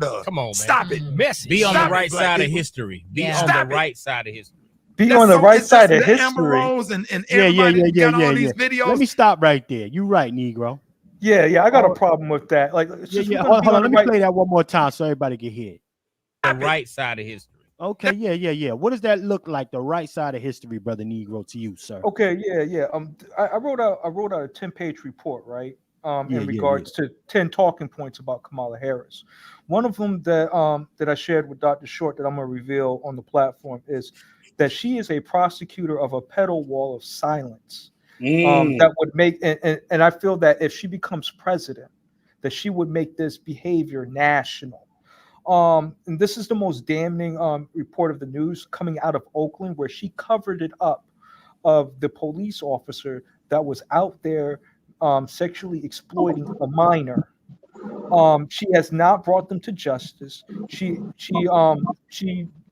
Come on, man. Stop it. Messy. Be on the right side of history. Be on the right side of history. Be on the right side of history. Amber Rose and everybody got all these videos. Let me stop right there. You're right, Negro. Yeah, I got a problem with that. Like, hold on. Let me play that one more time so everybody can hear it. The right side of history. Okay, yeah. What does that look like? The right side of history, brother Negro, to you, sir. Okay, yeah. I wrote a 10-page report, right? In regards to 10 talking points about Kamala Harris. One of them that I shared with Dr. Short that I'm gonna reveal on the platform is that she is a prosecutor of a pedal wall of silence. That would make, and I feel that if she becomes president, that she would make this behavior national. And this is the most damning report of the news coming out of Oakland, where she covered it up of the police officer that was out there sexually exploiting a minor. She has not brought them to justice. She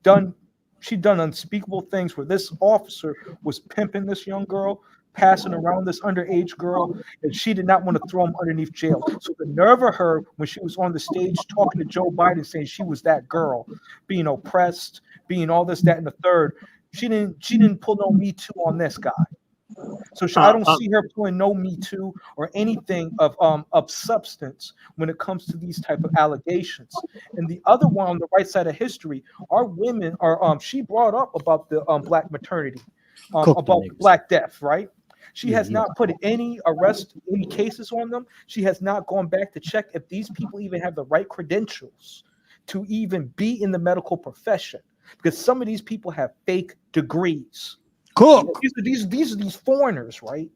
done unspeakable things where this officer was pimping this young girl passing around this underage girl, and she did not want to throw him underneath jail. So the nerve of her when she was on the stage talking to Joe Biden, saying she was that girl, being oppressed, being all this, that, and the third. She didn't pull no Me Too on this guy. So I don't see her pulling no Me Too or anything of substance when it comes to these type of allegations. And the other one on the right side of history, our women are she brought up about the black maternity, about Black Death, right? She has not put any cases on them. She has not gone back to check if these people even have the right credentials to even be in the medical profession, because some of these people have fake degrees. Cook. These are these foreigners, right?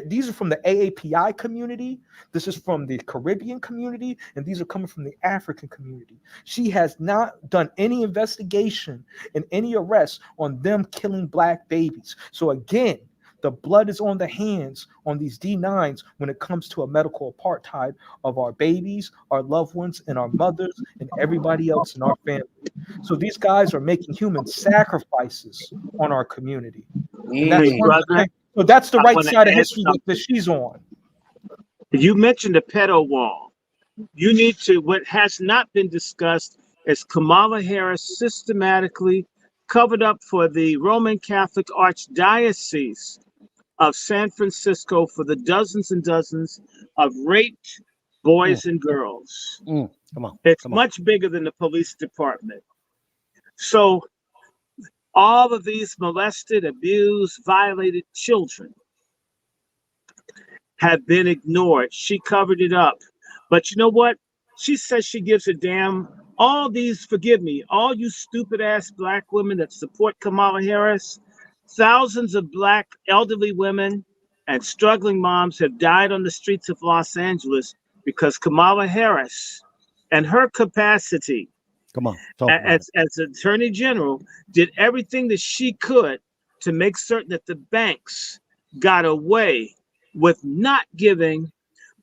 These are from the AAPI community. This is from the Caribbean community, and these are coming from the African community. She has not done any investigation and any arrests on them killing black babies. So again, the blood is on the hands on these D9s when it comes to a medical apartheid of our babies, our loved ones, and our mothers, and everybody else in our family. So these guys are making human sacrifices on our community. So that's the right side of history that she's on. You mentioned the pedo wall. You need to, what has not been discussed is Kamala Harris systematically covered up for the Roman Catholic Archdiocese of San Francisco for the dozens and dozens of raped boys and girls. It's much bigger than the police department. So all of these molested, abused, violated children have been ignored. She covered it up. But you know what? She says she gives a damn. All these, forgive me, all you stupid ass black women that support Kamala Harris, thousands of black elderly women and struggling moms have died on the streets of Los Angeles because Kamala Harris and her capacity as Attorney General did everything that she could to make certain that the banks got away with not giving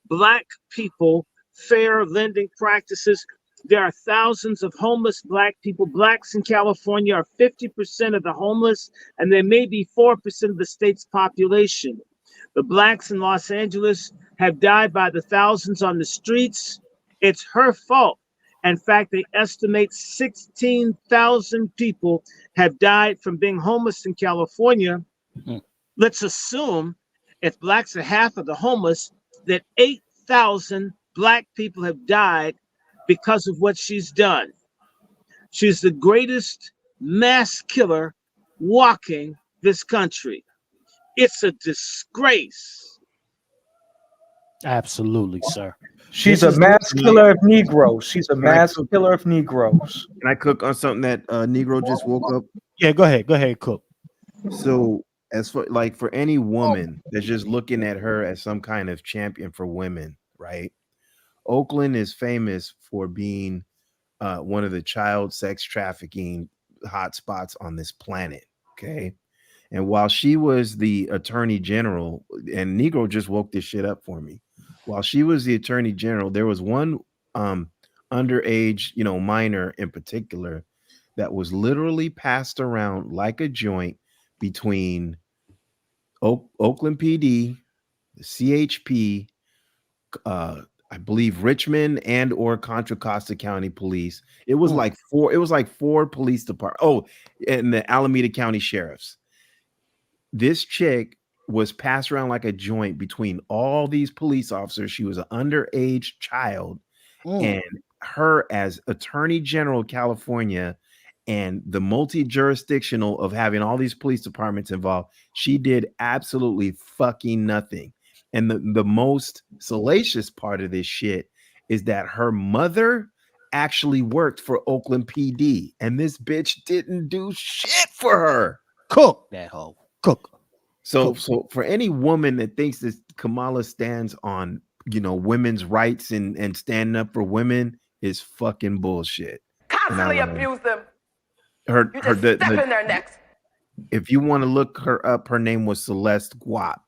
black people fair lending practices. There are thousands of homeless black people. Blacks in California are 50% of the homeless, and they may be 4% of the state's population. The blacks in Los Angeles have died by the thousands on the streets. It's her fault. In fact, they estimate 16,000 people have died from being homeless in California. Let's assume if blacks are half of the homeless, that 8,000 black people have died because of what she's done. She's the greatest mass killer walking this country. It's a disgrace. Absolutely, sir. She's a mass killer of Negroes. She's a mass killer of Negroes. Can I cook on something that Negro just woke up? Yeah, go ahead. Go ahead, cook. So as for any woman that's just looking at her as some kind of champion for women, right? Oakland is famous for being one of the child sex trafficking hotspots on this planet. Okay. And while she was the attorney general, and Negro just woke this shit up for me. While she was the attorney general, there was one underage, minor in particular that was literally passed around like a joint between Oakland PD, the CHP, I believe Richmond and or Contra Costa County Police. It was like four police departments. Oh, and the Alameda County Sheriffs. This chick was passed around like a joint between all these police officers. She was an underage child, and her as Attorney General of California and the multi-jurisdictional of having all these police departments involved, she did absolutely fucking nothing. And the most salacious part of this shit is that her mother actually worked for Oakland PD, and this bitch didn't do shit for her. Cook that hoe. Cook. So for any woman that thinks that Kamala stands on, women's rights and standing up for women is fucking bullshit. Constantly abuse them. Her step in their necks. If you want to look her up, her name was Celeste Guap.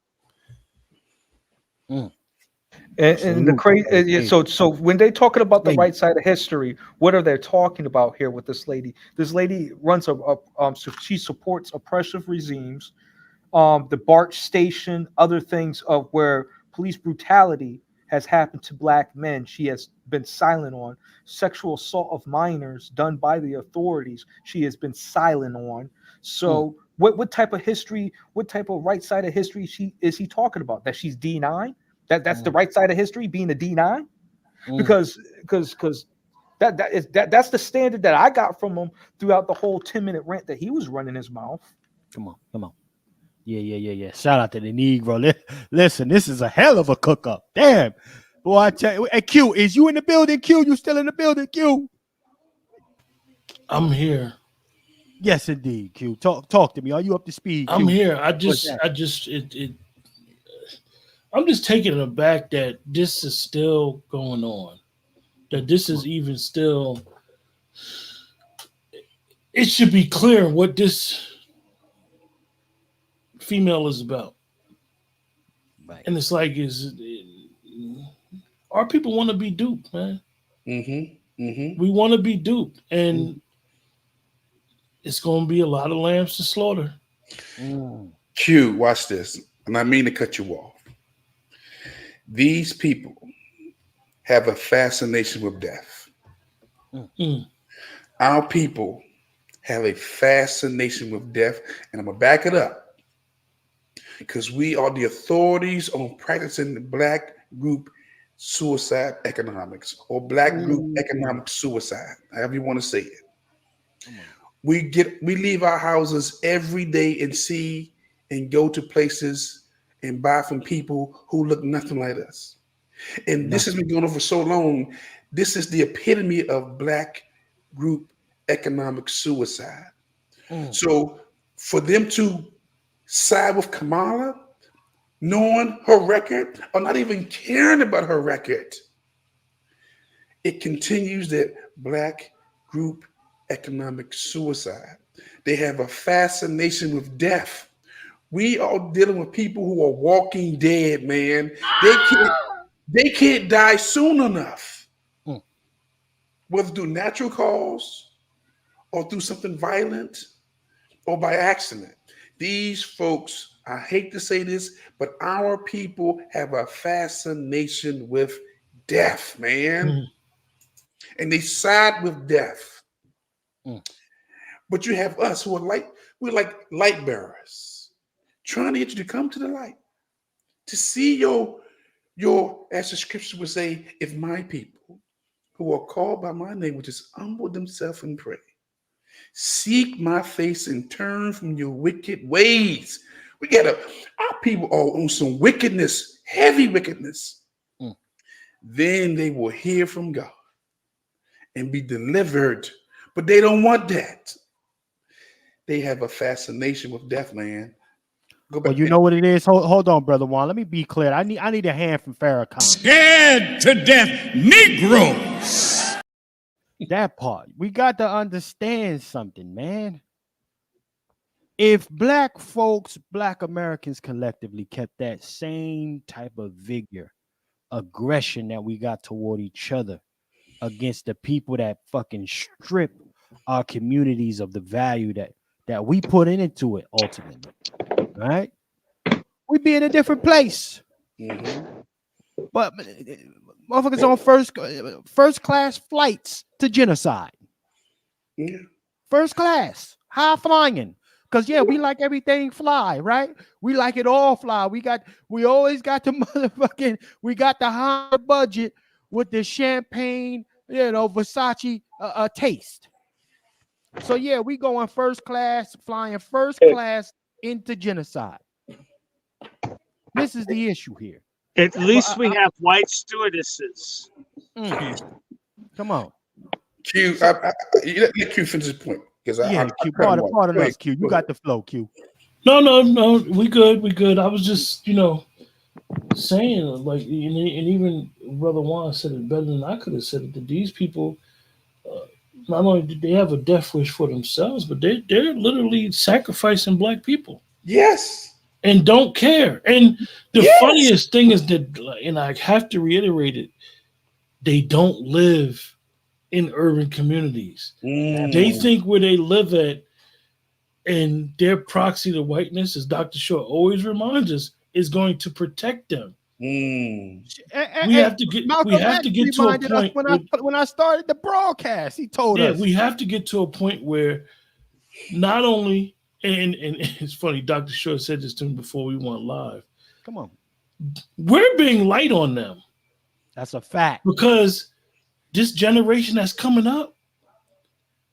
And the crazy, so when they're talking about the right side of history, what are they talking about here with this lady? This lady runs she supports oppressive regimes. the BART station, other things of where police brutality has happened to black men, she has been silent on. Sexual assault of minors done by the authorities, she has been silent on. So what type of history, what type of right side of history is he talking about? That she's D9? That's the right side of history, being a D9? Because that's the standard that I got from him throughout the whole 10-minute rant that he was running his mouth. Come on. Yeah. Shout out to the Negro. Listen, this is a hell of a cook up. Damn. Boy, I tell you, hey, Q, is you in the building? Q, you still in the building? Q. I'm here. Yes, indeed. Q, talk to me. Are you up to speed? Q? I'm here. I'm just taken aback that this is still going on. That this is even still. It should be clear what this female is about. Right. And it's like, our people want to be duped, man. We want to be duped, and it's going to be a lot of lambs to slaughter. Q, watch this, and I mean to cut you off. These people have a fascination with death. Our people have a fascination with death, and I'm gonna back it up because we are the authorities on practicing the black group suicide economics or black group economic suicide, however you want to say it. We leave our houses every day and see and go to places and buy from people who look nothing like us. And this has been going on for so long. This is the epitome of black group economic suicide. So for them to side with Kamala, knowing her record or not even caring about her record, it continues that black group economic suicide. They have a fascination with death. We are dealing with people who are walking dead, man. They can't die soon enough. Whether through natural cause or through something violent or by accident. These folks, I hate to say this, but our people have a fascination with death, man. And they side with death. But you have us who are we're like light bearers, trying to get you to come to the light, to see your, as the scripture would say, if my people who are called by my name, which is humble themselves and pray, seek my face and turn from your wicked ways. Our people are on some wickedness, heavy wickedness. Then they will hear from God and be delivered. But they don't want that. They have a fascination with death, man. Well, you know what it is? Hold on, Brother Juan. Let me be clear. I need a hand from Farrakhan. Scared to death Negroes. That part. We got to understand something, man. If black folks, black Americans collectively kept that same type of vigor, aggression that we got toward each other against the people that fucking strip our communities of the value that we put into it ultimately, right? We'd be in a different place. But motherfuckers on first class flights to genocide. First class, high flying. Because we like everything fly, right? We like it all fly. We always got the motherfucking, we got the high budget with the champagne, Versace taste. So we going first class, flying first class into genocide. This is the issue here. At least we have white stewardesses. Come on. Q, let Q finish his point. Q, pardon us, Q. You got the flow, Q. No. We good. I was just, saying, like, and even Brother Juan said it better than I could have said it, that these people, not only did they have a death wish for themselves, but they're literally sacrificing black people. Yes. And don't care. And the funniest thing is that, and I have to reiterate it, they don't live in urban communities. They think where they live at And their proxy to whiteness, as Dr. Shaw always reminds us, is going to protect them. We have to get to a point when I started the broadcast. He told us. We have to get to a point where not only and it's funny, Dr. Shaw said this to me before we went live. Come on. We're being light on them. That's a fact. Because this generation that's coming up,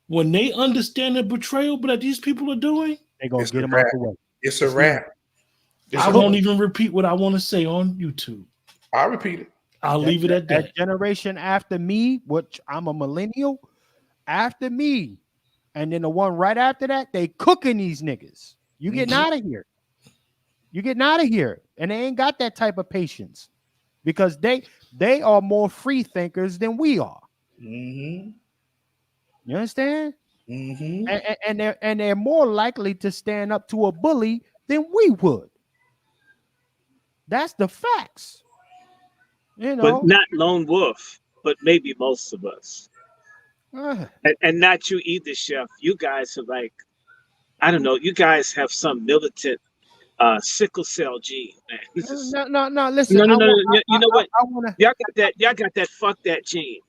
when they understand the betrayal that these people are doing, they're going to get them out the way. It's a wrap. I won't even repeat what I want to say on YouTube. I'll repeat it. I'll leave it at that. That generation after me, which I'm a millennial, after me, and then the one right after that, they cooking these niggas. You getting out of here. You getting out of here. And they ain't got that type of patience because they are more free thinkers than we are. Mm-hmm. You understand? Mm-hmm. And they're more likely to stand up to a bully than we would. That's the facts. You know, but not lone wolf, but maybe most of us. And not you either, Chef. You guys are like, I don't know, you guys have some militant sickle cell gene, man. No, listen. No. You know what? Y'all got that fuck that gene.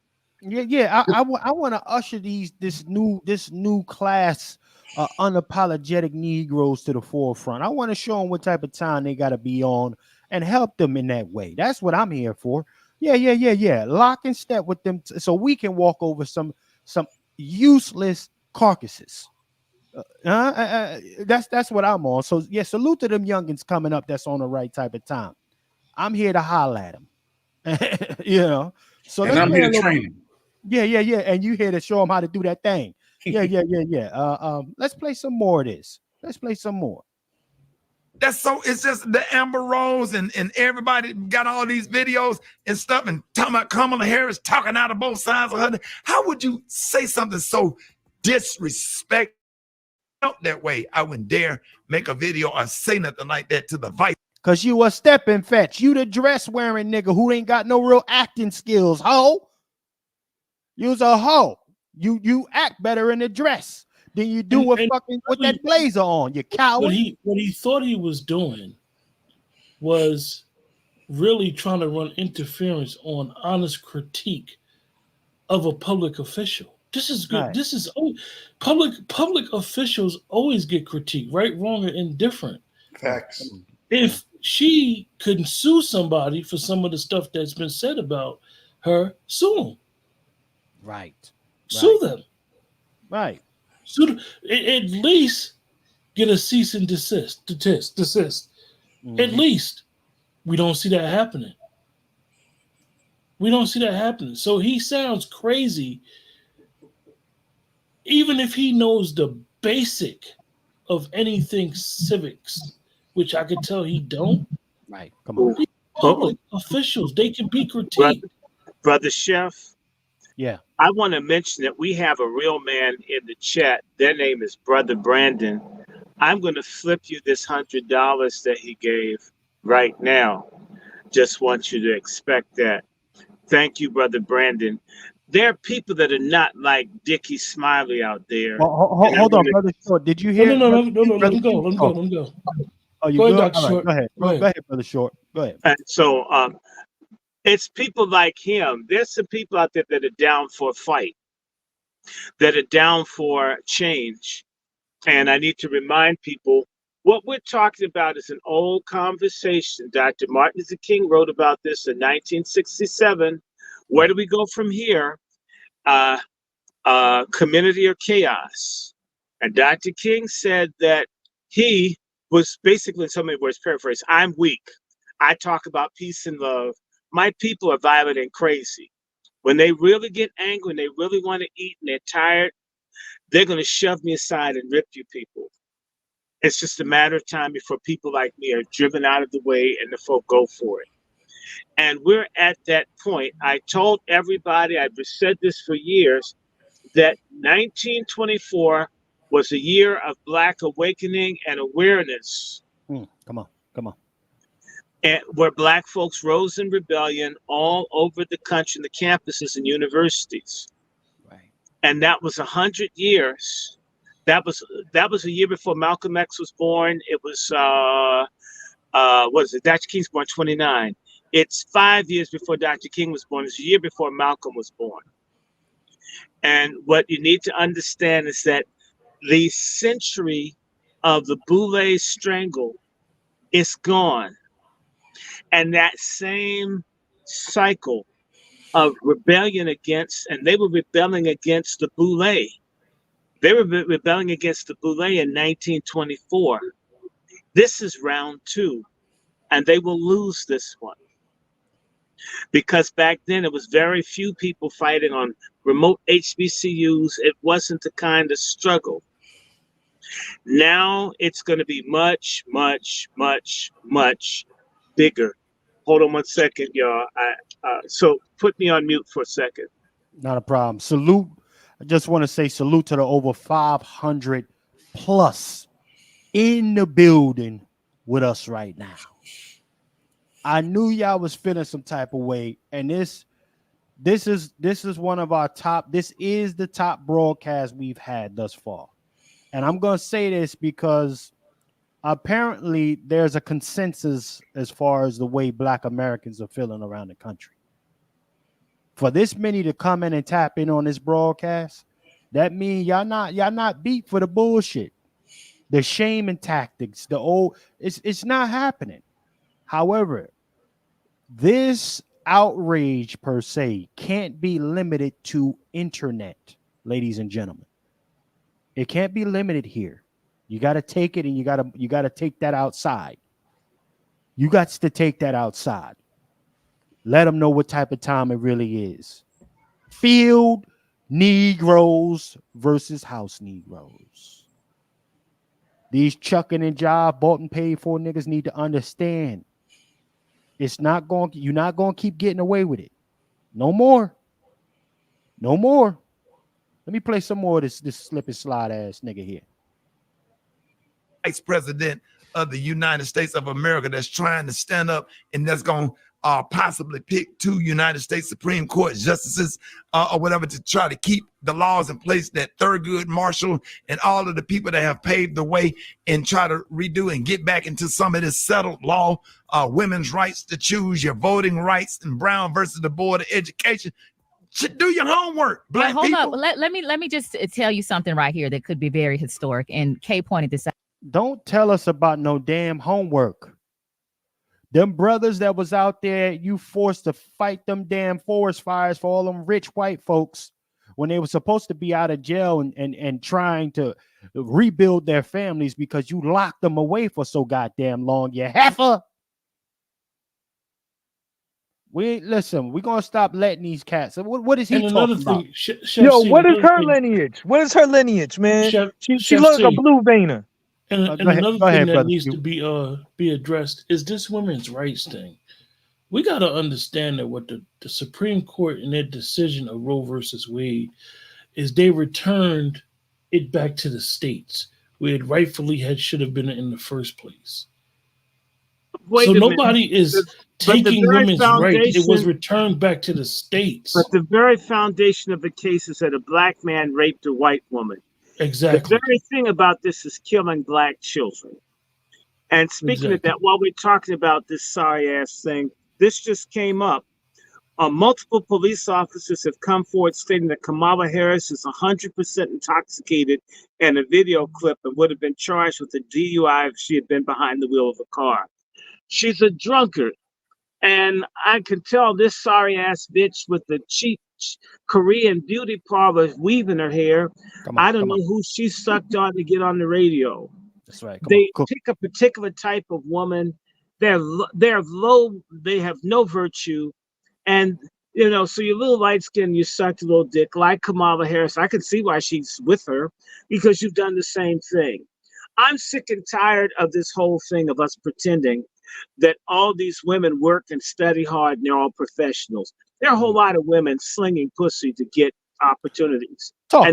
Yeah. I want to usher this new class unapologetic Negroes to the forefront. I want to show them what type of time they got to be on and help them in that way. That's what I'm here for. Yeah. Lock and step with them so we can walk over some useless carcasses. That's what I'm on. So yeah, salute to them youngins coming up that's on the right type of time. I'm here to holler at them. You know. So and I'm here to train them. Yeah. And you here to show them how to do that thing. Yeah. Let's play some more of this. Let's play some more. That's so, it's just the Amber Rose and everybody got all these videos and stuff and talking about Kamala Harris talking out of both sides of her. How would you say something so disrespectful that way? I wouldn't dare make a video or say nothing like that to the vice. Cause you a stepping fetch. You the dress wearing nigga who ain't got no real acting skills, ho. You's a hoe. You act better in the dress than you do with that blazer on, you coward. What he thought he was doing was really trying to run interference on honest critique of a public official. This is good. Right. This is public officials always get critiqued, right, wrong, or indifferent. Facts. If she could sue somebody for some of the stuff that's been said about her, sue them. Right. Sue them. Right. So at least get a cease and desist. Mm-hmm. At least we don't see that happening. So he sounds crazy, even if he knows the basic of anything civics, which I could tell he don't. Right. Come on. Public officials, they can be critiqued. Brother Chef. Yeah. I want to mention that we have a real man in the chat. Their name is Brother Brandon. I'm going to flip you this $100 that he gave right now. Just want you to expect that. Thank you, Brother Brandon. There are people that are not like Dickie Smiley out there. Hold on, Brother Short. Did you hear? No. Let him go. Oh, you good? All right, go ahead, Brother Short. Go ahead. And so, it's people like him. There's some people out there that are down for a fight, that are down for change. And I need to remind people, what we're talking about is an old conversation. Dr. Martin Luther King wrote about this in 1967. Where do we go from here? Community or chaos? And Dr. King said that he was basically, in so many words, paraphrase, I'm weak. I talk about peace and love. My people are violent and crazy. When they really get angry and they really want to eat and they're tired, they're going to shove me aside and rip you people. It's just a matter of time before people like me are driven out of the way and the folk go for it. And we're at that point. I told everybody, I've said this for years, that 1924 was a year of Black awakening and awareness. Come on. And where Black folks rose in rebellion all over the country, in the campuses and universities. Right. And that was 100 years That was a year before Malcolm X was born. It was what is it? Dr. King's born 29. It's 5 years before Dr. King was born. It's a year before Malcolm was born. And what you need to understand is that the century of the Boule strangle is gone. And that same cycle of rebellion against, and they were rebelling against the Boule. They were rebelling against the Boule in 1924. This is round 2, and they will lose this one. Because back then it was very few people fighting on remote HBCUs. It wasn't the kind of struggle. Now it's going to be much, much, much, much bigger. Hold on 1 second, y'all. So put me on mute for a second. Not a problem. Salute. I just want to say salute to the over 500 plus in the building with us right now. I knew y'all was feeling some type of way, and this is one of our top. This is the top broadcast we've had thus far, and I'm gonna say this because apparently there's a consensus as far as the way Black Americans are feeling around the country. For this many to come in and tap in on this broadcast, that means y'all not beat for the bullshit, the shaming tactics, the old. It's not happening. However, this outrage per se can't be limited to internet, ladies and gentlemen. It can't be limited here. You got to take it, and you got to take that outside. You got to take that outside. Let them know what type of time it really is. Field Negroes versus house Negroes. These chucking and job, bought and paid for niggas need to understand. You're not going to keep getting away with it. No more. No more. Let me play some more of this slip and slide ass nigga here. Vice President of the United States of America that's trying to stand up and that's going to possibly pick 2 United States Supreme Court justices or whatever to try to keep the laws in place that Thurgood Marshall and all of the people that have paved the way and try to redo and get back into some of this settled law, women's rights to choose, your voting rights, and Brown versus the Board of Education. Should do your homework. Black hold people. Up. Let me just tell you something right here that could be very historic. And Kay pointed this out. Don't tell us about no damn homework. Them brothers that was out there, you forced to fight them damn forest fires for all them rich white folks when they were supposed to be out of jail and trying to rebuild their families because you locked them away for so goddamn long, you heifer. We're gonna stop letting these cats. What is he talking about? What is her lineage? What is her lineage, man? She looks like a blue veiner. And another thing that needs to be addressed is this women's rights thing. We got to understand that what the Supreme Court in their decision of Roe versus Wade is they returned it back to the states where it rightfully should have been in the first place. So nobody is taking women's rights. It was returned back to the states. But the very foundation of the case is that a Black man raped a white woman. Exactly. The very thing about this is killing Black children. And speaking of that, while we're talking about this sorry ass thing, this just came up. Multiple police officers have come forward stating that Kamala Harris is 100% intoxicated in a video clip and would have been charged with a DUI if she had been behind the wheel of a car. She's a drunkard. And I can tell this sorry ass bitch with the cheap Korean beauty parlor weaving her hair. I don't know who she sucked on to get on the radio. That's right. They pick a particular type of woman. They're low. They have no virtue, and so your little light skin, you sucked a little dick like Kamala Harris. I can see why she's with her because you've done the same thing. I'm sick and tired of this whole thing of us pretending that all these women work and study hard and they're all professionals. There are a whole lot of women slinging pussy to get opportunities. Talk.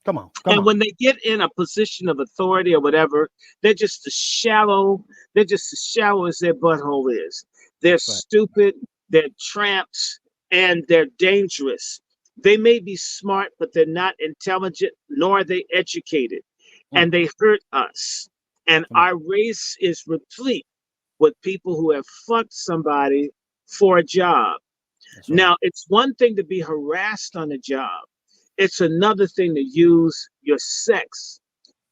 Come on. When they get in a position of authority or whatever, they're just as shallow. They're just as shallow as their butthole is. They're stupid. They're tramps, and they're dangerous. They may be smart, but they're not intelligent, nor are they educated. And they hurt us. And our race is replete with people who have fucked somebody for a job. Now, it's one thing to be harassed on a job. It's another thing to use your sex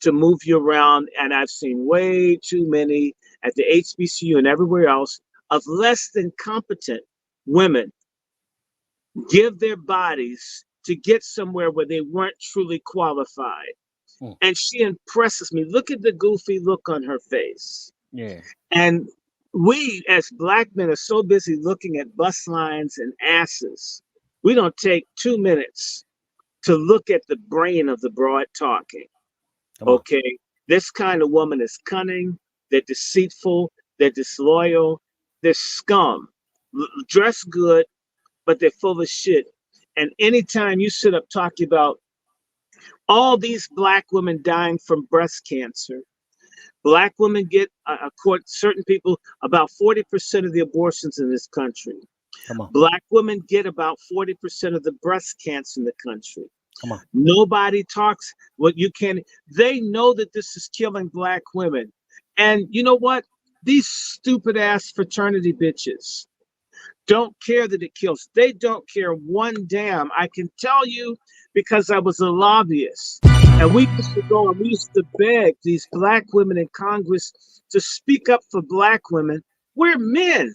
to move you around. And I've seen way too many at the HBCU and everywhere else of less than competent women give their bodies to get somewhere where they weren't truly qualified. And she impresses me. Look at the goofy look on her face. Yeah. And we as Black men are so busy looking at bus lines and asses. We don't take 2 minutes to look at the brain of the broad talking. Okay. This kind of woman is cunning. They're deceitful. They're disloyal. They're scum. Dress good, but they're full of shit. And anytime you sit up talking about all these Black women dying from breast cancer, Black women get, according to certain people, about 40% of the abortions in this country. Black women get about 40% of the breast cancer in the country. Nobody talks what you can. They know that this is killing Black women. And you know what? These stupid ass fraternity bitches don't care that it kills. They don't care one damn. I can tell you because I was a lobbyist. And we used to go and we used to beg these Black women in Congress to speak up for Black women. We're men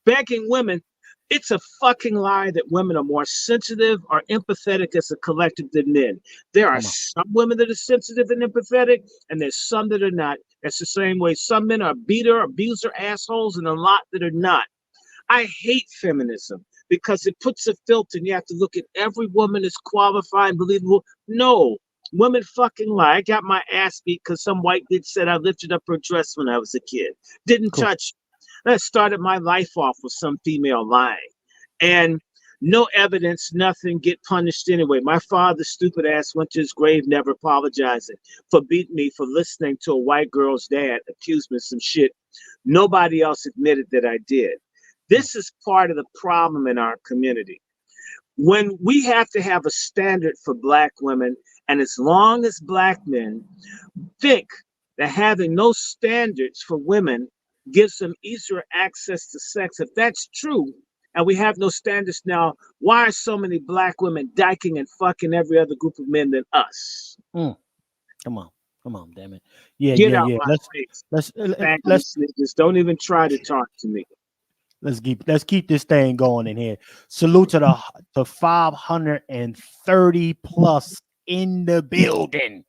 begging women. It's a fucking lie that women are more sensitive or empathetic as a collective than men. There are some women that are sensitive and empathetic, and there's some that are not. That's the same way some men are beater, abuser, assholes, and a lot that are not. I hate feminism because it puts a filter and you have to look at every woman as qualified and believable. No, women fucking lie. I got my ass beat because some white bitch said I lifted up her dress when I was a kid. Didn't touch. That started my life off with some female lying. And no evidence, nothing, get punished anyway. My father, stupid ass, went to his grave never apologizing for beating me for listening to a white girl's dad accuse me of some shit. Nobody else admitted that I did. This is part of the problem in our community. When we have to have a standard for Black women, and as long as Black men think that having no standards for women gives them easier access to sex, if that's true, and we have no standards now, why are so many Black women dyking and fucking every other group of men than us? Come on, damn it. Yeah, Get yeah, out yeah. my face. Let's just don't even try to talk to me. Let's keep this thing going in here. Salute to the 530 plus in the building.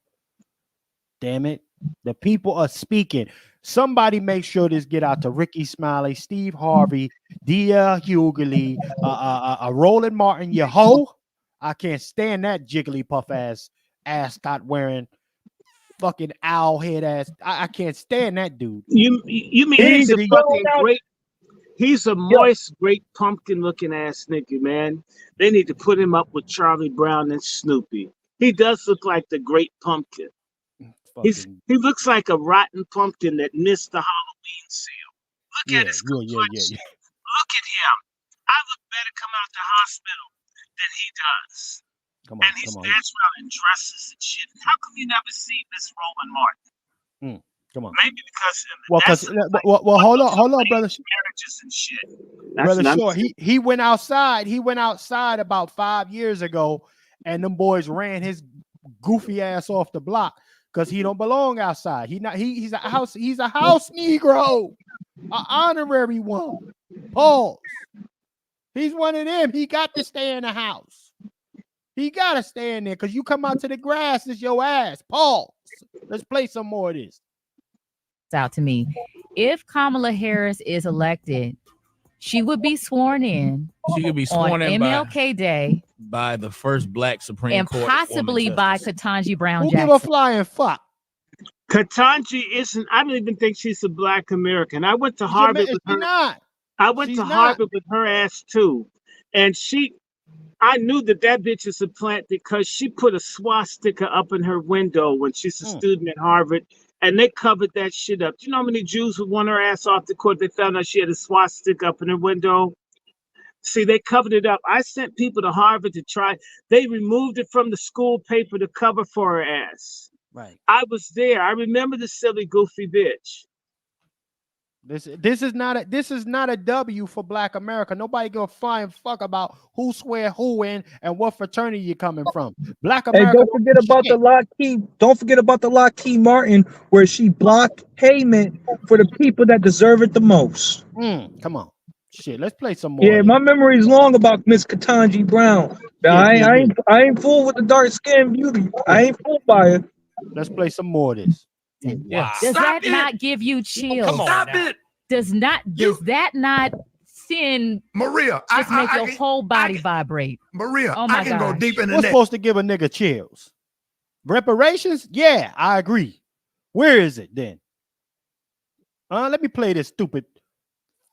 Damn it. The people are speaking. Somebody make sure this get out to Ricky Smiley, Steve Harvey, Dia Hughley, Roland Martin, you hoe. I can't stand that Jigglypuff ass ascot wearing fucking owl head ass. I can't stand that dude. You mean he's a fucking great. He's a moist, great pumpkin-looking ass nigga, man. They need to put him up with Charlie Brown and Snoopy. He does look like the Great Pumpkin. He looks like a rotten pumpkin that missed the Halloween sale. Look at his complexion. Look at him. I look better come out the hospital than he does. He's natural and dresses and shit. How come you never see Miss Roland Martin? Come on. Maybe because hold on, brother. Marriages and shit. Brother Short, he went outside. He went outside about 5 years ago, and them boys ran his goofy ass off the block because he don't belong outside. He's a house Negro, an honorary one. Pause. He's one of them. He got to stay in the house. He gotta stay in there because you come out to the grass, it's your ass. Pause. Let's play some more of this. Out to me, if Kamala Harris is elected, she would be sworn in. She could be sworn on in MLK Day by the first Black Supreme and Court, possibly by Ketanji Brown Who Jackson. give a flying fuck? Ketanji isn't. I don't even think she's a Black American. I went to Harvard with her. I went to Harvard with her ass too, and I knew that bitch is a plant because she put a swastika up in her window when she's a student at Harvard. And they covered that shit up. Do you know how many Jews would want her ass off the court? They found out she had a swastika up in her window. See, they covered it up. I sent people to Harvard to try. They removed it from the school paper to cover for her ass. Right. I was there. I remember the silly, goofy bitch. This is not a W for Black America. Nobody give a flying fuck about who swear who in and what fraternity you're coming from. Black America. Hey, don't forget about the Lockheed. Don't forget about the Lockheed Martin, where she blocked payment for the people that deserve it the most. Come on, shit. Let's play some more. Yeah, my memory is long about Miss Ketanji Brown. I ain't fooled with the dark skinned beauty. I ain't fooled by it. Let's play some more of this. Wow. Does that not give you chills? Come on, stop it. Does that not send Maria? Just make your whole body vibrate? Maria, oh my I can go deep into What's that. supposed to give a nigga chills? Reparations? Yeah, I agree. Where is it then? Let me play this stupid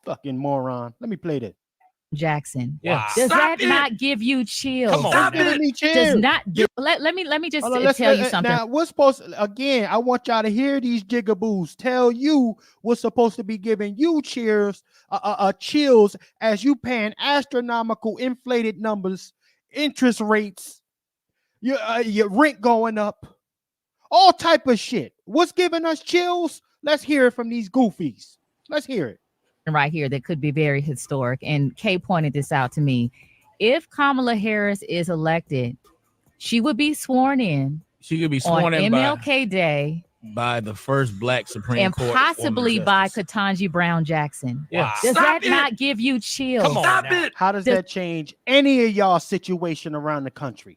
fucking moron. Let me play this. Jackson. Yeah. Does Stop that it. not give you chills? Come on, stop giving me chills. Does not let me just Hold on, tell you something. Now, we're supposed to, again, I want y'all to hear these jigaboos tell you what's supposed to be giving you chills as you paying astronomical inflated numbers, interest rates, your rent going up, all type of shit. What's giving us chills? Let's hear it from these goofies. Let's hear it. Right here that could be very historic. And Kay pointed this out to me. If Kamala Harris is elected, she would be sworn in. She could be on sworn in MLK Day by the first Black Supreme and Court possibly woman by justice. Ketanji Brown Jackson. Yeah. Does Stop that not give you chills? Come on, stop it. How does that change any of y'all situation around the country?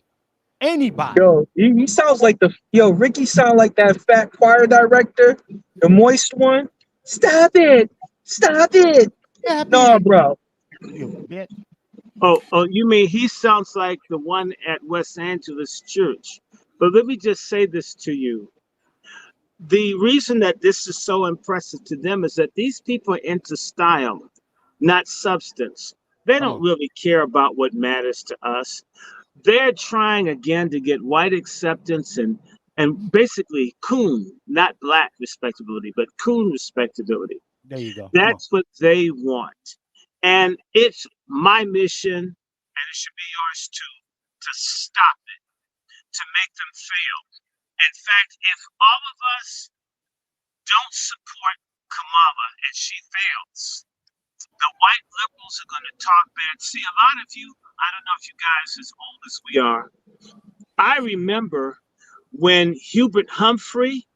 Anybody? Yo, he sounds like Ricky sound like that fat choir director, the moist one. Stop it. Stop it. No, bro. Oh, you mean he sounds like the one at West Angeles Church? But let me just say this to you. The reason that this is so impressive to them is that these people are into style, not substance. They don't really care about what matters to us. They're trying again to get white acceptance and basically coon, not Black respectability, but coon respectability. There you go. That's what they want. And it's my mission, and it should be yours too, to stop it, to make them fail. In fact, if all of us don't support Kamala and she fails, the white liberals are going to talk bad. See, a lot of you, I don't know if you guys as old as we are, I remember when Hubert Humphrey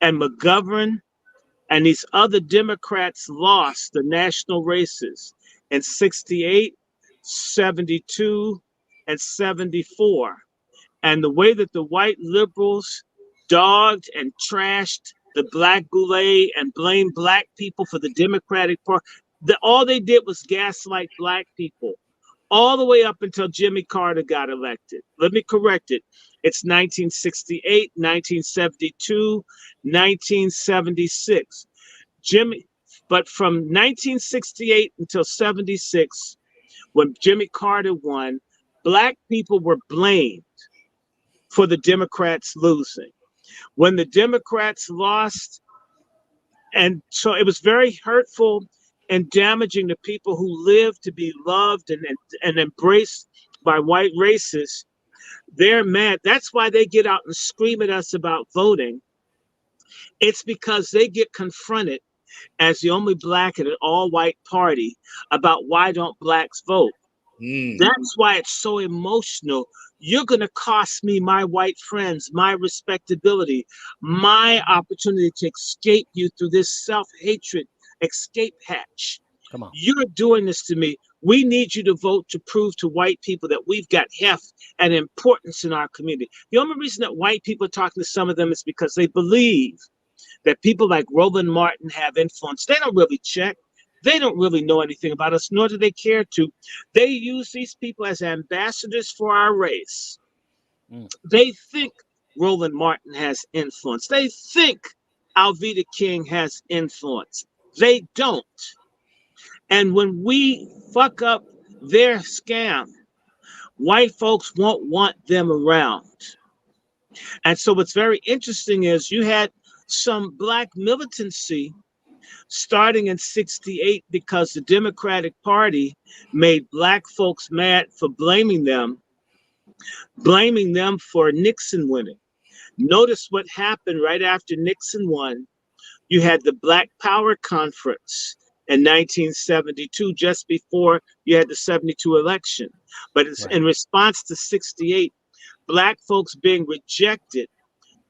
and McGovern and these other Democrats lost the national races in 68, 72, and 74. And the way that the white liberals dogged and trashed the Black Goulet and blamed Black people for the Democratic Party, all they did was gaslight Black people all the way up until Jimmy Carter got elected. Let me correct it. It's 1968, 1972, 1976. But from 1968 until 76, when Jimmy Carter won, Black people were blamed for the Democrats losing. When the Democrats lost, and so it was very hurtful and damaging to people who live to be loved and embraced by white racists. They're mad. That's why they get out and scream at us about voting. It's because they get confronted as the only Black at an all-white party about why don't Blacks vote. That's why it's so emotional. You're going to cost me my white friends, my respectability, my opportunity to escape you through this self-hatred escape hatch. Come on. You're doing this to me. We need you to vote to prove to white people that we've got heft and importance in our community. The only reason that white people are talking to some of them is because they believe that people like Roland Martin have influence. They don't really check. They don't really know anything about us, nor do they care to. They use these people as ambassadors for our race. They think Roland Martin has influence. They think Alveda King has influence. They don't. And when we fuck up their scam, white folks won't want them around. And so what's very interesting is you had some Black militancy starting in 68 because the Democratic Party made black folks mad for blaming them for Nixon winning. Notice what happened right after Nixon won. You had the Black Power Conference in 1972, just before you had the 72 election. But it's in response to 68, black folks being rejected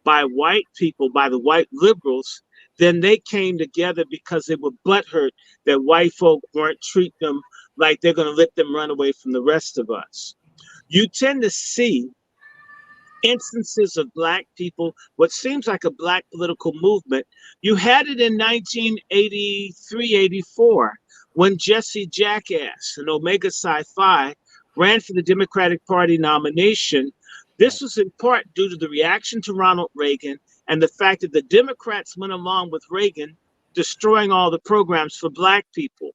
by white people, by the white liberals, then they came together because they were butthurt that white folk weren't treating them like they're going to let them run away from the rest of us. You tend to see instances of black people, what seems like a black political movement. You had it in 1983, 84, when Jesse Jackass and Omega Psi Phi ran for the Democratic Party nomination. This was in part due to the reaction to Ronald Reagan and the fact that the Democrats went along with Reagan, destroying all the programs for black people.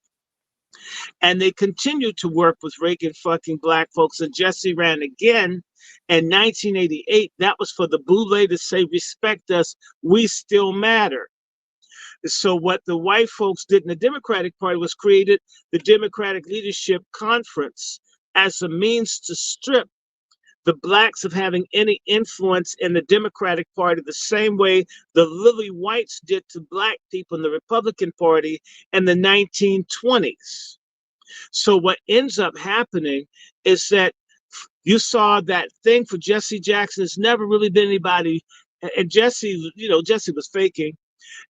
And they continued to work with Reagan fucking black folks. And Jesse ran again in 1988. That was for the boule to say, respect us, we still matter. So what the white folks did in the Democratic Party was created the Democratic Leadership Conference as a means to strip the blacks of having any influence in the Democratic Party, the same way the lily whites did to black people in the Republican Party in the 1920s. So what ends up happening is that you saw that thing for Jesse Jackson. There's never really been anybody, and Jesse, Jesse was faking.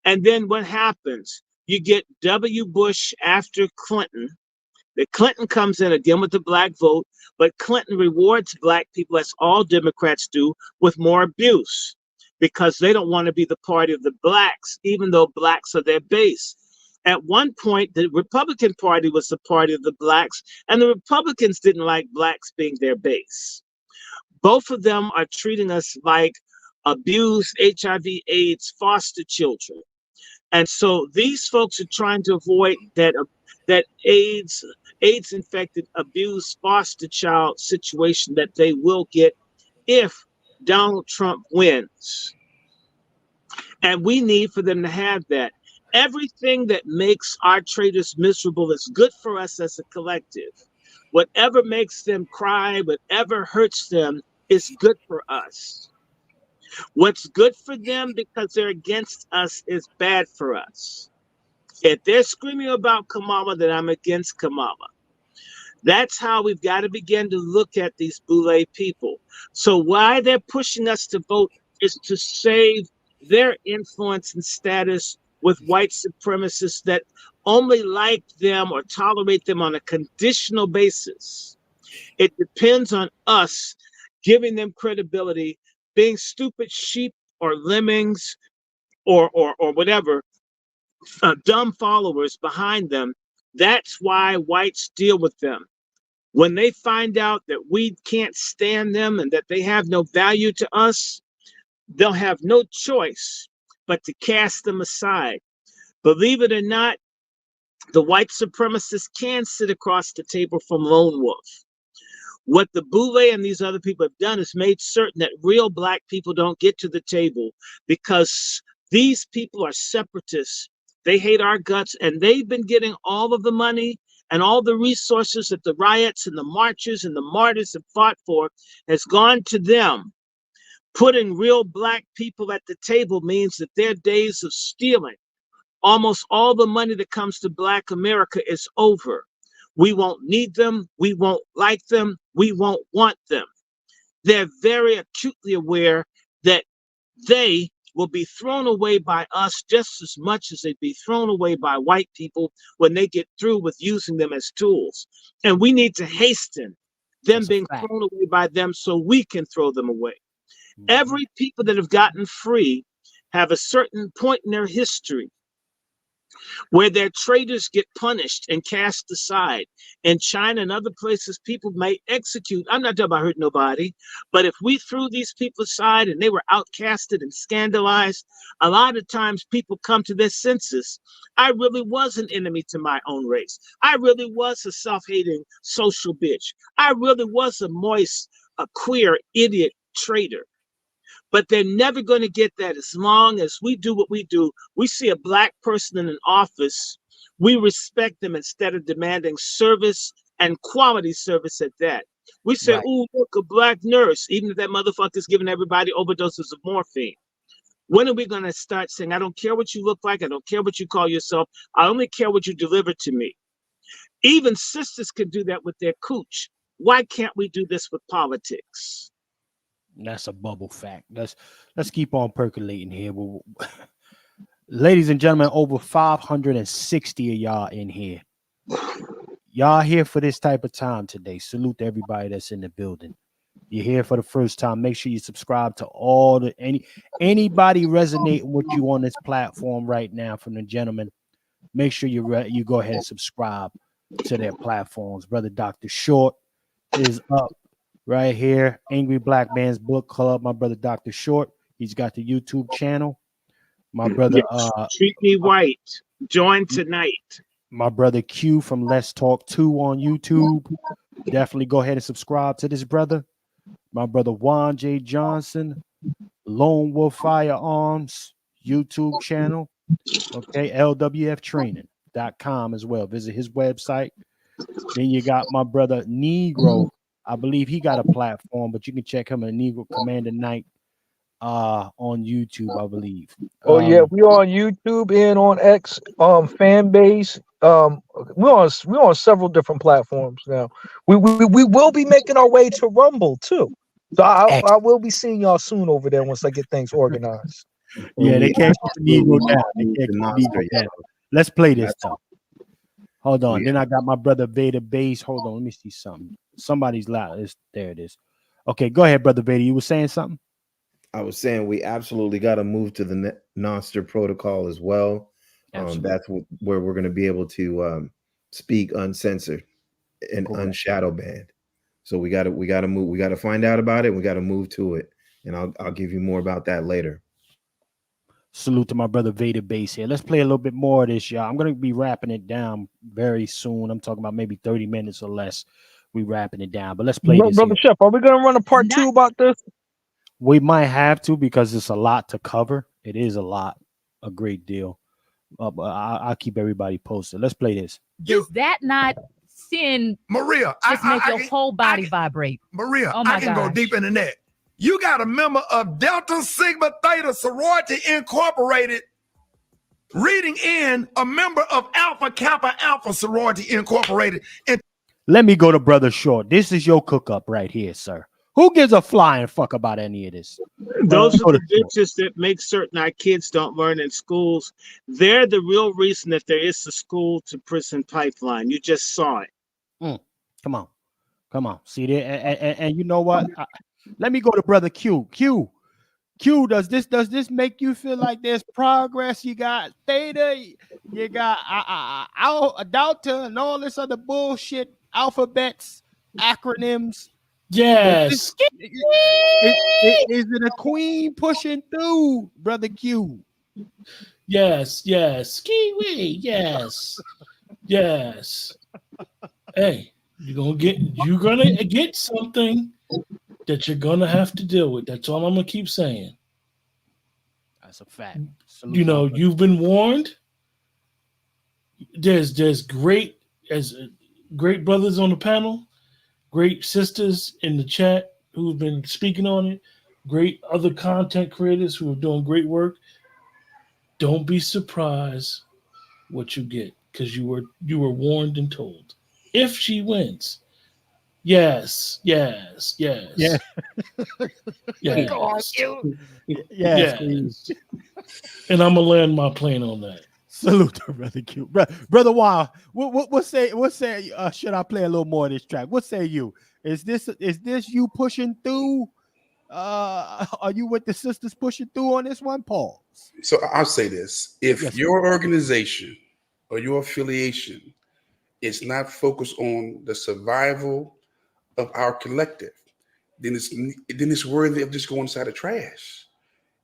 And then what happens? You get W. Bush after Clinton. The Clinton comes in again with the black vote, but Clinton rewards black people, as all Democrats do, with more abuse because they don't want to be the party of the blacks, even though blacks are their base. At one point, the Republican Party was the party of the blacks, and the Republicans didn't like blacks being their base. Both of them are treating us like abused HIV/AIDS foster children. And so these folks are trying to avoid that AIDS-infected, abused foster child situation that they will get if Donald Trump wins. And we need for them to have that. Everything that makes our traitors miserable is good for us as a collective. Whatever makes them cry, whatever hurts them is good for us. What's good for them because they're against us is bad for us. If they're screaming about Kamala, then I'm against Kamala. That's how we've got to begin to look at these boule people. So why they're pushing us to vote is to save their influence and status with white supremacists that only like them or tolerate them on a conditional basis. It depends on us giving them credibility, being stupid sheep or lemmings or whatever, dumb followers behind them. That's why whites deal with them. When they find out that we can't stand them and that they have no value to us, they'll have no choice but to cast them aside. Believe it or not, the white supremacists can sit across the table from Lone Wolf. What the boule and these other people have done is made certain that real black people don't get to the table because these people are separatists. They hate our guts, and they've been getting all of the money and all the resources that the riots and the marches and the martyrs have fought for has gone to them. Putting real black people at the table means that their days of stealing almost all the money that comes to Black America is over. We won't need them. We won't like them. We won't want them. They're very acutely aware that they will be thrown away by us just as much as they'd be thrown away by white people when they get through with using them as tools. And we need to hasten them being thrown away by them so we can throw them away. Every people that have gotten free have a certain point in their history where their traitors get punished and cast aside. In China and other places, people may execute. I'm not talking about hurting nobody, but if we threw these people aside and they were outcasted and scandalized, a lot of times people come to their senses. I really was an enemy to my own race. I really was a self-hating social bitch. I really was a moist, a queer, idiot traitor. But they're never going to get that as long as we do what we do. We see a Black person in an office, we respect them instead of demanding service and quality service at that. We say, Right. "Ooh, look, a Black nurse," even if that motherfucker's giving everybody overdoses of morphine. When are we going to start saying, "I don't care what you look like, I don't care what you call yourself, I only care what you deliver to me"? Even sisters can do that with their cooch. Why can't we do this with politics? That's a bubble fact. Let's keep on percolating here. Ladies and gentlemen, over 560 of y'all in here. Y'all here for this type of time today. Salute to everybody that's in the building. You're here for the first time. Make sure you subscribe to anybody resonating with you on this platform right now from the gentlemen. Make sure you go ahead and subscribe to their platforms. Brother Dr. Short is up right here. Angry Black Man's Book Club. My brother Dr. Short. He's got the YouTube channel. My brother Treat Me White. Join tonight. My brother Q from Let's Talk 2 on YouTube. Definitely go ahead and subscribe to this brother. My brother Juan J. Johnson, Lone Wolf Firearms YouTube channel. Okay, lwftraining.com as well. Visit his website. Then you got my brother Negro. I believe he got a platform, but you can check him at Negro Commander Night on YouTube, I believe. Oh yeah, we on YouTube and on X fan base. We're on several different platforms now. We will be making our way to Rumble too. So I will be seeing y'all soon over there once I get things organized. Yeah, they can't keep the Negro down. They can't keep the Negro down. Let's play this though. Hold on. Then I got my brother Vader Base. Hold on, let me see something. Somebody's loud. There it is. Okay, go ahead, brother Vader. You were saying something? I was saying we absolutely got to move to the Nostr protocol as well. That's where we're going to be able to speak uncensored and unshadow banned. So we got to move. We got to find out about it. We got to move to it, and I'll give you more about that later. Salute to my brother Vader Base here. Let's play a little bit more of this, y'all. I'm going to be wrapping it down very soon. I'm talking about maybe 30 minutes or less. We wrapping it down, but let's play this. Brother Chef, are we going to run a part 2 about this? We might have to because it's a lot to cover. It is a great deal. But I'll keep everybody posted. Let's play this. Does that not send Maria? Just make your whole body vibrate. Maria, oh my I can go gosh. deep in the net. You got a member of Delta Sigma Theta Sorority Incorporated reading in a member of Alpha Kappa Alpha Sorority Incorporated. And Let me go to Brother Short. This is your cook up right here, sir. Who gives a flying fuck about any of this? Those are the bitches that make certain our kids don't learn in schools. They're the real reason that there is a school to prison pipeline. You just saw it. Come on. See there, and you know what? Let me go to Brother Q. Q. Does this make you feel like there's progress? You got Theta, you got Delta, and all this other bullshit, alphabets, acronyms. Yes. Is it a queen pushing through, Brother Q? Yes. Ski-wee, yes. Hey, you're gonna get something that you're gonna have to deal with. That's all I'm gonna keep saying. That's a fact. You've been warned. There's great brothers on the panel. Great sisters in the chat who've been speaking on it. Great other content creators who are doing great work. Don't be surprised what you get because you were warned and told. If she wins, yes. Yeah. Yes. And I'm gonna land my plane on that. Salute to Brother Q. Brother Wow, what say should I play a little more of this track? What say you? Is this you pushing through? Are you with the sisters pushing through on this one, Paul? So I'll say this. If your organization or your affiliation is not focused on the survival of our collective, then it's worthy of just going inside the trash.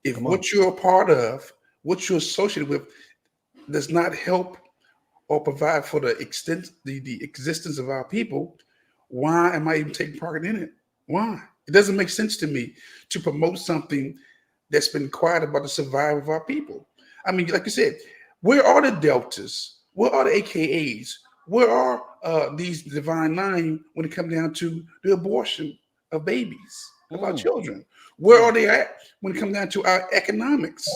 If what you're a part of, what you're associated with, does not help or provide for the existence of our people, why am I even taking part in it? Why? It doesn't make sense to me to promote something that's been quiet about the survival of our people. I mean, like you said, where are the deltas? Where are the AKAs? Where are these divine nine when it comes down to the abortion of babies, of our children? Where are they at when it comes down to our economics?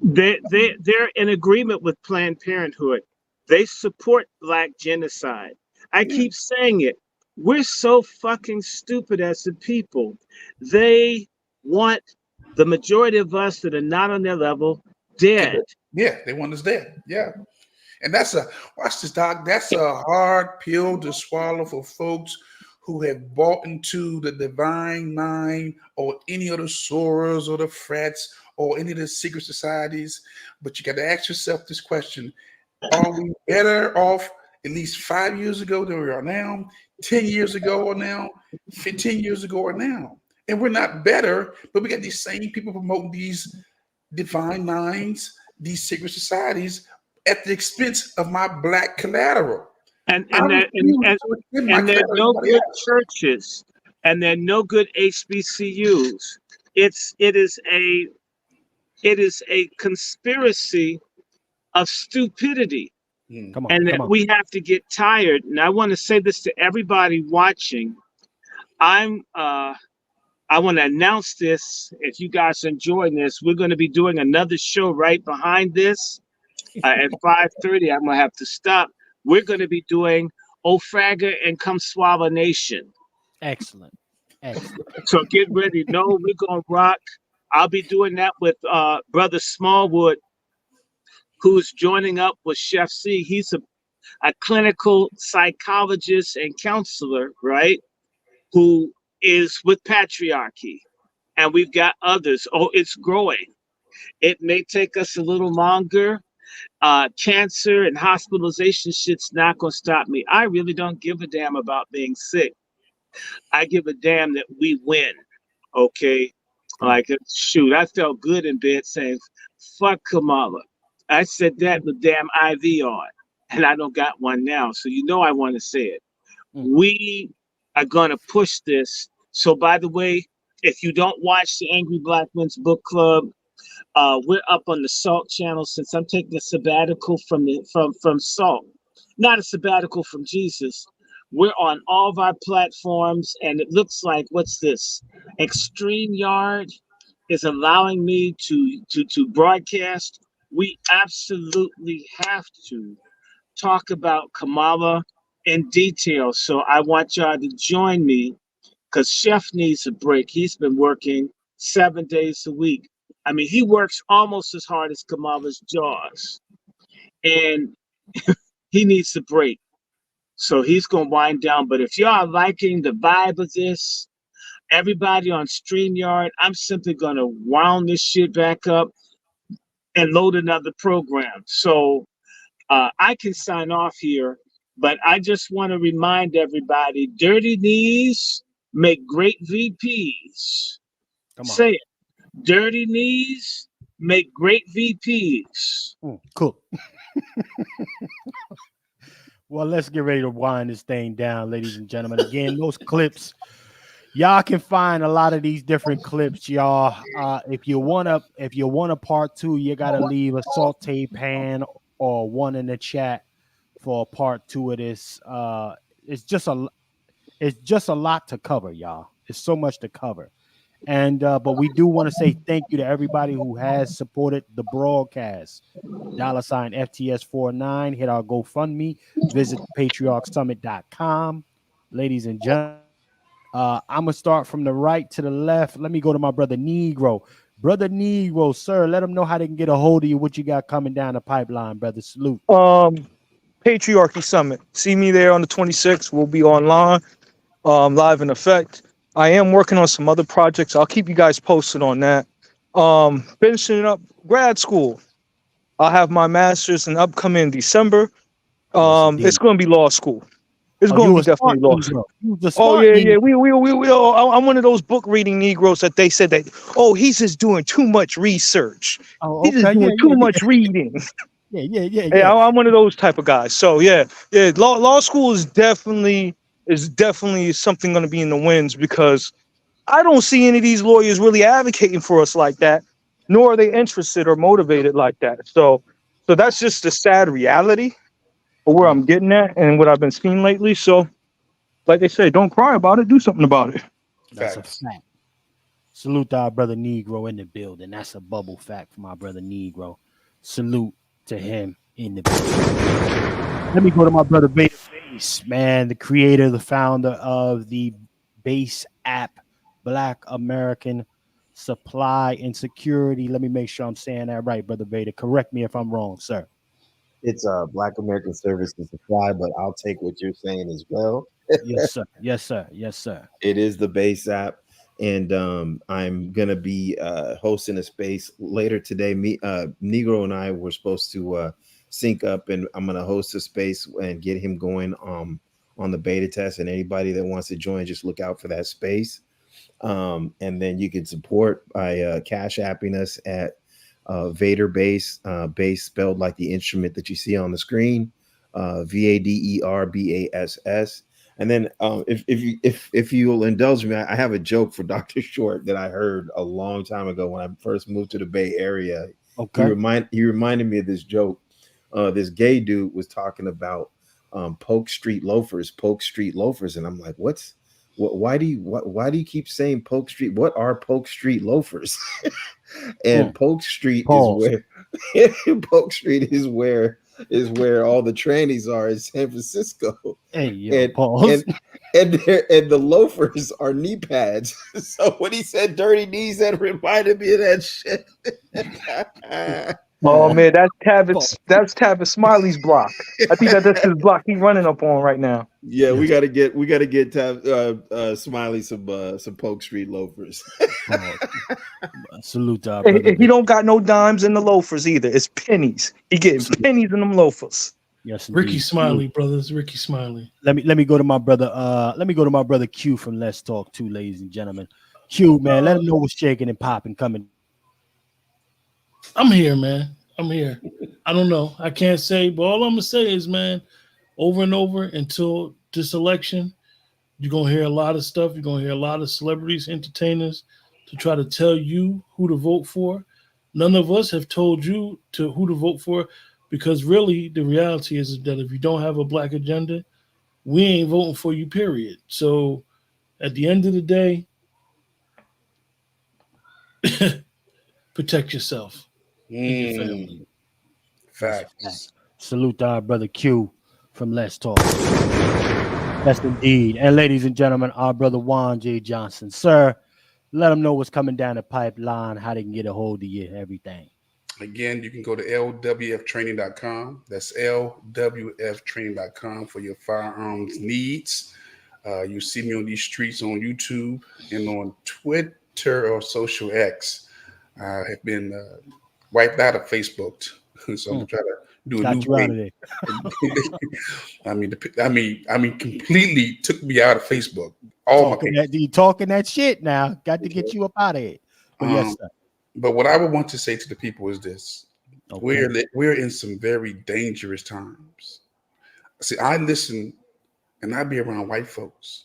They're in agreement with Planned Parenthood. They support Black genocide. I keep saying it. We're so fucking stupid as a people. They want the majority of us that are not on their level dead. Yeah, they want us dead. Yeah. And that's watch this, Doc. That's a hard pill to swallow for folks who have bought into the Divine Nine or any of the Soros or the frats or any of the secret societies. But you got to ask yourself this question. Are we better off at least 5 years ago than we are now, 10 years ago or now, 15 years ago or now? And we're not better, but we got these same people promoting these Divine Nines, these secret societies at the expense of my Black collateral. And there are no good churches, and there are no good HBCUs. It is a conspiracy of stupidity. We have to get tired. And I want to say this to everybody watching. I want to announce this. If you guys are enjoying this, we're going to be doing another show right behind this at 5:30. I'm going to have to stop. We're going to be doing Ofraga and Come Swallow Nation. Excellent. So get ready. No, we're going to rock. I'll be doing that with Brother Smallwood, who's joining up with Chef C. He's a clinical psychologist and counselor, right? Who is with patriarchy. And we've got others. Oh, it's growing. It may take us a little longer. Cancer and hospitalization shit's not going to stop me. I really don't give a damn about being sick. I give a damn that we win. Okay? Like, shoot, I felt good in bed saying, fuck Kamala. I said that with damn IV on, and I don't got one now. So you know I want to say it. We are going to push this. So, by the way, if you don't watch the Angry Black Men's Book Club, we're up on the Salt channel since I'm taking a sabbatical from Salt, not a sabbatical from Jesus. We're on all of our platforms, and it looks like, what's this? StreamYard is allowing me to broadcast. We absolutely have to talk about Kamala in detail. So I want y'all to join me because Chef needs a break. He's been working 7 days a week. I mean, he works almost as hard as Kamala's jaws, and he needs a break. So he's going to wind down. But if y'all are liking the vibe of this, everybody on StreamYard, I'm simply going to wound this shit back up and load another program. So I can sign off here, but I just want to remind everybody, dirty knees make great VPs. Say it. Dirty knees make great VPs. Cool. Well, let's get ready to wind this thing down, ladies and gentlemen. Again, those clips, y'all can find a lot of these different clips, y'all. If you want a part 2, you gotta leave a saute pan or one in the chat for a part 2 of this. It's just a lot to cover, y'all. It's so much to cover. And but we do want to say thank you to everybody who has supported the broadcast. $ FTS49. Hit our GoFundMe. Visit patriarchsummit.com. Ladies and gentlemen, I'm gonna start from the right to the left. Let me go to my brother Negro. Brother Negro, sir, let them know how they can get a hold of you. What you got coming down the pipeline, brother? Salute. Patriarchy Summit. See me there on the 26th. We'll be online, live in effect. I am working on some other projects. I'll keep you guys posted on that. Finishing up grad school. I'll have my master's in upcoming December. It's going to be law school. It's going to be definitely law school. Oh yeah. I'm one of those book reading Negroes that they said that. Oh, he's just doing too much research. He's just doing too much reading. Yeah. I'm one of those type of guys. So yeah. Law school is definitely something going to be in the winds because I don't see any of these lawyers really advocating for us like that, nor are they interested or motivated like that. So that's just the sad reality of where I'm getting at and what I've been seeing lately. So, like they say, don't cry about it, do something about it. That's a fact. Salute to our brother Negro in the building. That's a bubble fact for my brother Negro. Salute to him in the building. Let me go to my brother Base, man, the creator, the founder of the Base app, Black American Supply and Security. Let me make sure I'm saying that right, brother Vader. Correct me if I'm wrong, sir. It's Black American Service and Supply, but I'll take what you're saying as well. Yes, sir. Yes, sir. Yes, sir. It is the Base app, and I'm gonna be hosting a space later today. Negro and I were supposed to sync up, and I'm gonna host a space and get him going on the beta test. And anybody that wants to join, just look out for that space. And then you can support by cash apping us at Vader Base, base spelled like the instrument that you see on the screen, VADERBASS. And then if you'll indulge me, I have a joke for Dr. Short that I heard a long time ago when I first moved to the Bay Area. Okay. He reminded me of this joke. This gay dude was talking about Polk Street loafers, and I'm like, why do you keep saying Polk Street? What are Polk Street loafers? And Polk Street Polk Street is where all the trannies are in San Francisco. Hey, yo, and the loafers are knee pads. So when he said dirty knees, that reminded me of that shit. Oh man, that's Tavis Smiley's block. I think that's his block he's running up on right now. Yeah, we gotta get Smiley some Polk Street loafers. Salute to our brother. He don't got no dimes in the loafers either. It's pennies. He getting pennies in them loafers. Yes, indeed. Ricky Smiley, brothers. Ricky Smiley. Let me go to my brother. Let me go to my brother Q from Let's Talk too, ladies and gentlemen. Q, man, let him know what's shaking and popping coming. I'm here, man. I'm here. I don't know. I can't say, but all I'm gonna say is, man, over and over until this election, you're gonna hear a lot of stuff. You're gonna hear a lot of celebrities, entertainers to try to tell you who to vote for. None of us have told you who to vote for, because really the reality is that if you don't have a black agenda, we ain't voting for you, period. So at the end of the day, protect yourself. Facts. Salute to our brother Q from Let's Talk. Yes, indeed. And ladies and gentlemen, our brother Juan J. Johnson. Sir, let them know what's coming down the pipeline, how they can get a hold of you, everything. Again, you can go to lwftraining.com. That's lwftraining.com for your firearms needs. You see me on these streets on YouTube and on Twitter or Social X. I have been wiped out of Facebook, so I'm trying to do a new thing. I mean, completely took me out of Facebook. You talking that shit now? Got to get you up out of it. But yes, sir. But what I would want to say to the people is this: we're in some very dangerous times. See, I listen and I be around white folks,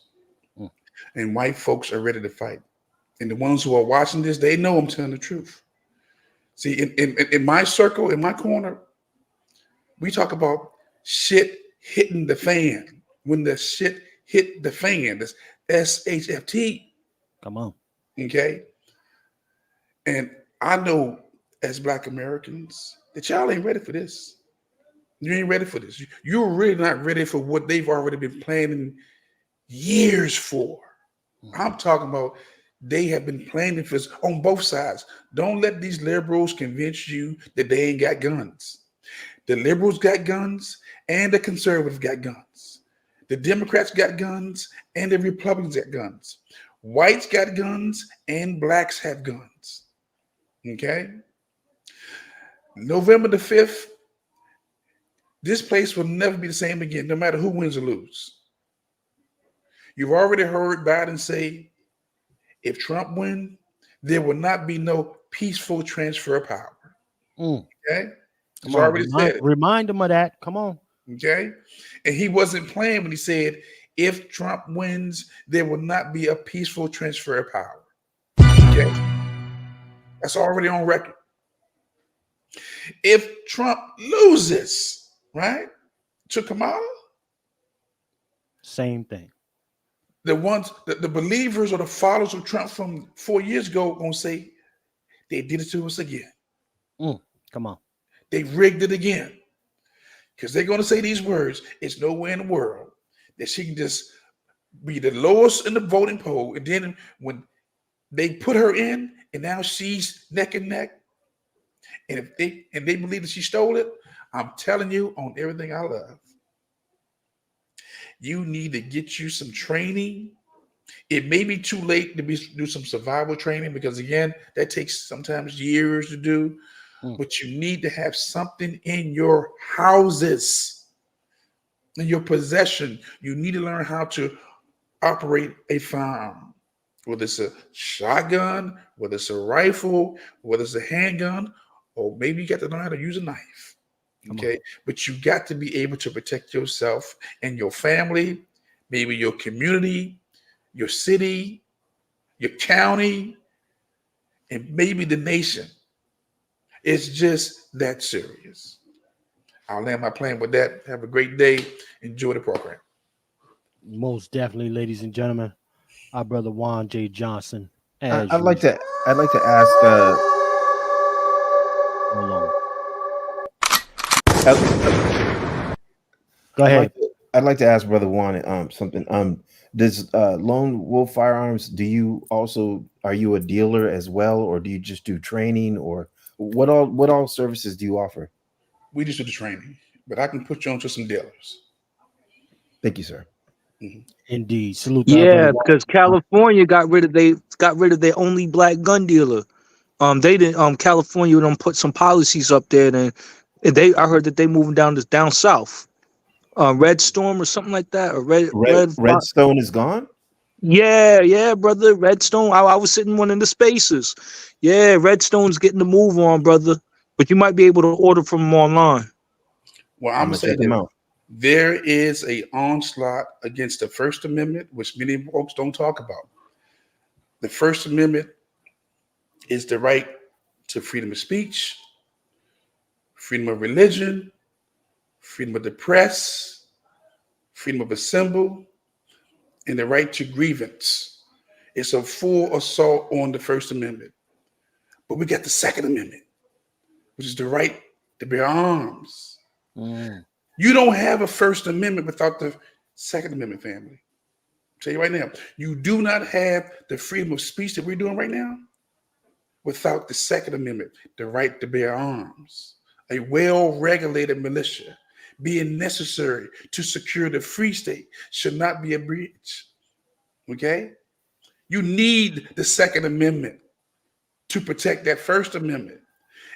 and white folks are ready to fight. And the ones who are watching this, they know I'm telling the truth. See, in my circle, in my corner, we talk about shit hitting the fan. When the shit hit the fan, that's SHFT. Come on. Okay. And I know as Black Americans that y'all ain't ready for this. You ain't ready for this. You're really not ready for what they've already been planning years for. I'm talking about they have been planning for this on both sides. Don't let these liberals convince you that they ain't got guns. The liberals got guns and the conservatives got guns. The Democrats got guns and the Republicans got guns. Whites got guns and blacks have guns. Okay? November the 5th, this place will never be the same again, no matter who wins or loses. You've already heard Biden say, if Trump wins, there will not be no peaceful transfer of power. Okay? He's already said it. Remind him of that. Come on. Okay? And he wasn't playing when he said, if Trump wins, there will not be a peaceful transfer of power. Okay? That's already on record. If Trump loses, right, to Kamala, same thing. The ones, the believers or the followers of Trump from 4 years ago gonna say they did it to us again. Come on. They rigged it again. Because they're gonna say these words, it's nowhere in the world that she can just be the lowest in the voting poll. And then when they put her in and now she's neck and neck, and if they believe that she stole it, I'm telling you on everything I love, you need to get you some training. It may be too late to do some survival training because, again, that takes sometimes years to do. But you need to have something in your houses, in your possession. You need to learn how to operate a firearm, whether it's a shotgun, whether it's a rifle, whether it's a handgun, or maybe you got to learn how to use a knife. Okay, but you got to be able to protect yourself and your family, maybe your community, your city, your county, and maybe the nation. It's just that serious. I'll land my plane with that. Have a great day. Enjoy the program. Most definitely, ladies and gentlemen, our brother Juan J. Johnson. I'd like to ask. Hold on. Go ahead. I'd like to ask Brother Juan something. Does Lone Wolf Firearms? Are you a dealer as well, or do you just do training, or what all services do you offer? We just do the training, but I can put you on to some dealers. Thank you, sir. Mm-hmm. Indeed. Salute. Yeah, because California got rid of their only black gun dealer. They didn't. California don't put some policies up there, and I heard that they moving down south. Red Storm or something like that, or Redstone is gone. Yeah, brother. Redstone. I was sitting in one of the spaces. Yeah, Redstone's getting the move on, brother. But you might be able to order from them online. Well, I'm gonna say that there is a onslaught against the First Amendment, which many folks don't talk about. The First Amendment is the right to freedom of speech, freedom of religion, freedom of the press, freedom of assembly, and the right to grievance. It's a full assault on the First Amendment. But we got the Second Amendment, which is the right to bear arms. You don't have a First Amendment without the Second Amendment, family. I'll tell you right now, you do not have the freedom of speech that we're doing right now without the Second Amendment, the right to bear arms. A well-regulated militia being necessary to secure the free state should not be a breach. Okay? You need the Second Amendment to protect that First Amendment.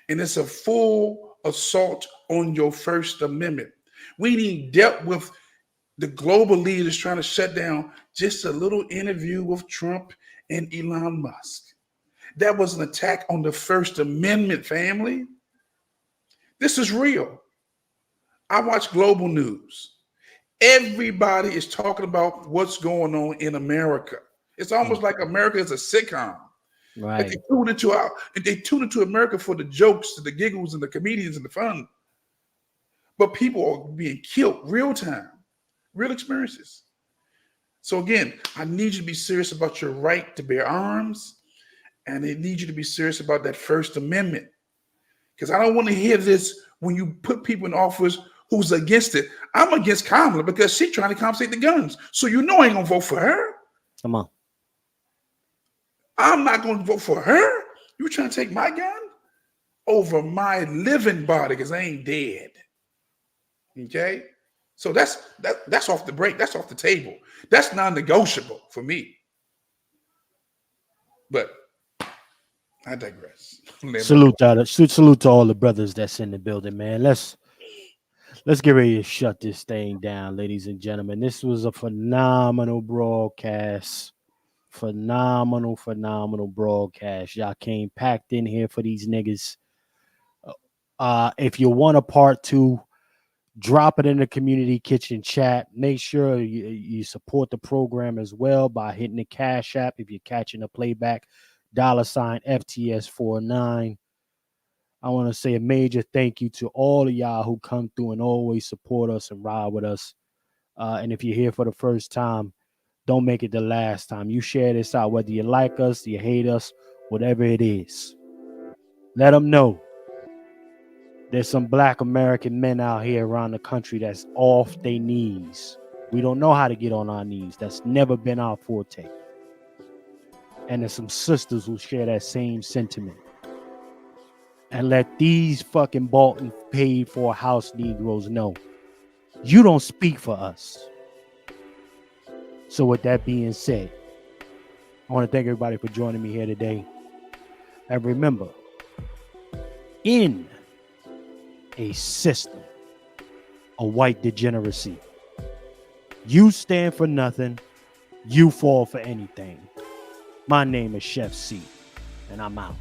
And it's a full assault on your First Amendment. We need dealt with the global leaders trying to shut down just a little interview with Trump and Elon Musk. That was an attack on the First Amendment, family. This is real. I watch global news. Everybody is talking about what's going on in America. It's almost like America is a sitcom. Right. They tune into America for the jokes, the giggles, and the comedians and the fun. But people are being killed real time, real experiences. So again, I need you to be serious about your right to bear arms, and I need you to be serious about that First Amendment. Because I don't want to hear this when you put people in office who's against it. I'm against Kamala because she's trying to confiscate the guns. So you know I ain't gonna vote for her. Come on. I'm not gonna vote for her. You trying to take my gun over my living body because I ain't dead. Okay? So that's off the break. That's off the table. That's non-negotiable for me. But I digress. Salute to all the brothers that's in the building, man. Let's get ready to shut this thing down, ladies and gentlemen. This was a phenomenal broadcast. Phenomenal broadcast. Y'all came packed in here for these niggas. If you want a part 2, Drop it in the community kitchen chat. Make sure you support the program as well by hitting the Cash App if you're catching a playback, $FTS49. I want to say a major thank you to all of y'all who come through and always support us and ride with us. And if you're here for the first time, don't make it the last time. You share this out, whether you like us, you hate us, whatever it is. Let them know. There's some Black American men out here around the country that's off their knees. We don't know how to get on our knees. That's never been our forte. And there's some sisters who share that same sentiment. And let these fucking Bolton paid for house Negroes know you don't speak for us. So with that being said, I want to thank everybody for joining me here today. And remember, in a system of white degeneracy, you stand for nothing, you fall for anything. My name is Chef C, and I'm out.